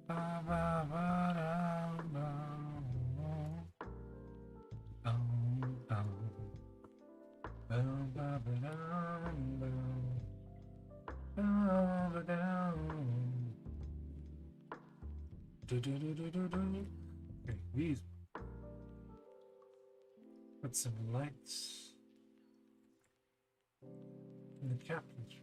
Ba, ba, ba, dum, bum. Bum, bum. Bum, ba, ba, dum, bum. Bum, ba, dum. Do, do, do, do, do, do. Okay, these. Put some lights in the captain's room.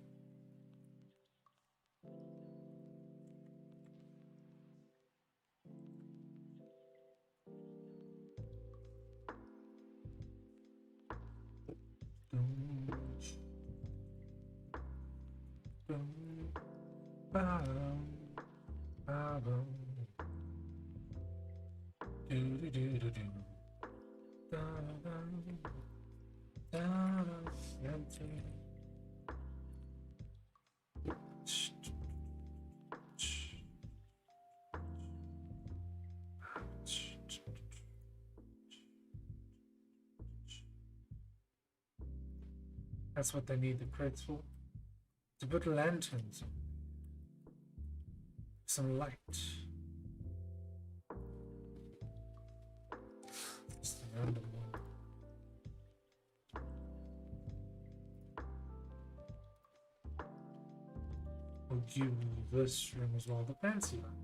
That's what they need the crates for. To put lanterns, some light. Just a random one. We'll give this room as well the fancy one.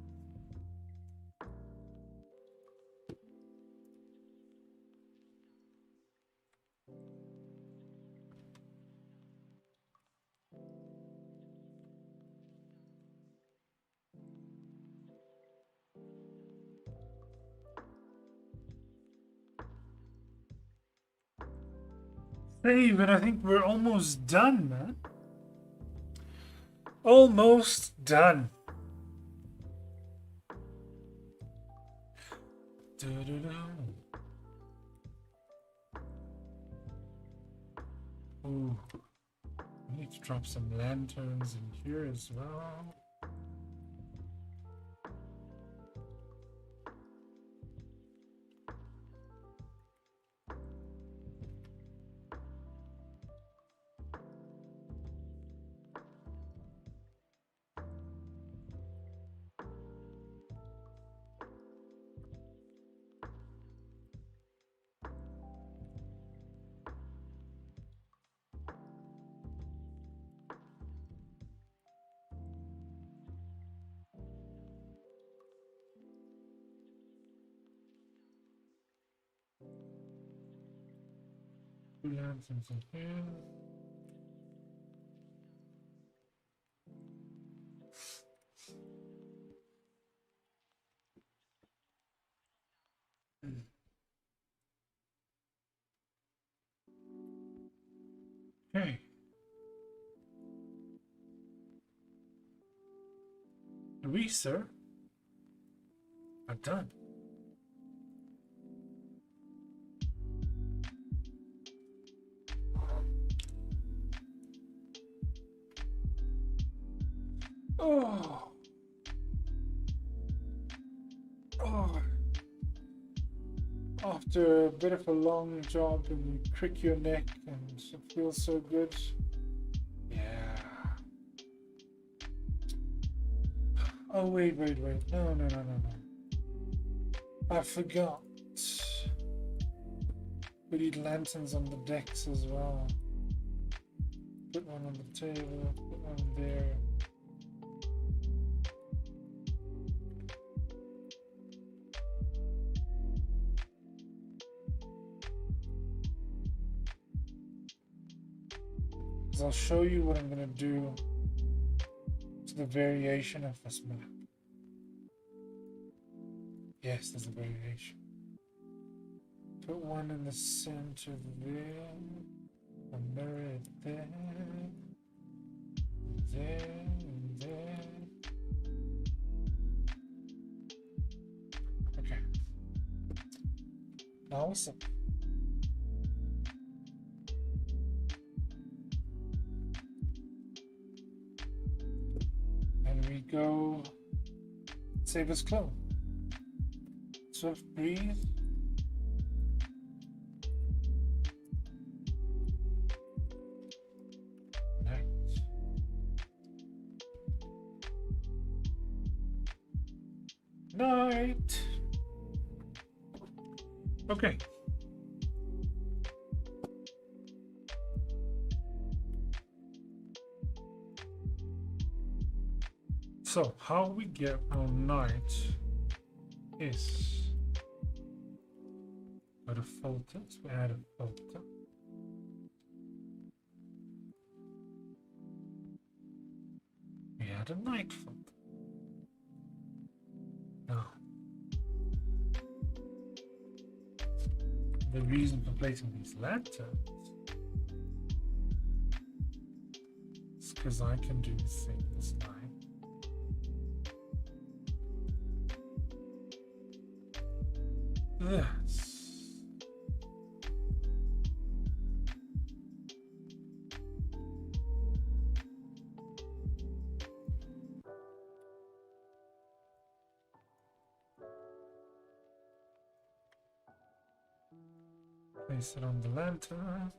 Save, and I think we're almost done, man. Almost done. Ooh, I need to drop some lanterns in here as well. Two lanterns in here. Okay. We, sir, are done. Oh. Oh. After a bit of a long job and you crick your neck and it feels so good. Yeah. Oh, wait. No. I forgot. We need lanterns on the decks as well. Put one on the table, put one there. I'll show you what I'm going to do to the variation of this map. Yes, there's a variation. Put one in the center there, and mirror it there, and there. Okay. Now what's up? And we go Saber's Claw. Swift breathe. Nice. Night. Okay. So how we get our night is go to filters, we add a filter. We add a night filter. Now the reason for placing these lanterns is because I can do things like this. Place it on the lantern.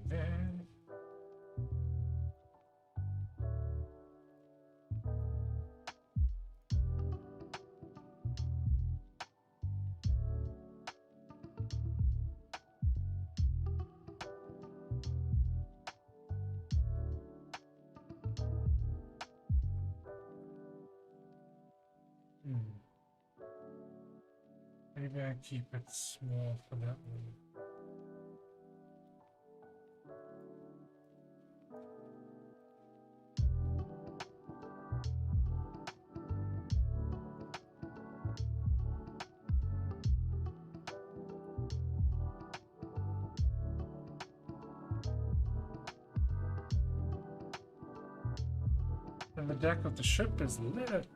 There. Maybe I keep it small for that one. And the deck of the ship is lit.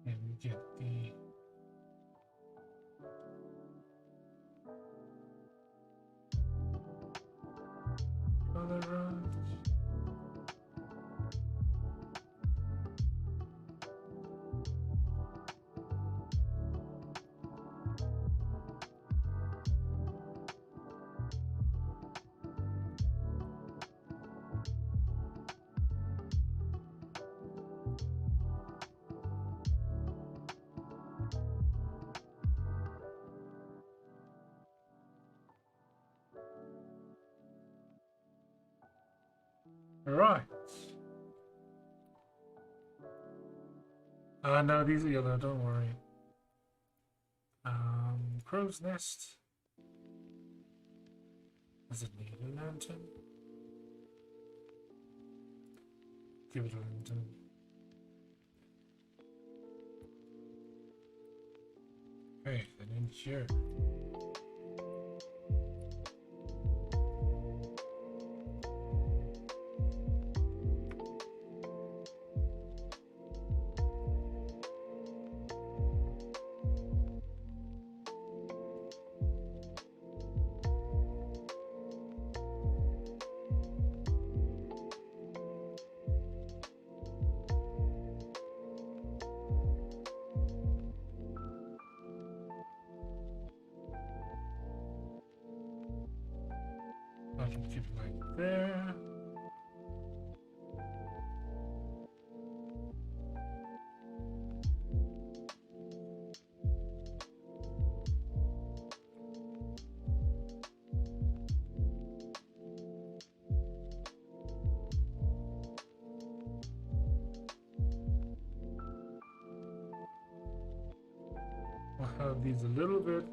And we get the color right. Right. No, these are yellow, don't worry. Crow's nest. Does it need a lantern? Give it a lantern. Okay, then in here. I can keep it like there. I'll have these a little bit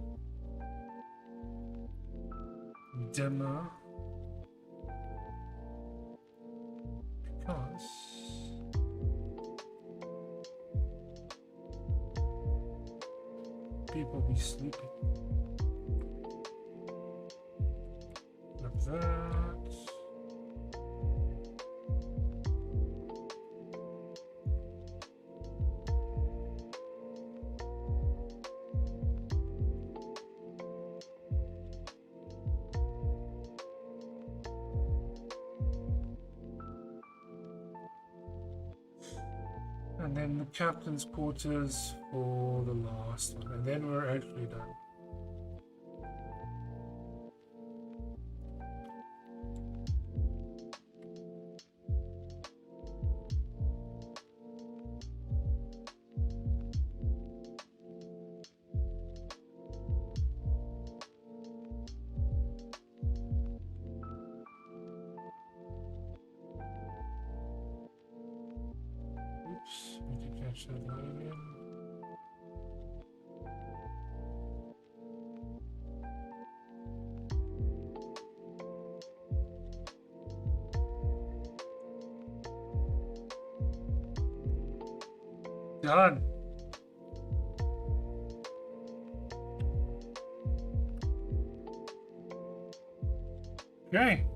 dimmer because people be sleeping. Like that. And then the captain's quarters for the last one, and then we're actually done. Oops, need to catch that line in. Done. Okay.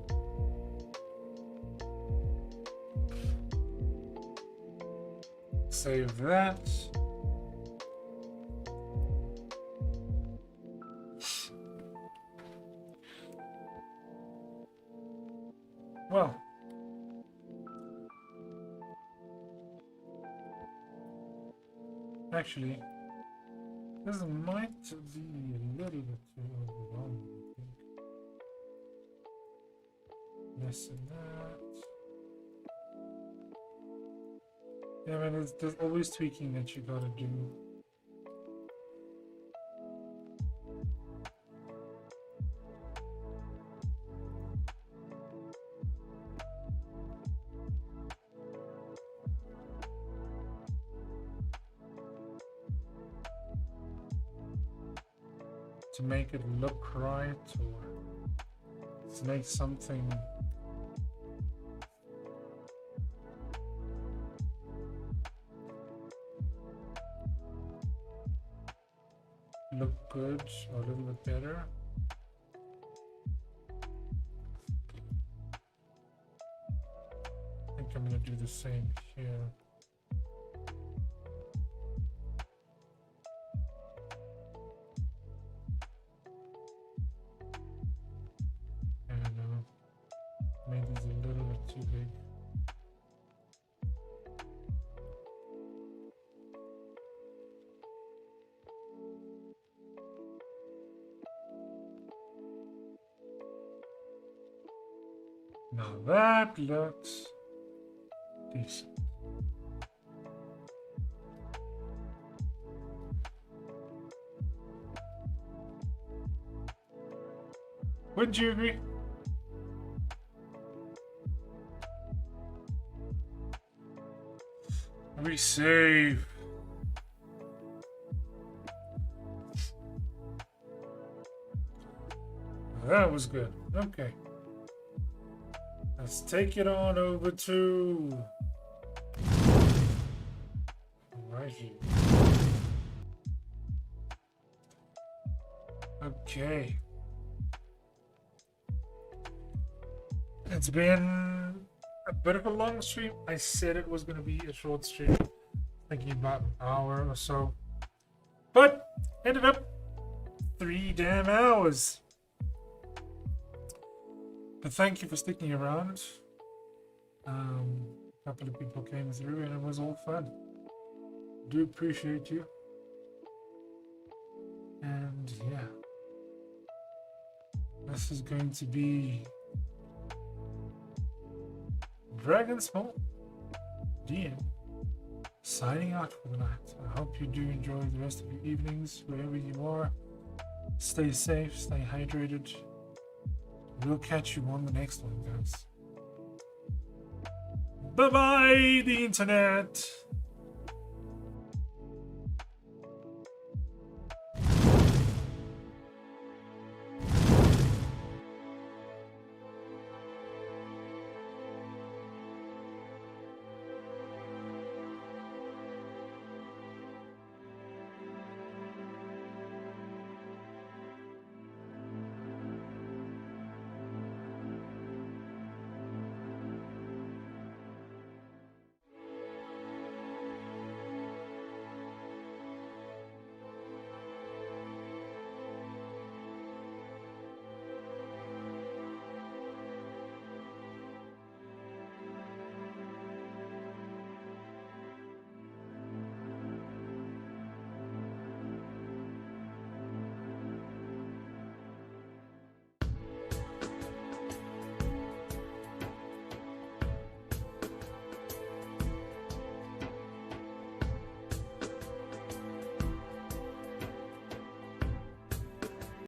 Save that. Well, actually, this might be a little bit too overwhelming, I think. Less than that. Yeah, I mean, there's always tweaking that you gotta do. To make it look right, or to make something look good or a little bit better. I think I'm gonna do the same here. I don't know. Maybe it's a little bit too big. Now that looks decent. Wouldn't you agree? Resave. That was good. Okay. Let's take it on over to right here. Okay. It's been a bit of a long stream. I said it was going to be a short stream, thinking about an hour or so, but ended up 3 damn hours. But thank you for sticking around. A couple of people came through and it was all fun. Do appreciate you. And yeah, this is going to be Dragonsmall DM signing out for the night. I hope you do enjoy the rest of your evenings wherever you are. Stay safe, stay hydrated. We'll catch you on the next one, guys. Bye bye, the internet.